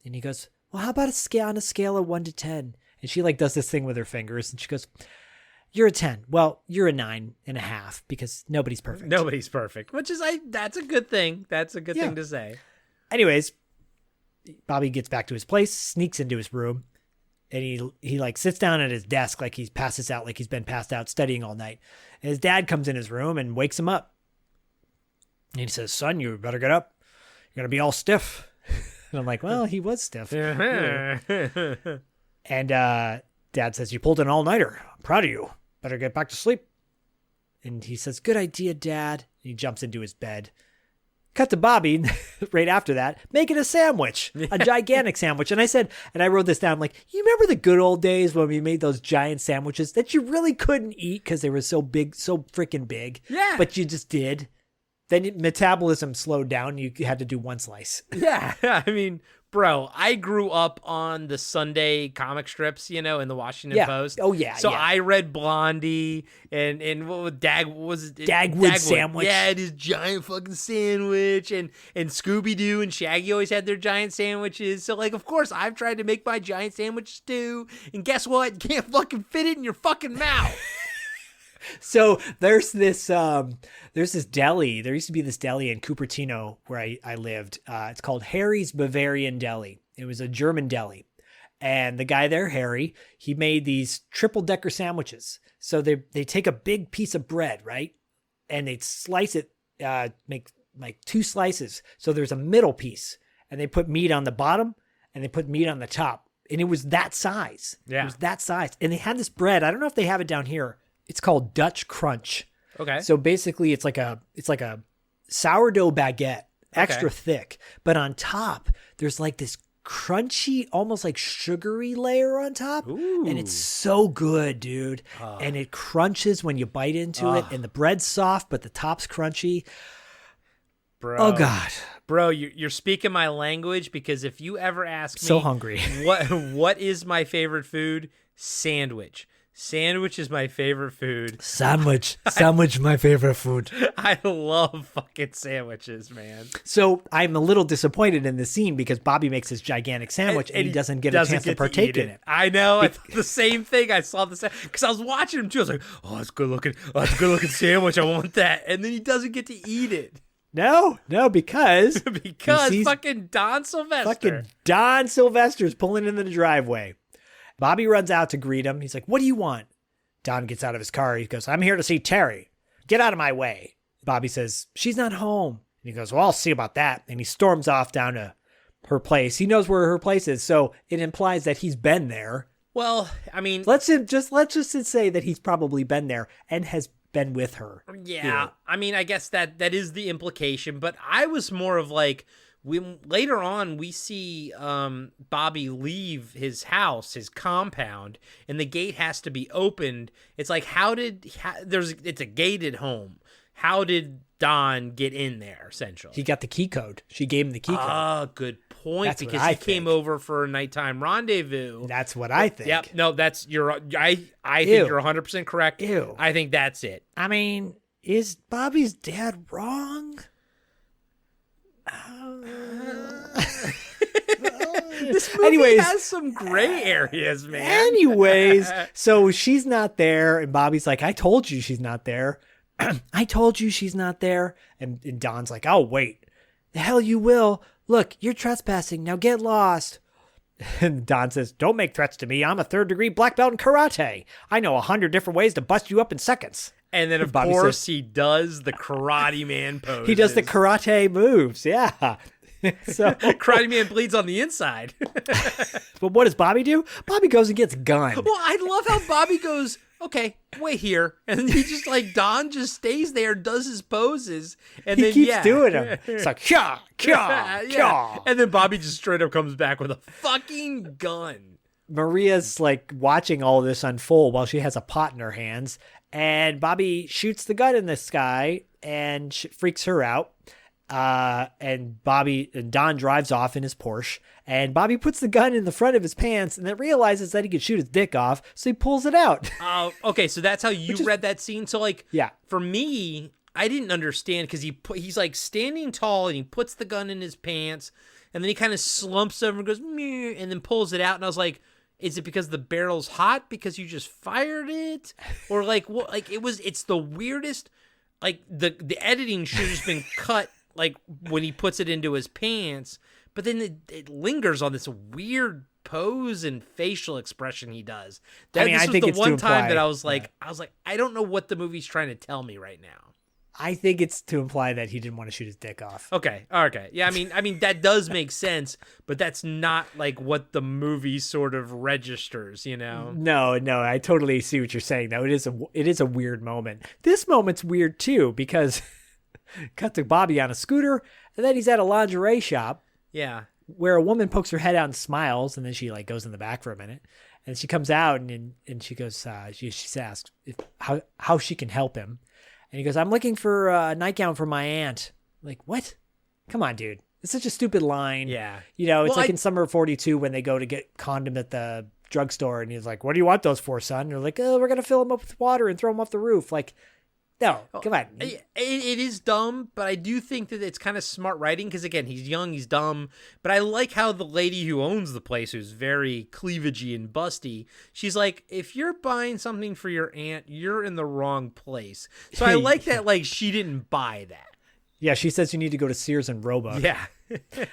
And he goes, well, how about on a scale of 1 to 10? And she like does this thing with her fingers and she goes, you're a 10. Well, you're a 9.5 because nobody's perfect. Nobody's perfect, which is, that's a good thing. That's a good thing to say. Anyways, Bobby gets back to his place, sneaks into his room, and he like sits down at his desk like he passes out, like he's been passed out studying all night. And his dad comes in his room and wakes him up. And he says, son, you better get up. You're going to be all stiff. And I'm like, well, he was stiff. And Dad says, you pulled an all-nighter. I'm proud of you. Better get back to sleep. And he says, good idea, Dad. And he jumps into his bed. Cut to Bobby right after that, making a sandwich, a gigantic sandwich. And I wrote this down, like, you remember the good old days when we made those giant sandwiches that you really couldn't eat because they were so big, so freaking big. Yeah. But you just did. Then metabolism slowed down. You had to do one slice. Yeah. I mean, bro, I grew up on the Sunday comic strips, in the Washington Post. Oh, yeah. So I read Blondie and what was Dagwood sandwich. Yeah, it is giant fucking sandwich. And Scooby-Doo and Shaggy always had their giant sandwiches. So, like, of course, I've tried to make my giant sandwiches too. And guess what? You can't fucking fit it in your fucking mouth. So there's this deli. There used to be this deli in Cupertino where I lived. It's called Harry's Bavarian Deli. It was a German deli. And the guy there, Harry, he made these triple-decker sandwiches. So they take a big piece of bread, right? And they slice it, make like 2 slices. So there's a middle piece. And they put meat on the bottom and they put meat on the top. And it was that size. Yeah. It was that size. And they had this bread. I don't know if they have it down here. It's called Dutch Crunch. Okay. So basically it's like a sourdough baguette, extra thick, but on top there's like this crunchy, almost like sugary layer on top. Ooh. And it's so good, dude. And it crunches when you bite into it, and the bread's soft, but the top's crunchy. Bro. Oh God. Bro, you're speaking my language, because if you ever ask me So hungry. what is my favorite food? Sandwich. Sandwich is my favorite food. Sandwich, my favorite food. I love fucking sandwiches, man. So I'm a little disappointed in the scene because Bobby makes this gigantic sandwich and he doesn't get a chance to partake in it. I know. It's the same thing. I saw the because I was watching him too. I was like, oh, that's good looking. Oh, that's a good looking sandwich. I want that. And then he doesn't get to eat it. No, because fucking Don Sylvester. Fucking Don Sylvester's pulling in the driveway. Bobby runs out to greet him. He's like, what do you want? Don gets out of his car. He goes, I'm here to see Terry. Get out of my way. Bobby says, she's not home. And he goes, well, I'll see about that. And he storms off down to her place. He knows where her place is. So it implies that he's been there. Well, I mean, let's just say that he's probably been there and has been with her. Yeah. I mean, I guess that is the implication, but I was more of like, later on, we see Bobby leave his house, his compound, and the gate has to be opened. It's like, it's a gated home. How did Don get in there, essentially? He got the key code. She gave him the key code. Oh, good point. That's because he came over for a nighttime rendezvous. That's what I think. Yep. No, I think you're 100% correct. Ew. I think that's it. I mean, is Bobby's dad wrong? This movie has some gray areas, man. Anyways, so she's not there, and Bobby's like, I told you she's not there. I told you she's not there. And Don's like, oh, wait. The hell you will. Look, you're trespassing. Now get lost. And Don says, don't make threats to me. I'm a 3rd-degree black belt in karate. I know 100 different ways to bust you up in seconds. And then, of Bobby course, says, he does the Karate Man pose. He does the karate moves, yeah. So Karate Man bleeds on the inside. But what does Bobby do? Bobby goes and gets gunned. Well, I love how Bobby goes, okay, wait here. And he just, like, Don just stays there, does his poses. And he then, keeps doing them. It's like, kya, kya, kya. And then Bobby just straight up comes back with a fucking gun. Maria's, like, watching all this unfold while she has a pot in her hands. And Bobby shoots the gun in the sky and freaks her out. And Don drives off in his Porsche, and Bobby puts the gun in the front of his pants and then realizes that he could shoot his dick off. So he pulls it out. Okay. So that's how you read that scene. So like, yeah, for me, I didn't understand because he's like standing tall and he puts the gun in his pants and then he kind of slumps over and goes, meh, and then pulls it out. And I was like, is it because the barrel's hot because you just fired it? Or like, what? Like it's the weirdest, like the editing should have just been cut. Like when he puts it into his pants, but then it lingers on this weird pose and facial expression he does. I think it's the one time that I was like, I don't know what the movie's trying to tell me right now. I think it's to imply that he didn't want to shoot his dick off. Okay. Yeah. I mean that does make sense, but that's not like what the movie sort of registers, you know? No, I totally see what you're saying though. It is a weird moment. This moment's weird too, because Cut to Bobby on a scooter, and then he's at a lingerie shop. Yeah. Where a woman pokes her head out and smiles, and then she like goes in the back for a minute, and she comes out and she goes, she asks how she can help him, and he goes, "I'm looking for a nightgown for my aunt." Like, what? Come on, dude. It's such a stupid line. Yeah. You know, it's in Summer of 42 when they go to get condom at the drugstore, and he's like, "What do you want those for, son?" And they're like, "Oh, we're gonna fill them up with water and throw them off the roof." Like, no, come on. It is dumb, but I do think that it's kind of smart writing because, again, he's young, he's dumb. But I like how the lady who owns the place, who's very cleavagey and busty, she's like, if you're buying something for your aunt, you're in the wrong place. So I like that, like, she didn't buy that. Yeah, she says you need to go to Sears and Roebuck. Yeah.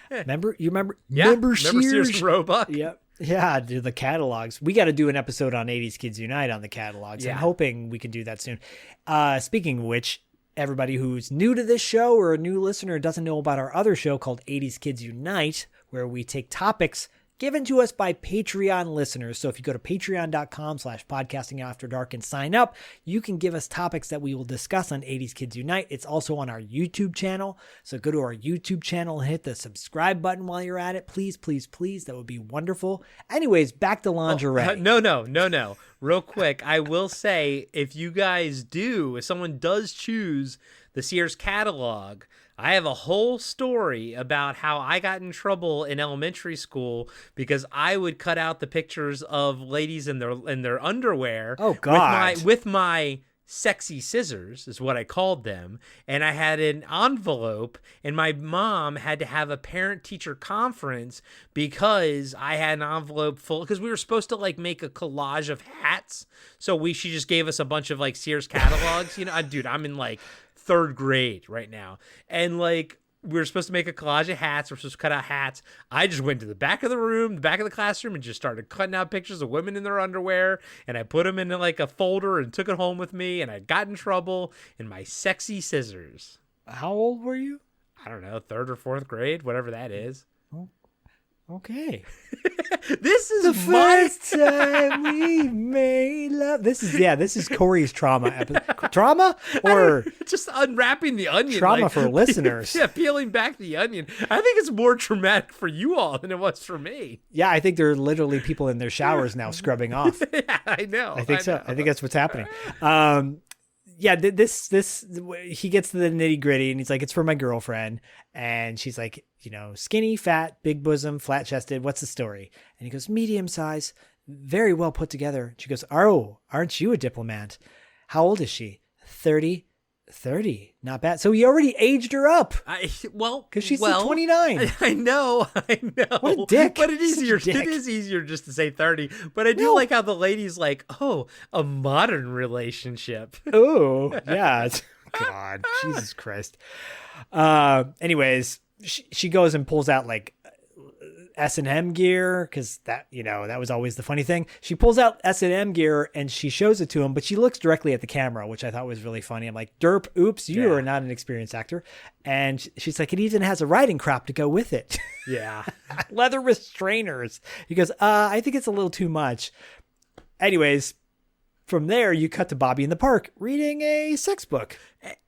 Remember? Yeah, remember Sears and Roebuck? Yep. Yeah, do the catalogs. We got to do an episode on 80s Kids Unite on the catalogs. Yeah. I'm hoping we can do that soon. Speaking of which, everybody who's new to this show or a new listener doesn't know about our other show called 80s Kids Unite, where we take topics given to us by Patreon listeners. So if you go to patreon.com/podcastingafterdark and sign up, you can give us topics that we will discuss on 80s Kids Unite. It's also on our YouTube channel. So go to our YouTube channel and hit the subscribe button while you're at it. Please, please, please. That would be wonderful. Anyways, back to lingerie. No. Real quick, I will say, if someone does choose the Sears catalog, I have a whole story about how I got in trouble in elementary school because I would cut out the pictures of ladies in their underwear. Oh, God. With my sexy scissors is what I called them. And I had an envelope, and my mom had to have a parent-teacher conference because I had an envelope full, because we were supposed to like make a collage of hats. So she just gave us a bunch of like Sears catalogs. You know, dude, I'm in like 3rd grade right now, and like we were supposed to make a collage of hats. We're supposed to cut out hats. I just went to the back of the room, the back of the classroom, and just started cutting out pictures of women in their underwear, and I put them in like a folder and took it home with me, and I got in trouble in my sexy scissors. How old were you? I don't know, 3rd or 4th grade, whatever that is. Okay. This is the first time we made love. This is Corey's trauma episode. Trauma or just unwrapping the onion. Trauma for listeners. Yeah, peeling back the onion. I think it's more traumatic for you all than it was for me. Yeah, I think there are literally people in their showers now scrubbing off. Yeah, I know. I think so. I think that's what's happening. Yeah, this he gets to the nitty gritty and he's like, it's for my girlfriend. And she's like, you know, skinny, fat, big bosom, flat chested. What's the story? And he goes, medium size, very well put together. She goes, oh, aren't you a diplomat? How old is she? 30. Not bad. So he already aged her up. Because she's 29. I know. What a dick. But it is easier just to say 30. But I do like how the lady's like, oh, a modern relationship. Oh, yeah. God, Jesus Christ. Anyways, she goes and pulls out like S&M gear, because that was always the funny thing. She pulls out S&M gear and she shows it to him, but she looks directly at the camera, which I thought was really funny. I'm like, derp, oops, you are not an experienced actor. And she's like, it even has a riding crop to go with it. Yeah. Leather restrainers. He goes, I think it's a little too much. Anyways, from there, you cut to Bobby in the park reading a sex book.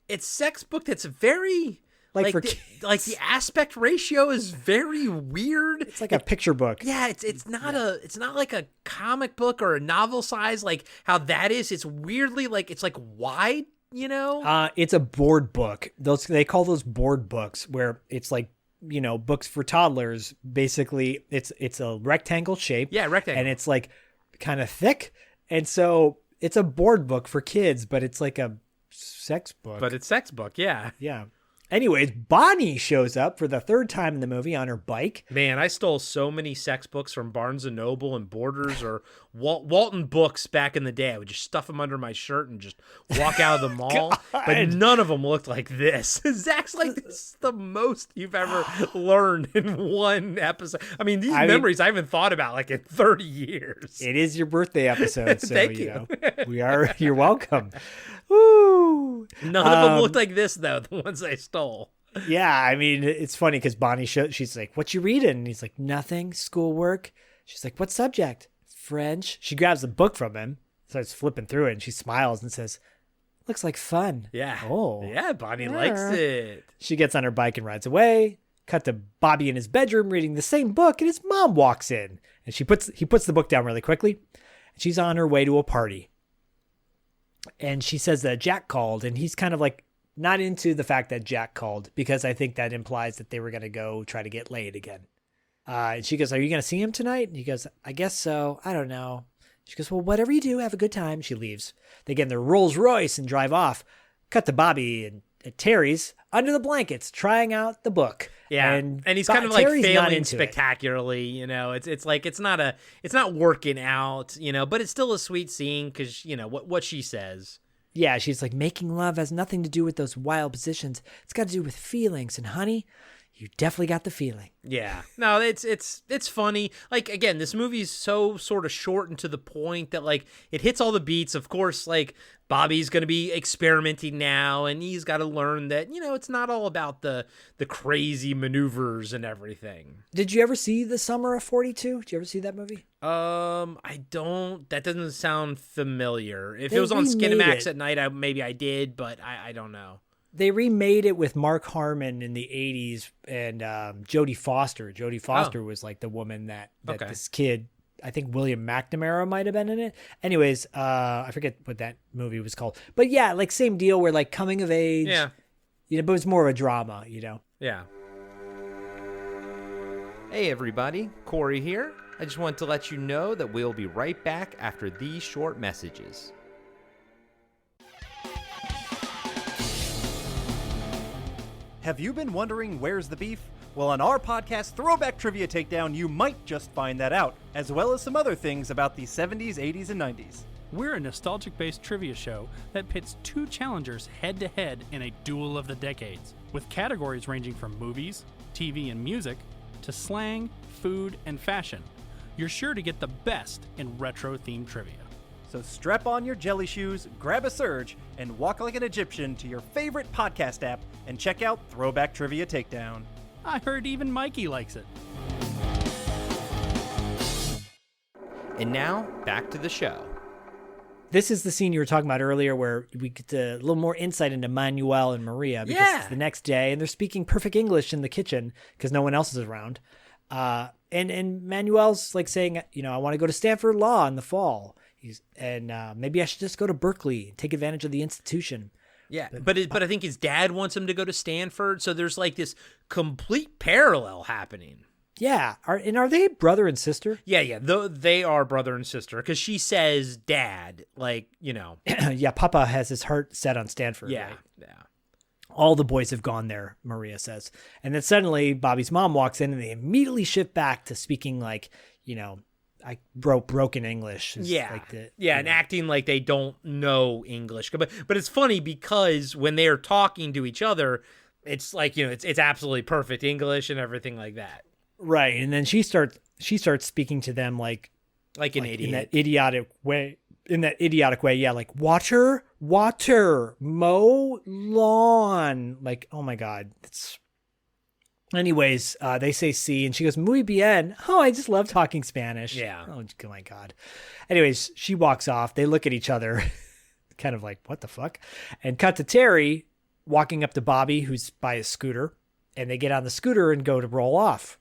It's sex book that's very... Like the aspect ratio is very weird. It's like a picture book. Yeah, it's not like a comic book or a novel size like how that is. It's weirdly like it's like wide, you know? It's a board book. They call those board books, where it's like, you know, books for toddlers. Basically, it's a rectangle shape. Yeah, rectangle. And it's like kind of thick. And so it's a board book for kids, but it's like a sex book. But it's sex book, yeah. Yeah. Anyways, Bonnie shows up for the 3rd time in the movie on her bike. Man, I stole so many sex books from Barnes & Noble and Borders or Walton Books back in the day. I would just stuff them under my shirt and just walk out of the mall. But none of them looked like this. Zach's like, this is the most you've ever learned in one episode. I mean, these memories I haven't thought about like in 30 years. It is your birthday episode, so Thank you. You're welcome. Woo! None of them looked like this, though, the ones I stole. Yeah, I mean, it's funny because Bonnie she's like, what you reading? And he's like, nothing, schoolwork. She's like, what subject? French. She grabs the book from him, starts flipping through it, and she smiles and says, Looks like fun. Yeah. Oh. Yeah, Bonnie likes it. She gets on her bike and rides away. Cut to Bobby in his bedroom reading the same book, and his mom walks in. And he puts the book down really quickly. She's on her way to a party. And she says that Jack called, and he's kind of like not into the fact that Jack called, because I think that implies that they were going to go try to get laid again. And she goes, are you going to see him tonight? And he goes, I guess so. I don't know. She goes, well, whatever you do, have a good time. She leaves. They get in their Rolls Royce and drive off. Cut to Bobby and Terry's under the blankets trying out the book. Yeah, and he's kind of Terry's like not failing into spectacularly, you know. It's like it's not working out, you know, but it's still a sweet scene because, you know, what she says. Yeah, she's like, making love has nothing to do with those wild positions. It's got to do with feelings. And honey, you definitely got the feeling. Yeah. No, it's funny. Like, again, this movie's so sort of short and to the point that, like, it hits all the beats. Of course, like, Bobby's going to be experimenting now, and he's got to learn that, you know, it's not all about the crazy maneuvers and everything. Did you ever see The Summer of 42? Did you ever see that movie? I don't. That doesn't sound familiar. If it was on Cinemax at night, maybe I did, but I don't know. They remade it with Mark Harmon in the 80s and Jodie Foster. Jodie Foster was like the woman that this kid, I think William McNamara might have been in it. Anyways, I forget what that movie was called. But yeah, like same deal where like coming of age. Yeah. You know, but it's more of a drama, you know? Yeah. Hey everybody, Corey here. I just wanted to let you know that we'll be right back after these short messages. Have you been wondering where's the beef? Well, on our podcast, Throwback Trivia Takedown, you might just find that out, as well as some other things about the 70s, 80s, and 90s. We're a nostalgic-based trivia show that pits two challengers head-to-head in a duel of the decades, with categories ranging from movies, TV, and music, to slang, food, and fashion. You're sure to get the best in retro-themed trivia. So strap on your jelly shoes, grab a surge, and walk like an Egyptian to your favorite podcast app and check out Throwback Trivia Takedown. I heard even Mikey likes it. And now, back to the show. This is the scene you were talking about earlier where we get a little more insight into Manuel and Maria because it's the next day and they're speaking perfect English in the kitchen because no one else is around. And Manuel's like saying, you know, I want to go to Stanford Law in the fall. Maybe I should just go to Berkeley and take advantage of the institution. Yeah, but I think his dad wants him to go to Stanford, so there's like this complete parallel happening. Yeah, are they brother and sister? Yeah, they are brother and sister because she says dad, like, you know. Yeah, Papa has his heart set on Stanford. Yeah, right? yeah. All the boys have gone there, Maria says. And then suddenly Bobby's mom walks in and they immediately shift back to speaking like, you know, I broken English. Yeah, and acting like they don't know English. But it's funny because when they are talking to each other, it's like, you know, it's absolutely perfect English and everything like that. Right, and then she starts speaking to them like an idiot in that idiotic way. Yeah, like water, mow lawn. Like, oh my God, Anyways, they say sí, and she goes, muy bien. Oh, I just love talking Spanish. Yeah. Oh, my God. Anyways, she walks off. They look at each other, kind of like, what the fuck? And cut to Terry walking up to Bobby, who's by his scooter, and they get on the scooter and go to roll off.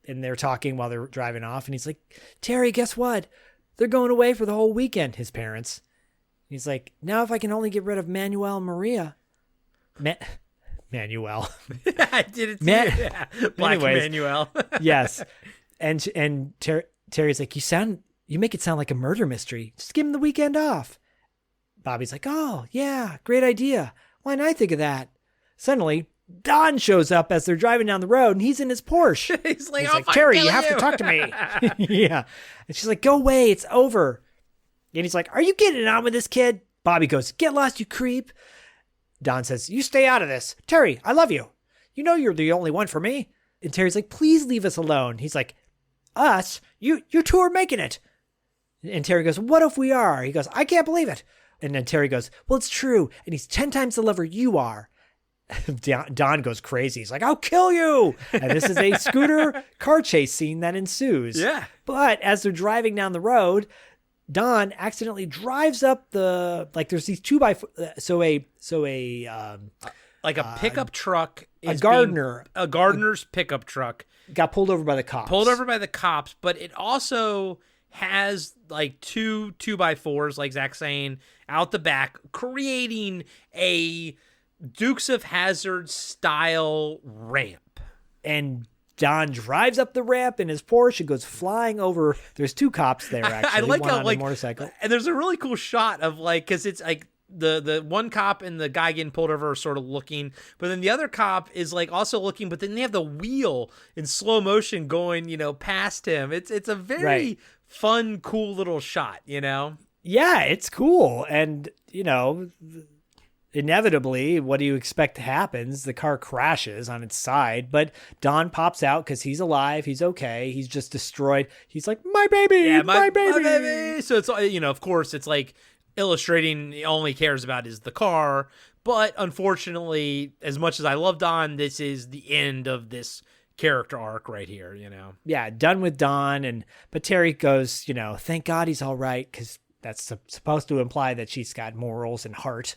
And they're talking while they're driving off, and he's like, Terry, guess what? They're going away for the whole weekend, his parents. And he's like, now if I can only get rid of Manuel and Maria. Manuel. I did it too. Yeah. Black Manuel. Yes. And Terry's like, you make it sound like a murder mystery. Just give him the weekend off. Bobby's like, oh, yeah, great idea. Why didn't I think of that? Suddenly, Don shows up as they're driving down the road and he's in his Porsche. He's like, Terry, you have to talk to me. Yeah. And she's like, go away. It's over. And he's like, are you getting on with this kid? Bobby goes, get lost, you creep. Don says, you stay out of this. Terry, I love you. You know you're the only one for me. And Terry's like, please leave us alone. He's like, us? You two are making it. And Terry goes, what if we are? He goes, I can't believe it. And then Terry goes, well, it's true. And he's 10 times the lover you are. Don goes crazy. He's like, I'll kill you. And this is a scooter car chase scene that ensues. Yeah. But as they're driving down the road, Don accidentally drives up there's these 2x4, like a pickup truck. A gardener's pickup truck got pulled over by the cops. But it also has like 2x4s, like Zach's saying, out the back, creating a Dukes of Hazzard style ramp. And Don drives up the ramp in his Porsche. It goes flying over. There's 2 cops there, actually. I like one how, on a motorcycle. And there's a really cool shot of because it's like the one cop and the guy getting pulled over are sort of looking, but then the other cop is like also looking, but then they have the wheel in slow motion going, past him. It's a very fun, cool little shot, Yeah, it's cool. And, inevitably, what do you expect happens? The car crashes on its side, but Don pops out because he's alive. He's okay. He's just destroyed. He's like, my baby, yeah, my baby. My baby. So it's, of course, it's like illustrating all he cares about is the car. But unfortunately, as much as I love Don, this is the end of this character arc right here, Yeah, done with Don. But Terry goes, thank God he's all right, because that's supposed to imply that she's got morals and heart.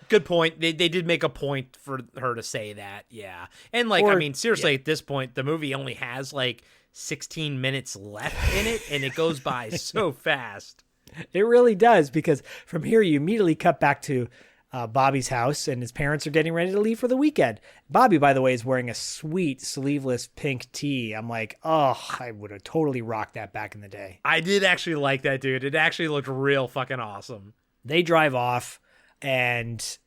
Good point. They did make a point for her to say that, yeah. And seriously, at this point, the movie only has 16 minutes left in it, and it goes by so fast. It really does, because from here you immediately cut back to Bobby's house, and his parents are getting ready to leave for the weekend. Bobby, by the way, is wearing a sweet sleeveless pink tee. I'm like, oh, I would have totally rocked that back in the day. I did actually like that, dude. It actually looked real fucking awesome. They drive off and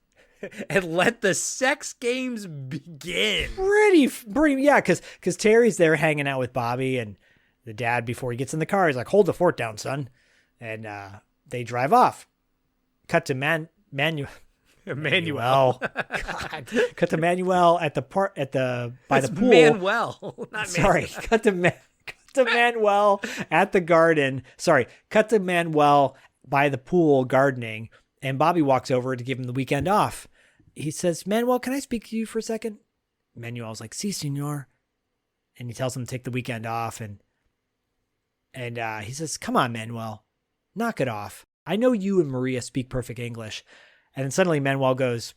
let the sex games begin. Pretty, yeah, because Terry's there hanging out with Bobby, and the dad, before he gets in the car, he's like, hold the fort down, son. And they drive off. Cut to Manuel. God. Cut to Manuel by the pool. Manuel, not Sorry. Manuel. Cut to Manuel at the garden. Sorry. Cut to Manuel by the pool gardening, and Bobby walks over to give him the weekend off. He says, Manuel, can I speak to you for a second? Manuel's like, si, senor. And he tells him to take the weekend off, and he says, come on, Manuel. Knock it off. I know you and Maria speak perfect English. And then suddenly Manuel goes,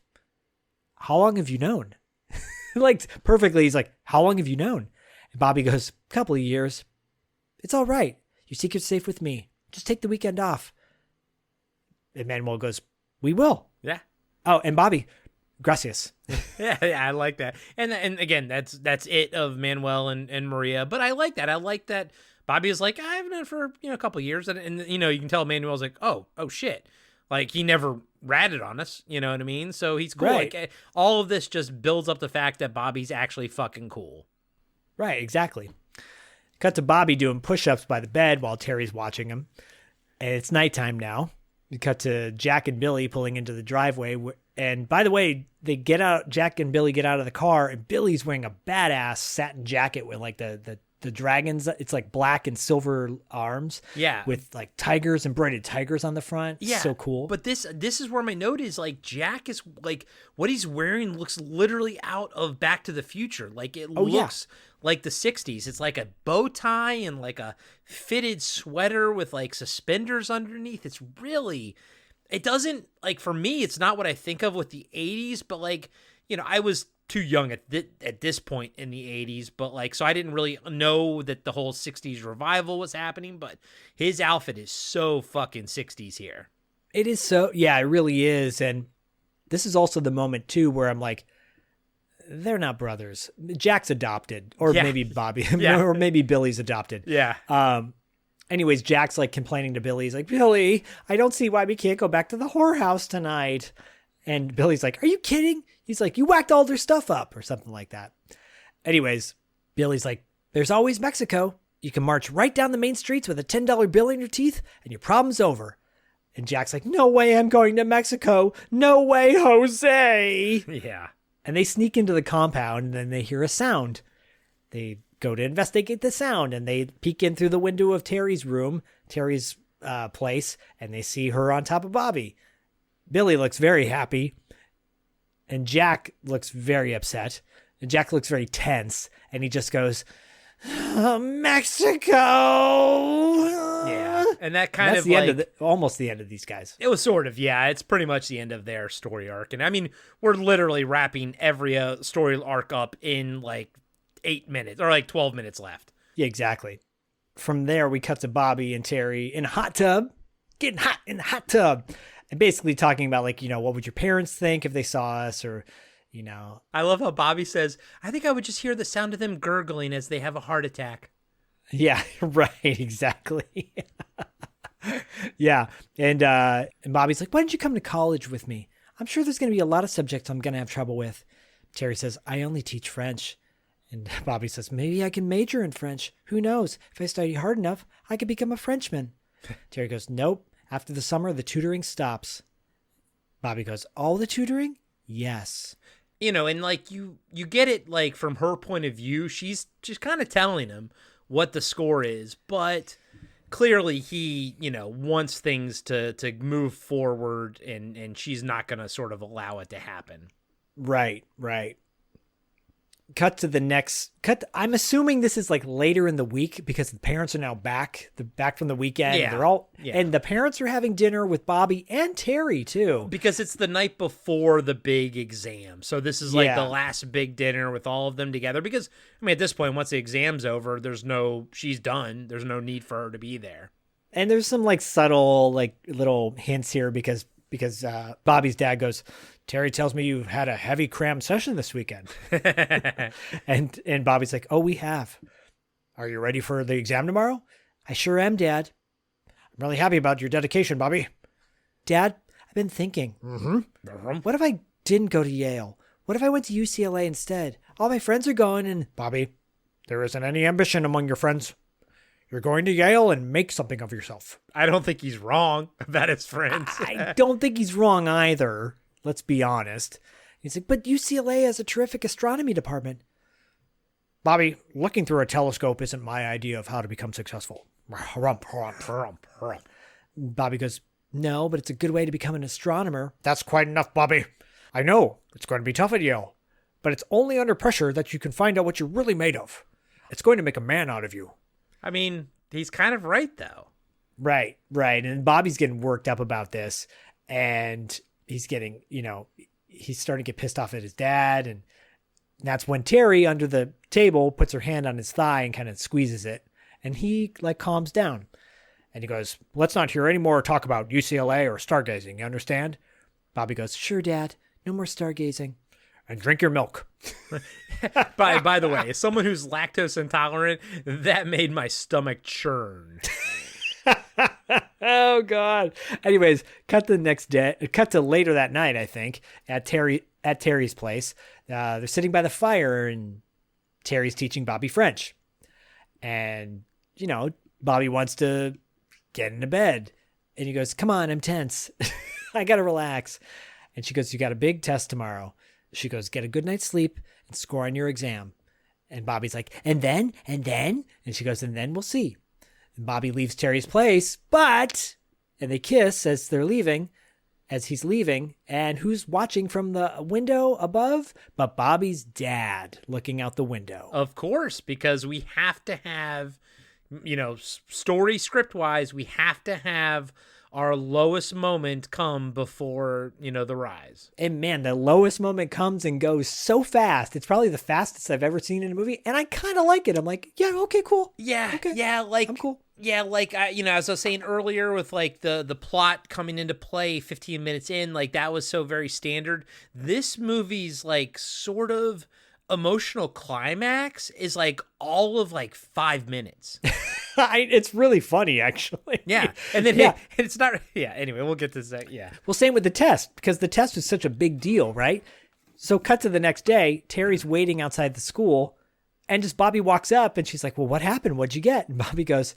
how long have you known? Perfectly. He's like, how long have you known? And Bobby goes, a couple of years. It's all right. Your secret's safe with me. Just take the weekend off. And Manuel goes, we will. Yeah. Oh, and Bobby, gracias. yeah, I like that. And again, that's it of Manuel and Maria. But I like that. I like that Bobby is like, I've known for a couple of years, and you can tell Manuel's like, oh shit, he never ratted on us, you know what I mean? So he's cool. Right. All of this just builds up the fact that Bobby's actually fucking cool. Right, exactly. Cut to Bobby doing push-ups by the bed while Terry's watching him, and it's nighttime now. We cut to Jack and Billy pulling into the driveway, and by the way, Jack and Billy get out of the car, and Billy's wearing a badass satin jacket with the dragons. It's black and silver arms. Yeah. With tigers, embroidered tigers on the front. Yeah. So cool. But this is where my note is Jack is what he's wearing looks literally out of Back to the Future. It looks like the 60s. It's like a bow tie and a fitted sweater with suspenders underneath. It's really, it doesn't for me, it's not what I think of with the 80s, but I was too young at this point in the 80s, but so I didn't really know that the whole 60s revival was happening, but his outfit is so fucking 60s here. It is so, yeah, it really is. And this is also the moment too where I'm like, they're not brothers. Jack's adopted, or maybe Bobby, or maybe Billy's adopted. Yeah. Anyways, Jack's complaining to Billy. He's like, Billy, I don't see why we can't go back to the whorehouse tonight. And Billy's like, are you kidding? He's like, you whacked all their stuff up or something like that. Anyways, Billy's like, there's always Mexico. You can march right down the main streets with a $10 bill in your teeth and your problem's over. And Jack's like, no way I'm going to Mexico. No way, Jose. Yeah. And they sneak into the compound, and then they hear a sound. They go to investigate the sound, and they peek in through the window of Terry's room, Terry's place, and they see her on top of Bobby. Billy looks very happy, and Jack looks very upset, and Jack looks very tense, and he just goes, Mexico! Yeah, And that kind that's of the like, end of almost the end of these guys. it was sort of, yeah, it's pretty much the end of their story arc. And I mean, we're literally wrapping every story arc up in like 8 minutes or like 12 minutes left. Yeah, exactly. From there, we cut to Bobby and Terry in a hot tub, getting hot in the hot tub, and basically talking about like, what would your parents think if they saw us, or, I love how Bobby says, I think I would just hear the sound of them gurgling as they have a heart attack. Yeah, right, exactly. Yeah, and Bobby's like, why didn't you come to college with me? I'm sure there's going to be a lot of subjects I'm going to have trouble with. Terry says, I only teach French. And Bobby says, maybe I can major in French. Who knows? If I study hard enough, I could become a Frenchman. Terry goes, nope. After the summer, the tutoring stops. Bobby goes, all the tutoring? Yes. And like you get it like from her point of view, she's just kind of telling him what the score is, but clearly he, wants things to move forward and she's not going to sort of allow it to happen. Right. Cut to the next I'm assuming this is like later in the week because the parents are now back from the weekend. Yeah. They're all, and the parents are having dinner with Bobby and Terry too. Because it's the night before the big exam. So this is like the last big dinner with all of them together. Because, I mean, at this point, once the exam's over, she's done. There's no need for her to be there. And there's some like subtle, like little hints here because Bobby's dad goes, Terry tells me you had a heavy crammed session this weekend. and Bobby's like, oh, we have. Are you ready for the exam tomorrow? I sure am, Dad. I'm really happy about your dedication, Bobby. Dad, I've been thinking. What if I didn't go to Yale? What if I went to UCLA instead? All my friends are going and... Bobby, there isn't any ambition among your friends. You're going to Yale and make something of yourself. I don't think he's wrong about his friends. I don't think he's wrong either. Let's be honest. He's like, but UCLA has a terrific astronomy department. Bobby, looking through a telescope isn't my idea of how to become successful. Bobby goes, no, but it's a good way to become an astronomer. That's quite enough, Bobby. I know it's going to be tough at Yale, but it's only under pressure that you can find out what you're really made of. It's going to make a man out of you. I mean, he's kind of right, though. Right. And Bobby's getting worked up about this, and he's getting, he's starting to get pissed off at his dad. And that's when Terry, under the table, puts her hand on his thigh and kind of squeezes it. And he, like, calms down. And he goes, let's not hear any more talk about UCLA or stargazing, you understand? Bobby goes, sure, Dad. No more stargazing. And drink your milk. By the way, as someone who's lactose intolerant, that made my stomach churn. Oh God. Anyways, cut to later that night, I think, at Terry's place. They're sitting by the fire and Terry's teaching Bobby French. And, Bobby wants to get into bed. And he goes, come on, I'm tense. I got to relax. And she goes, you got a big test tomorrow. She goes, get a good night's sleep and score on your exam. And Bobby's like, and then? And she goes, and then we'll see. And Bobby leaves Terry's place, and they kiss as he's leaving. And who's watching from the window above? But Bobby's dad looking out the window. Of course, because we have to have, story script wise, we have to have our lowest moment come before, the rise. And man, the lowest moment comes and goes so fast. It's probably the fastest I've ever seen in a movie. And I kind of like it. I'm like, yeah, okay, cool. Yeah. Okay. Yeah. Like, I'm cool. Yeah. Like, as I was saying earlier with like the plot coming into play 15 minutes in, like that was so very standard. This movie's like sort of emotional climax is like all of like 5 minutes. It's really funny, actually. Yeah. And then it's not. Yeah. Anyway, we'll get to that. Yeah. Well, same with the test, because the test was such a big deal, right? So cut to the next day, Terry's waiting outside the school, and just Bobby walks up and she's like, well, what happened? What'd you get? And Bobby goes,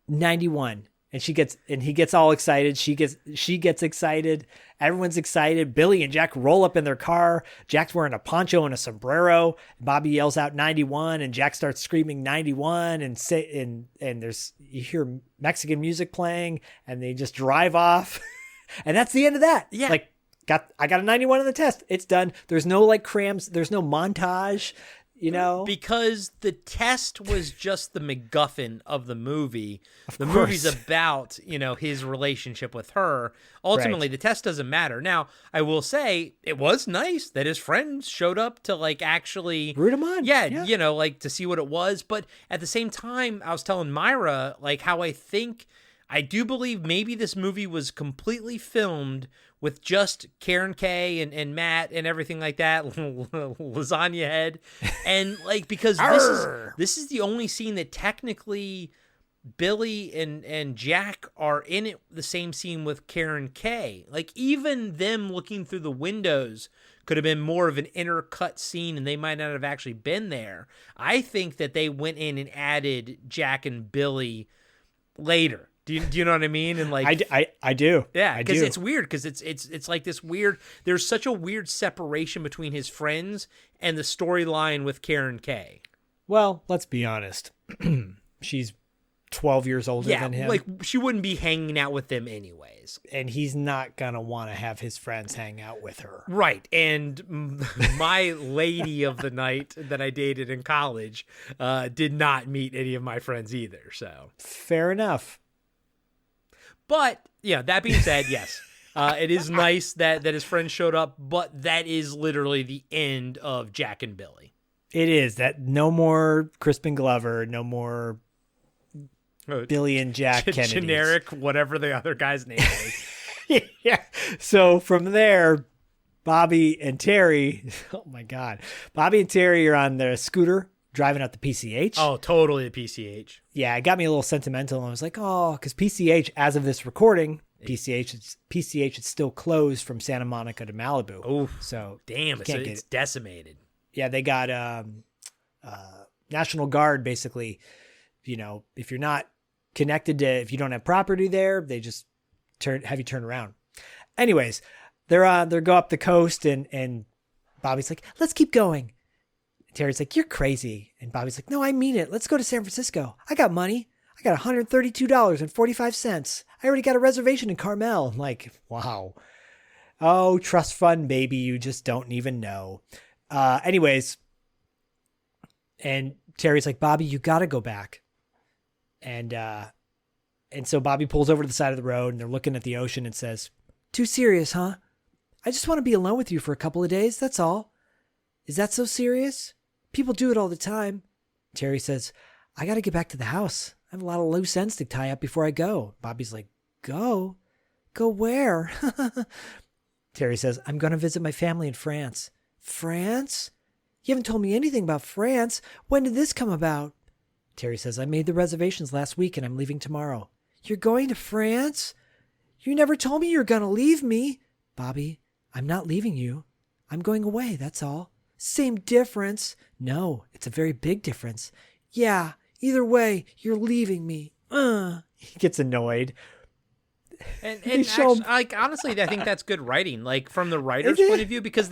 91. And he gets all excited. She gets excited. Everyone's excited. Billy and Jack roll up in their car. Jack's wearing a poncho and a sombrero. Bobby yells out 91, and Jack starts screaming 91, and you hear Mexican music playing, and they just drive off. And that's the end of that. Yeah. Like, I got a 91 on the test. It's done. There's no like crams. There's no montage. you know? Because the test was just the MacGuffin of the movie. The movie's about, his relationship with her. Ultimately, the test doesn't matter. Now, I will say it was nice that his friends showed up to actually root him on. Yeah, to see what it was. But at the same time, I was telling Myra how I do believe maybe this movie was completely filmed with just Caren, Kaye, and Matt and everything like that, lasagna head, and because this is the only scene that technically Billy and Jack are in it. The same scene with Caren, Kaye, even them looking through the windows could have been more of an intercut scene, and they might not have actually been there. I think that they went in and added Jack and Billy later. Do you know what I mean? And I do. Yeah, because it's weird because it's like this weird. There's such a weird separation between his friends and the storyline with Caren, Kaye. Well, let's be honest. She's 12 years older than him. She wouldn't be hanging out with them anyways. And he's not gonna want to have his friends hang out with her. Right. And my lady of the night that I dated in college did not meet any of my friends either. So fair enough. But yeah, that being said, yes, it is nice that his friends showed up, but that is literally the end of Jack and Billy. It is that no more Crispin Glover, no more Billy and Jack Kennedy. Generic, whatever the other guy's name is. Yeah. So from there, Bobby and Terry, oh my God, Bobby and Terry are on their scooter driving out the PCH. Oh, totally the PCH. Yeah, it got me a little sentimental. I was like, oh, because PCH, as of this recording, PCH is still closed from Santa Monica to Malibu. Oh, so damn, it's decimated. Yeah, they got National Guard basically. If you're not connected to, if you don't have property there, they just have you turn around. Anyways, they're go up the coast and Bobby's like, let's keep going. Terry's like, you're crazy. And Bobby's like, no, I mean it. Let's go to San Francisco. I got money. I got $132.45. I already got a reservation in Carmel. I'm like, wow. Oh, trust fund, baby. You just don't even know. Anyways. And Terry's like, Bobby, you got to go back. And so Bobby pulls over to the side of the road and they're looking at the ocean and says, too serious, huh? I just want to be alone with you for a couple of days. That's all. Is that so serious? People do it all the time. Terry says, I got to get back to the house. I have a lot of loose ends to tie up before I go. Bobby's like, go? Go where? Terry says, I'm going to visit my family in France. France? You haven't told me anything about France. When did this come about? Terry says, I made the reservations last week and I'm leaving tomorrow. You're going to France? You never told me you were going to leave me. Bobby, I'm not leaving you. I'm going away, that's all. Same difference. No, it's a very big difference. Yeah, either way, you're leaving me. He gets annoyed. And actually, honestly, I think that's good writing, from the writer's point of view, because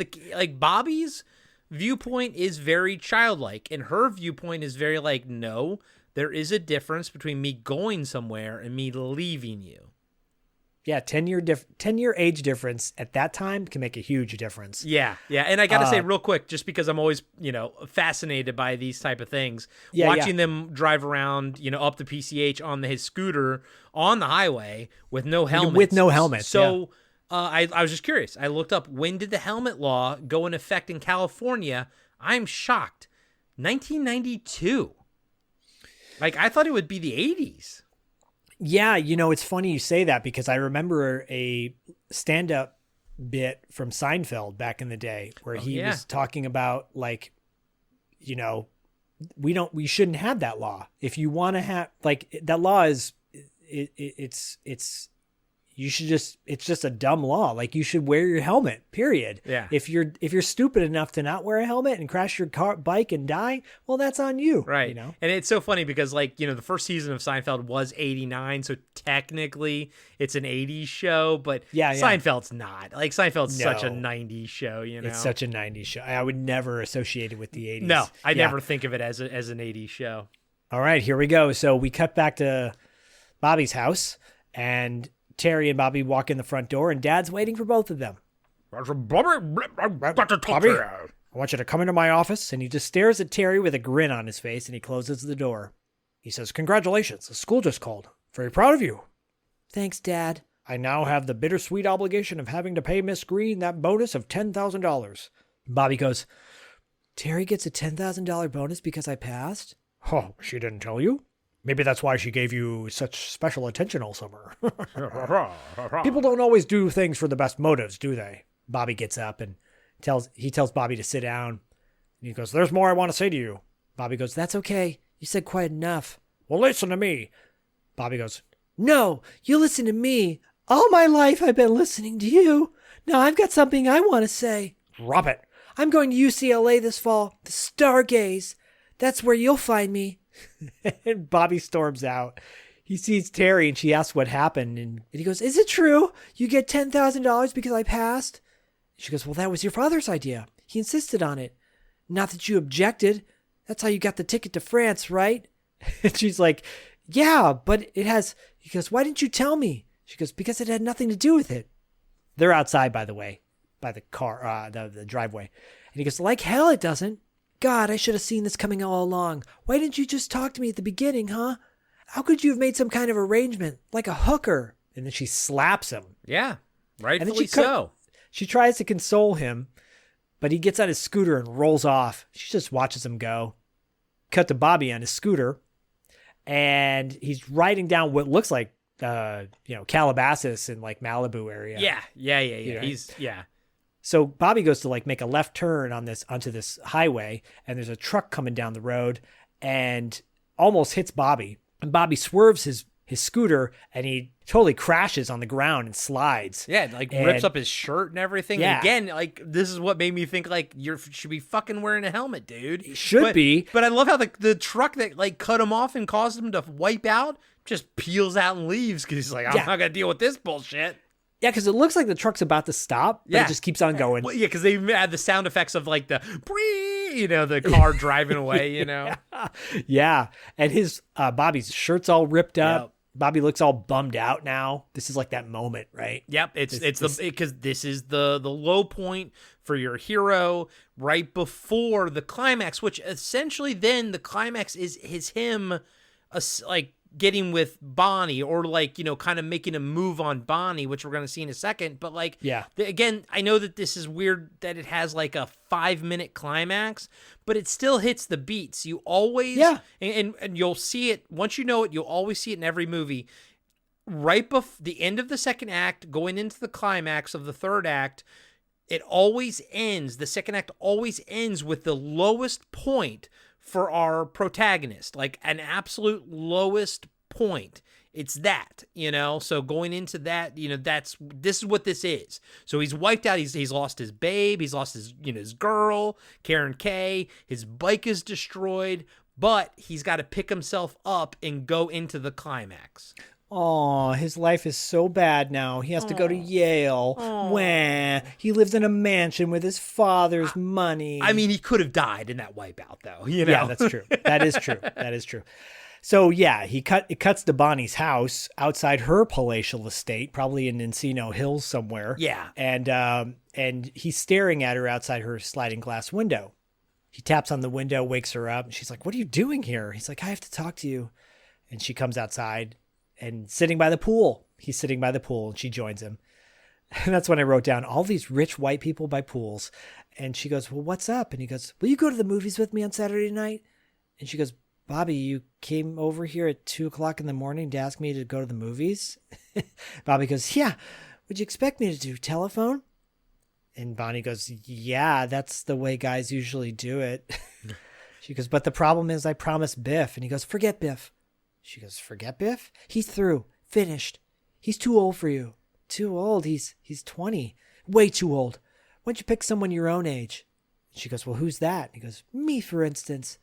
Bobby's viewpoint is very childlike, and her viewpoint is very no, there is a difference between me going somewhere and me leaving you. Yeah, 10-year age difference at that time can make a huge difference. Yeah. And I got to say real quick, just because I'm always, fascinated by these type of things, watching them drive around, up the PCH on his scooter on the highway with no helmet. With no helmet. So I was just curious. I looked up, when did the helmet law go in effect in California? I'm shocked. 1992. I thought it would be the 80s. Yeah, it's funny you say that because I remember a stand-up bit from Seinfeld back in the day where he was talking about we shouldn't have that law. If you want to have that law is it's just a dumb law. You should wear your helmet, period. Yeah. If you're stupid enough to not wear a helmet and crash your bike and die, well, that's on you. Right. And it's so funny because the first season of Seinfeld was 89. So technically it's an 80s show, but Seinfeld's not. Seinfeld's such a 90s show, It's such a 90s show. I would never associate it with the 80s. No, I never think of it as an 80s show. All right, here we go. So we cut back to Bobby's house and Terry and Bobby walk in the front door, and Dad's waiting for both of them. Bobby, I've got to talk to you. I want you to come into my office. And he just stares at Terry with a grin on his face and he closes the door. He says, congratulations, the school just called. Very proud of you. Thanks, Dad. I now have the bittersweet obligation of having to pay Miss Green that bonus of $10,000. Bobby goes, Terry gets a $10,000 bonus because I passed? Oh, she didn't tell you? Maybe that's why she gave you such special attention all summer. People don't always do things for the best motives, do they? Bobby gets up and tells Bobby to sit down. And he goes, there's more I want to say to you. Bobby goes, that's okay. You said quite enough. Well, listen to me. Bobby goes, no, you listen to me. All my life I've been listening to you. Now I've got something I want to say. Drop it. I'm going to UCLA this fall. The Stargaze. That's where you'll find me. And Bobby storms out. He sees Terry and she asks what happened. And he goes, is it true? You get $10,000 because I passed? She goes, well, that was your father's idea. He insisted on it. Not that you objected. That's how you got the ticket to France, right? And she's like, yeah, but it has. He goes, why didn't you tell me? She goes, because it had nothing to do with it. They're outside, by the way, by the car, the driveway. And he goes, like hell it doesn't. God, I should have seen this coming all along. Why didn't you just talk to me at the beginning, huh? How could you have made some kind of arrangement, like a hooker? And then she slaps him. Yeah, rightfully so. She tries to console him, but he gets on his scooter and rolls off. She just watches him go. Cut to Bobby on his scooter, and he's riding down what looks like, Calabasas in like Malibu area. Yeah. You know? He's. So Bobby goes to like make a left turn onto this highway, and there's a truck coming down the road and almost hits Bobby. And Bobby swerves his scooter and he totally crashes on the ground and slides. Yeah, rips up his shirt and everything. Yeah. And again, this is what made me think you should be fucking wearing a helmet, dude. He should be. But I love how the truck that cut him off and caused him to wipe out just peels out and leaves because he's like, I'm not gonna deal with this bullshit. Yeah, because it looks like the truck's about to stop, but it just keeps on going. Well, yeah, because they had the sound effects of like the the car driving away, Yeah, and his Bobby's shirt's all ripped up. Yep. Bobby looks all bummed out now. This is like that moment, right? Yep, because this is the low point for your hero right before the climax, which essentially then the climax is him getting with Bonnie or kind of making a move on Bonnie, which we're going to see in a second. But again, I know that this is weird that it has like a 5-minute climax, but it still hits the beats. You always, and you'll see it once you know it, you'll always see it in every movie. Right before the end of the second act, going into the climax of the third act, it always ends. The second act always ends with the lowest point for our protagonist, like an absolute lowest point. It's that, so going into that, this is what this is. So he's wiped out. He's lost his babe. He's lost his, his girl, Caren Kaye. His bike is destroyed, but he's got to pick himself up and go into the climax. Oh, his life is so bad now. He has to go to Yale. Wah. He lives in a mansion with his father's money. I mean, he could have died in that wipeout, though. Yeah, that's true. That is true. That is true. So yeah, it cuts to Bonnie's house outside her palatial estate, probably in Encino Hills somewhere. Yeah, and he's staring at her outside her sliding glass window. He taps on the window, wakes her up, and she's like, "What are you doing here?" He's like, "I have to talk to you." And she comes outside. And sitting by the pool. He's sitting by the pool and she joins him. And that's when I wrote down all these rich white people by pools. And she goes, well, what's up? And he goes, will you go to the movies with me on Saturday night? And she goes, Bobby, you came over here at 2:00 in the morning to ask me to go to the movies? Bobby goes, yeah. What'd you expect me to do? Telephone? And Bonnie goes, yeah, that's the way guys usually do it. She goes, but the problem is I promised Biff. And he goes, forget Biff. She goes, forget Biff? He's through. Finished. He's too old for you. Too old? He's 20. Way too old. Why don't you pick someone your own age? She goes, well, who's that? He goes, me, for instance.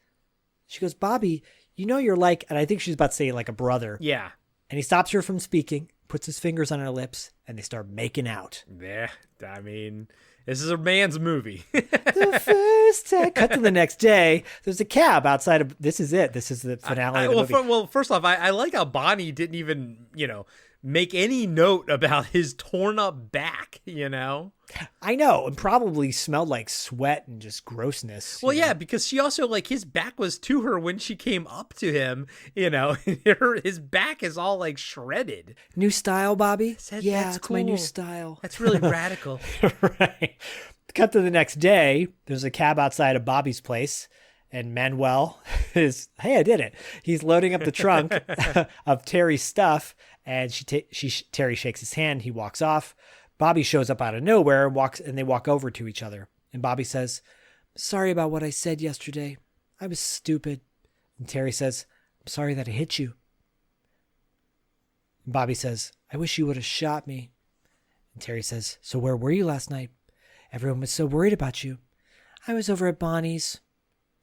She goes, Bobby, you're like, and I think she's about to say like a brother. Yeah. And he stops her from speaking, puts his fingers on her lips, and they start making out. Yeah, I mean, this is a man's movie. The first time. Cut to the next day. There's a cab outside of. This is it. This is the finale of the movie. Well, first off, I like how Bonnie didn't even, make any note about his torn up back, I know, and probably smelled like sweat and just grossness. Well, yeah, because she also, like, his back was to her when she came up to him, you know. His back is all, like, shredded. New style, Bobby? Yeah, it's cool. my new style. That's really radical. Right. Cut to the next day. There's a cab outside of Bobby's place, and Manuel is, hey, I did it. He's loading up the trunk of Terry's stuff, and Terry shakes his hand. He walks off. Bobby shows up out of nowhere and they walk over to each other. And Bobby says, sorry about what I said yesterday. I was stupid. And Terry says, I'm sorry that I hit you. And Bobby says, I wish you would have shot me. And Terry says, so where were you last night? Everyone was so worried about you. I was over at Bonnie's.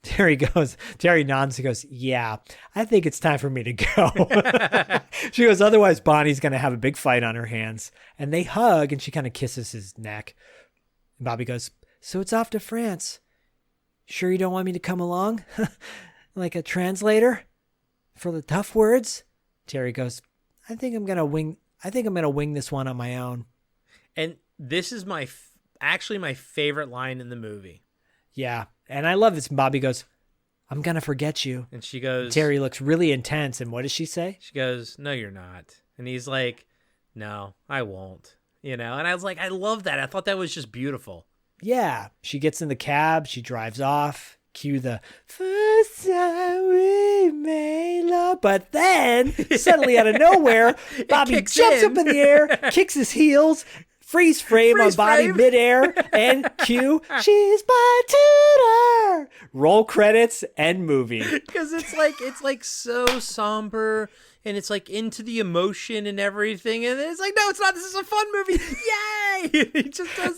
Terry nods and goes, yeah, I think it's time for me to go. She goes, otherwise Bonnie's going to have a big fight on her hands. And they hug and she kind of kisses his neck. And Bobby goes, so it's off to France. Sure you don't want me to come along? Like a translator for the tough words? Terry goes, I think I'm going to wing this one on my own. And this is actually my favorite line in the movie. Yeah. And I love this. Bobby goes, I'm going to forget you. And she goes, Terry looks really intense. And what does she say? She goes, no, you're not. And he's like, no, I won't. You know? And I was like, I love that. I thought that was just beautiful. Yeah. She gets in the cab. She drives off. Cue the first time we made love. But then, suddenly out of nowhere, Bobby jumps up in the air, kicks his heels, freeze frame on Bobby midair, and cue, she's my tutor. Roll credits and movie. Because it's like so somber, and it's like into the emotion and everything, and it's like, no, it's not. This is a fun movie. Yay! He just does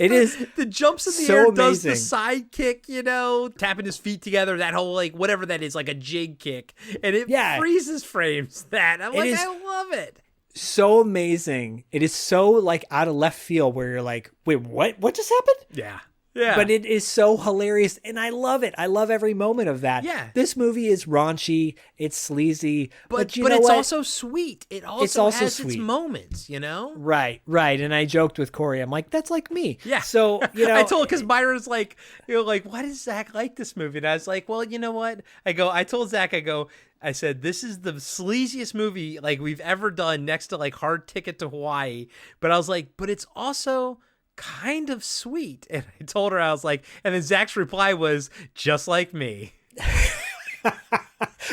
the jumps in the so air, amazing. does the side kick, you know, tapping his feet together, that whole, like, whatever that is, like a jig kick, and it freezes frames that. I'm like, I love it. So amazing. It is so, like, out of left field where you're like, wait, what just happened? Yeah. Yeah. But it is so hilarious, and I love it. I love every moment of that. Yeah. This movie is raunchy, it's sleazy, but you know it's what? also sweet. It also has its moments, you know? Right. And I joked with Corey, I'm like, that's like me. Yeah. So, you know. I told, because Myra's like, you know, like, why does Zach like this movie? And I was like, well, you know what? I told Zach, I said, this is the sleaziest movie, like, we've ever done, next to, like, Hard Ticket to Hawaii. But I was like, but it's also kind of sweet. And I told her, I was like, and then Zach's reply was, just like me.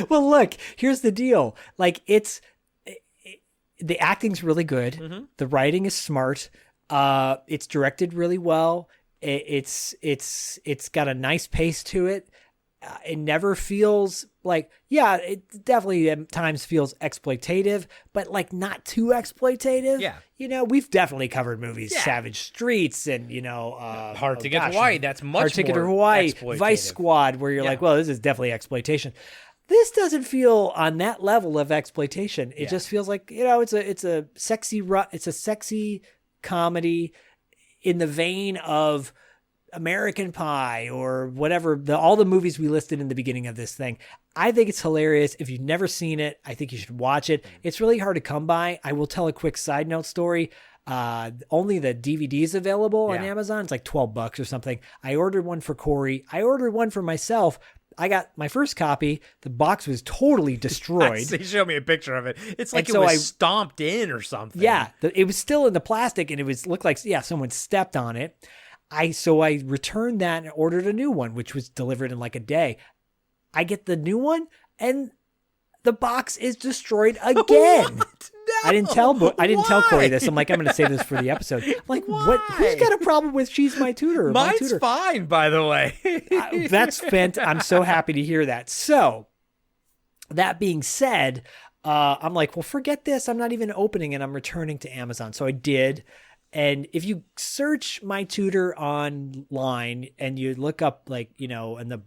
Well, look, here's the deal. Like, the acting's really good. Mm-hmm. The writing is smart. It's directed really well. It's got a nice pace to it. It never feels like, it definitely at times feels exploitative, but like not too exploitative. Yeah. You know, we've definitely covered movies, Savage Streets and, you know, Hard Ticket to Hawaii. That's much Hard Ticket more to Hawaii, exploitative. Vice Squad, where you're like, well, this is definitely exploitation. This doesn't feel on that level of exploitation. It just feels like, you know, it's a sexy comedy in the vein of American Pie or whatever, all the movies we listed in the beginning of this thing. I think it's hilarious. If you've never seen it, I think you should watch it. It's really hard to come by. I will tell a quick side note story. Only the DVD's available on Amazon. It's like $12 or something. I ordered one for Corey. I ordered one for myself. I got my first copy. The box was totally destroyed. He showed me a picture of it. It's like it was stomped in or something. Yeah, it was still in the plastic, and it looked like someone stepped on it. So I returned that and ordered a new one, which was delivered in like a day. I get the new one, and the box is destroyed again. What? No. I didn't tell Corey this. I'm like, I'm going to save this for the episode. I'm like, what? Who's got a problem with She's My Tutor? Mine's fine, by the way. That's fantastic. I'm so happy to hear that. So, that being said, I'm like, well, forget this. I'm not even opening it. I'm returning to Amazon. So I did. And if you search My Tutor online and you look up, like, you know, and the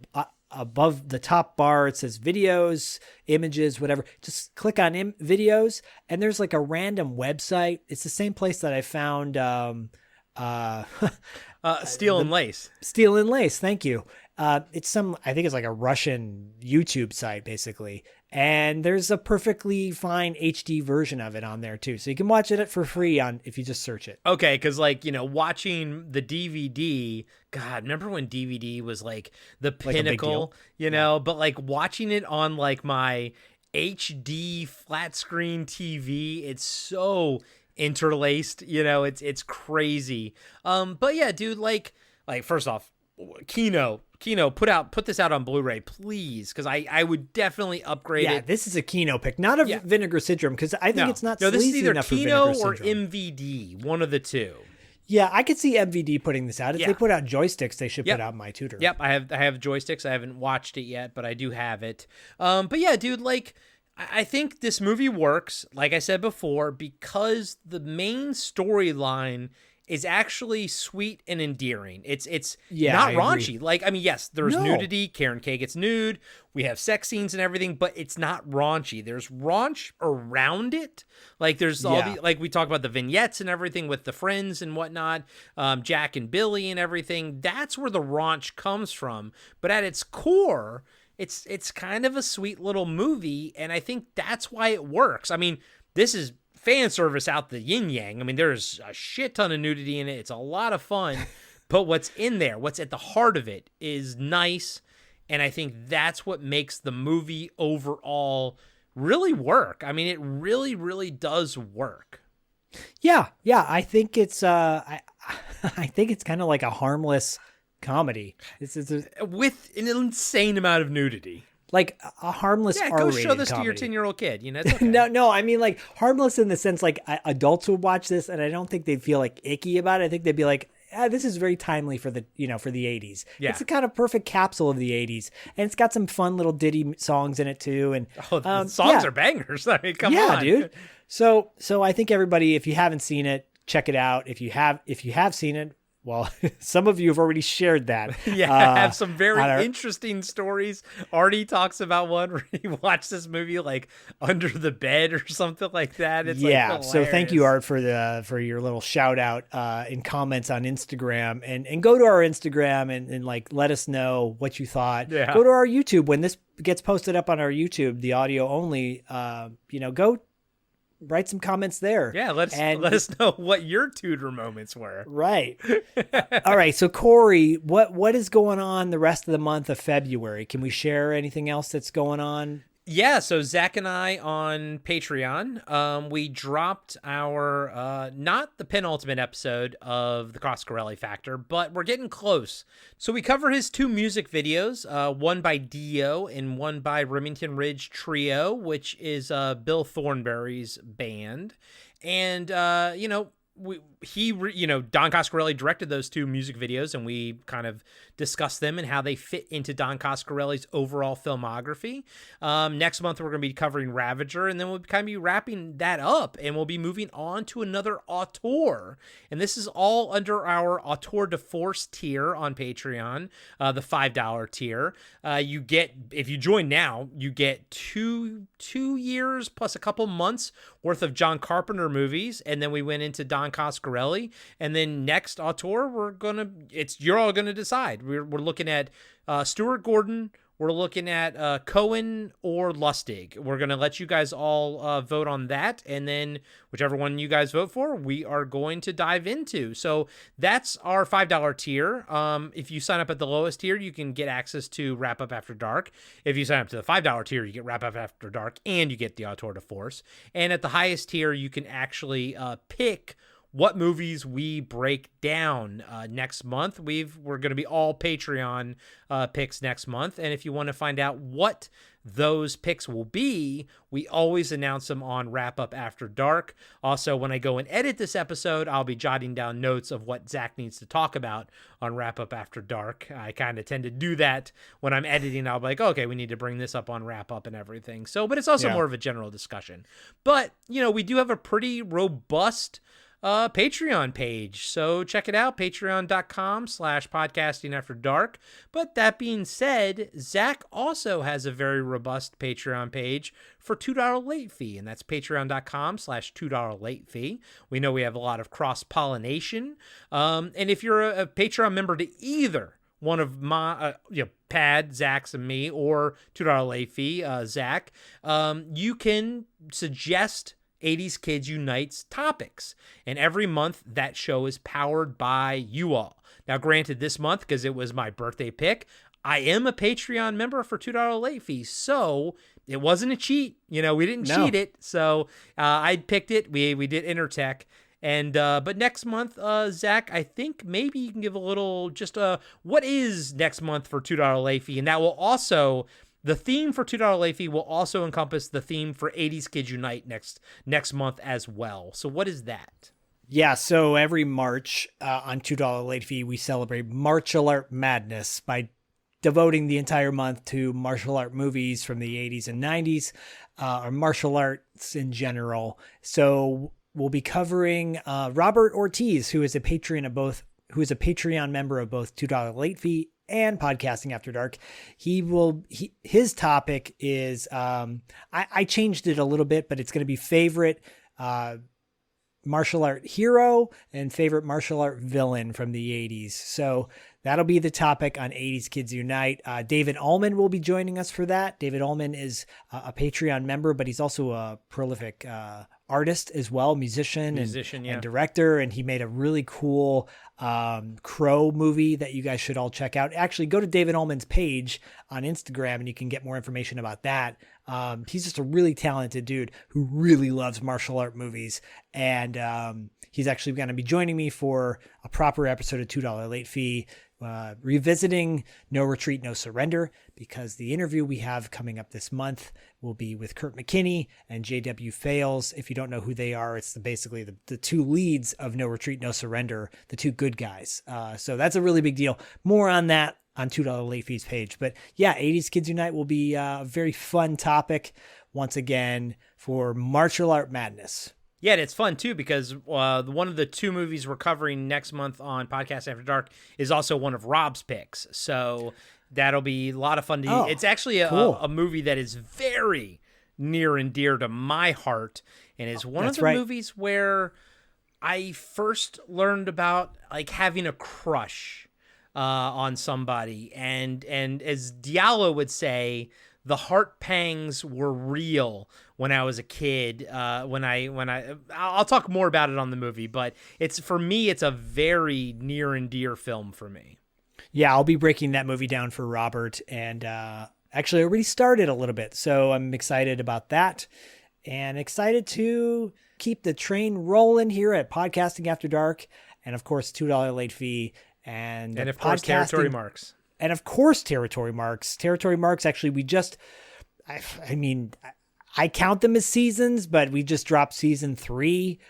above the top bar, it says videos, images, whatever, just click on videos. And there's like a random website. It's the same place that I found Steel and Lace. Steel and Lace, thank you. It's I think it's like a Russian YouTube site, basically. And there's a perfectly fine HD version of it on there, too. So you can watch it for free if you just search it. Okay, because, like, watching the DVD, God, remember when DVD was, like, the pinnacle, But, like, watching it on, like, my HD flat screen TV, it's so interlaced, it's crazy. But, yeah, dude, like first off, Kino, put this out on Blu-ray, please, because I would definitely upgrade it. Yeah, this is a Kino pick, not a Vinegar Syndrome, because I think it's not sleazy this is either enough Kino for or Vinegar Syndrome. MVD, one of the two. Yeah, I could see MVD putting this out. If they put out joysticks, they should put out My Tutor. Yep, I have joysticks. I haven't watched it yet, but I do have it. But yeah, dude, like, I think this movie works, like I said before, because the main storyline is actually sweet and endearing. It's not raunchy. Like, I mean, yes, there's nudity. Kaye gets nude. We have sex scenes and everything, but it's not raunchy. There's raunch around it. Like, there's all the, like, we talk about the vignettes and everything with the friends and whatnot, Jack and Billy and everything. That's where the raunch comes from. But at its core, it's kind of a sweet little movie, and I think that's why it works. I mean, this is fan service out the yin yang. I mean, there's a shit ton of nudity in it. It's a lot of fun, but what's in there, what's at the heart of it is nice. And I think that's what makes the movie overall really work. I mean, it really, really does work. Yeah. I think it's I think it's kind of like a harmless comedy. It's with an insane amount of nudity. Like a harmless R-rated go show this comedy. to your 10-year-old kid. It's okay. No, I mean, like, harmless in the sense, like, adults would watch this, and I don't think they'd feel like icky about it. I think they'd be like, this is very timely for the 80s. Yeah. It's a kind of perfect capsule of the 80s, and it's got some fun little ditty songs in it too. And the songs are bangers. I mean, come on, yeah, dude. So I think everybody, if you haven't seen it, check it out. If you have seen it, well, some of you have already shared that. Yeah, I have some very interesting stories. Artie talks about one where he watched this movie like under the bed or something like that. It's so thank you, Art, for your little shout out in comments on Instagram, and go to our Instagram and like let us know what you thought. Yeah. Go to our YouTube when this gets posted up on our YouTube, the audio only. Go write some comments there. Yeah, let us know what your tutor moments were. Right. All right. So Corey, what is going on the rest of the month of February? Can we share anything else that's going on? Yeah, so Zach and I on Patreon, we dropped our, not the penultimate episode of the Coscarelli Factor, but we're getting close. So we cover his 2 music videos, one by Dio and one by Remington Ridge Trio, which is Bill Thornberry's band. And, Don Coscarelli directed those 2 music videos, and we kind of discussed them and how they fit into Don Coscarelli's overall filmography. Next month, we're going to be covering Ravager, and then we'll kind of be wrapping that up, and we'll be moving on to another auteur. And this is all under our Auteur de Force tier on Patreon, the $5 tier. If you join now, you get 2 years plus a couple months worth of John Carpenter movies, and then we went into Don Coscarelli, and then next auteur you're all gonna decide. We're looking at Stuart Gordon, we're looking at Cohen or Lustig. We're gonna let you guys all vote on that, and then whichever one you guys vote for, we are going to dive into. So that's our $5 tier. If you sign up at the lowest tier, you can get access to Wrap Up After Dark. If you sign up to the $5 tier, you get Wrap Up After Dark and you get the Auteur de Force. And at the highest tier, you can actually pick what movies we break down next month. We're going to be all Patreon picks next month. And if you want to find out what those picks will be, we always announce them on Wrap Up After Dark. Also, when I go and edit this episode, I'll be jotting down notes of what Zach needs to talk about on Wrap Up After Dark. I kind of tend to do that when I'm editing. I'll be like, okay, we need to bring this up on Wrap Up and everything. So, but it's also more of a general discussion. But, we do have a pretty robust Patreon page. So check it out, patreon.com/podcastingafterdark. But that being said, Zach also has a very robust Patreon page for $2 late fee, and that's patreon.com/$2 late fee. We know we have a lot of cross-pollination. And if you're a Patreon member to either one of my, Pad, Zach's, and me, or $2 late fee, Zach, you can suggest 80s Kids Unites topics. And every month, that show is powered by you all. Now, granted, this month, because it was my birthday pick, I am a Patreon member for $2 late fee. So it wasn't a cheat. We didn't cheat it. So I picked it. We did Intertech. And but next month, Zach, I think maybe you can give a little what is next month for $2 late fee, and that will also, the theme for $2 late fee will also encompass the theme for 80s Kids Unite next month as well. So what is that? Yeah, so every March on $2 late fee, we celebrate martial art madness by devoting the entire month to martial art movies from the 80s and 90s, or martial arts in general. So we'll be covering Robert Ortiz, who is a Patreon member of both $2 late fee and Podcasting After Dark. His topic is I changed it a little bit, but it's going to be favorite martial art hero and favorite martial art villain from the 80s. So that'll be the topic on 80s Kids Unite. David Allman will be joining us for that. David Allman is a Patreon member, but he's also a prolific artist as well, musician and director. And he made a really cool Crow movie that you guys should all check out. Actually, go to David Allman's page on Instagram and you can get more information about that. He's just a really talented dude who really loves martial art movies. And he's actually going to be joining me for a proper episode of $2 late fee, revisiting No Retreat, No Surrender, because the interview we have coming up this month will be with Kurt McKinney and J.W. Fales. If you don't know who they are, it's basically the two leads of No Retreat, No Surrender, the two good guys. So that's a really big deal. More on that on $2 late fees page. But yeah, 80s Kids Unite will be a very fun topic once again for martial art madness. Yeah, and it's fun, too, because one of the two movies we're covering next month on Podcast After Dark is also one of Rob's picks. So that'll be a lot of fun. It's actually a movie that is very near and dear to my heart, and is one of the movies where I first learned about having a crush on somebody. And as Diallo would say, the heart pangs were real when I was a kid. I'll talk more about it on the movie, but for me, it's a very near and dear film for me. Yeah, I'll be breaking that movie down for Robert, and actually I already started a little bit, so I'm excited about that, and excited to keep the train rolling here at Podcasting After Dark, and of course $2 late fee, and of course Territory Marks. And of course, Territory Marks. Territory Marks, actually, I count them as seasons, but we just dropped season 3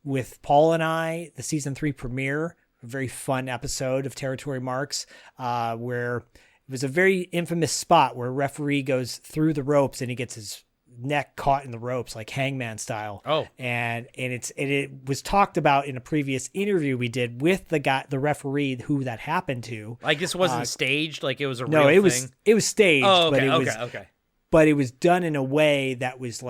with Paul and I, the season 3 premiere, a very fun episode of Territory Marks, where it was a very infamous spot where a referee goes through the ropes and he gets his neck caught in the ropes like hangman style. And it was talked about in a previous interview we did with the referee who that happened to. This wasn't staged, it was a real thing. It was staged. Okay. But it was done in a way that was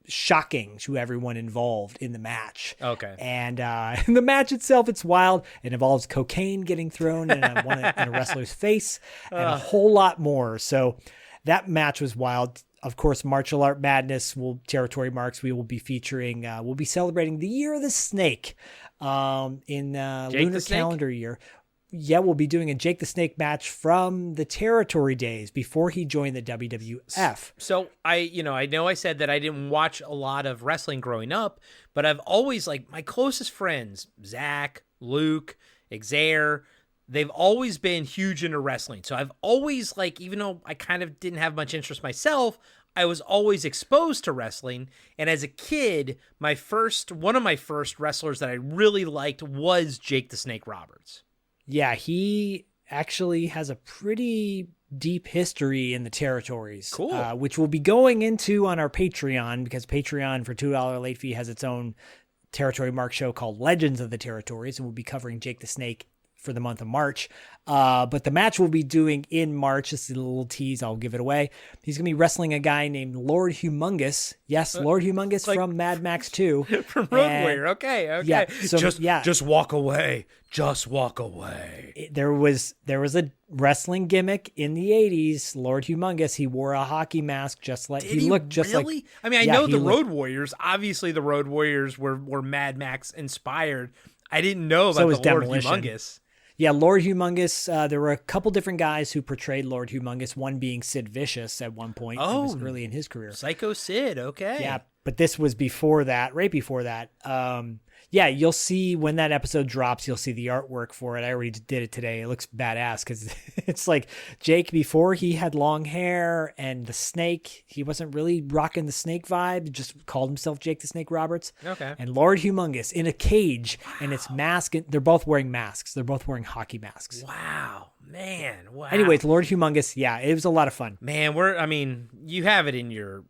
shocking to everyone involved in the match. Okay. And the match itself, it's wild. It involves cocaine getting thrown in a wrestler's face and a whole lot more. So that match was wild. Of course, Martial Art Madness Territory Marks. We will be featuring. We'll be celebrating the Year of the Snake in lunar calendar year. Yeah, we'll be doing a Jake the Snake match from the Territory days before he joined the WWF. So I know I said that I didn't watch a lot of wrestling growing up, but I've always my closest friends, Zach, Luke, Xavier, they've always been huge into wrestling. So I've always even though I kind of didn't have much interest myself, I was always exposed to wrestling. And as a kid, one of my first wrestlers that I really liked was Jake the Snake Roberts. Yeah, he actually has a pretty deep history in the territories. Cool. Which we'll be going into on our Patreon, because Patreon for $2 late fee has its own Territory Mark show called Legends of the Territories, and we'll be covering Jake the Snake for the month of March. But the match we'll be doing in March, this is a little tease, I'll give it away. He's going to be wrestling a guy named Lord Humongous. Yes, Lord Humongous from Mad Max 2. From Road Warrior. Okay. Yeah, so, just walk away. Just walk away. There was a wrestling gimmick in the 80s. Lord Humongous, he wore a hockey mask just like he looked just really? like. I mean, I know the Road Warriors. Obviously, the Road Warriors were Mad Max inspired. I didn't know about the Lord Humongous. Yeah, Lord Humongous, there were a couple different guys who portrayed Lord Humongous, one being Sid Vicious at one point. It was early in his career. Psycho Sid, okay. Yeah, but this was before that, right before that. Yeah, you'll see when that episode drops, you'll see the artwork for it. I already did it today. It looks badass because it's like Jake before he had long hair and the snake. He wasn't really rocking the snake vibe, just called himself Jake the Snake Roberts. Okay. And Lord Humongous in a cage and it's mask. They're both wearing masks. They're both wearing hockey masks. Wow, man. Wow. Anyways, Lord Humongous, yeah, it was a lot of fun. Man, you have it in your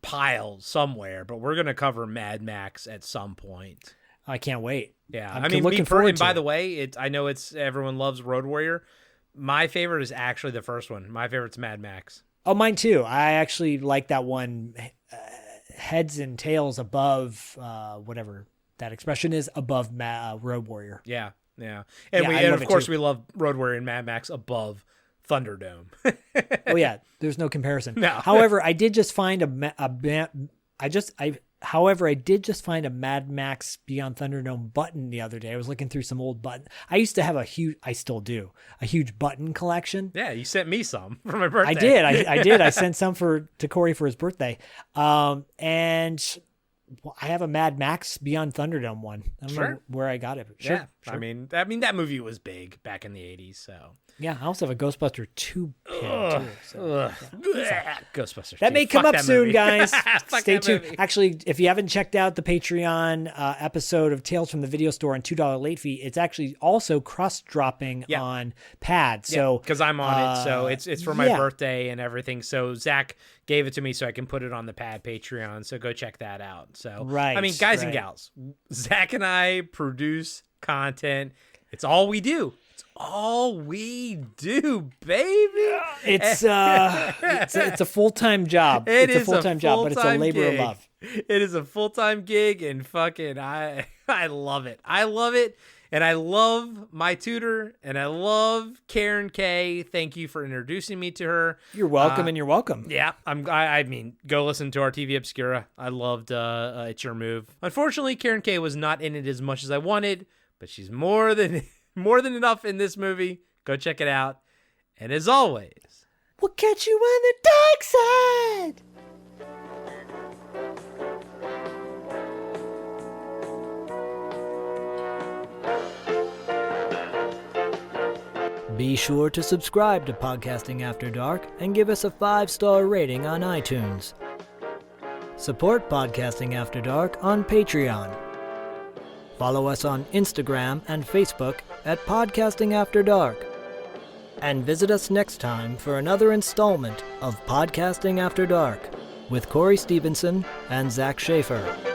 pile somewhere, but we're going to cover Mad Max at some point. I can't wait. Yeah, I'm looking forward to it. By the way, I know everyone loves Road Warrior. My favorite is actually the first one. My favorite's Mad Max. Oh, mine too. I actually like that one. Heads and tails above whatever that expression is above Road Warrior. Yeah. And of course we love Road Warrior and Mad Max above Thunderdome. Oh yeah, there's no comparison. No. However, I did just find I did just find a Mad Max Beyond Thunderdome button the other day. I was looking through some old buttons. I used to have I still do, a huge button collection. Yeah, you sent me some for my birthday. I did. I did. I sent some to Corey for his birthday. And I have a Mad Max Beyond Thunderdome one. I don't know where I got it. Sure, yeah. Sure. I mean, that movie was big back in the 80s, so. Yeah, I also have a Ghostbuster 2 pin, too. So, Ghostbusters 2. That may come up soon, movie. guys. Stay tuned. Actually, if you haven't checked out the Patreon episode of Tales from the Video Store on $2 late fee, it's actually also cross-dropping on Pad. So because I'm on it, so it's for my birthday and everything. So Zach gave it to me so I can put it on the Pad Patreon. So go check that out. So I mean, guys and gals, Zach and I produce content. It's all we do. All we do, baby. It's a full-time job. It's a full-time job, but it's a labor of love. It is a full-time gig, and fucking I love it. I love it, and I love My Tutor, and I love Caren Kaye. Thank you for introducing me to her. You're welcome, and you're welcome. Yeah, I mean, go listen to our TV Obscura. I loved It's Your Move. Unfortunately, Caren Kaye was not in it as much as I wanted, but she's more than enough in this movie. Go check it out. And as always, we'll catch you on the dark side. Be sure to subscribe to Podcasting After Dark and give us a 5-star rating on iTunes. Support Podcasting After Dark on Patreon. Follow us on Instagram and Facebook at Podcasting After Dark. And visit us next time for another installment of Podcasting After Dark with Corey Stevenson and Zach Schaefer.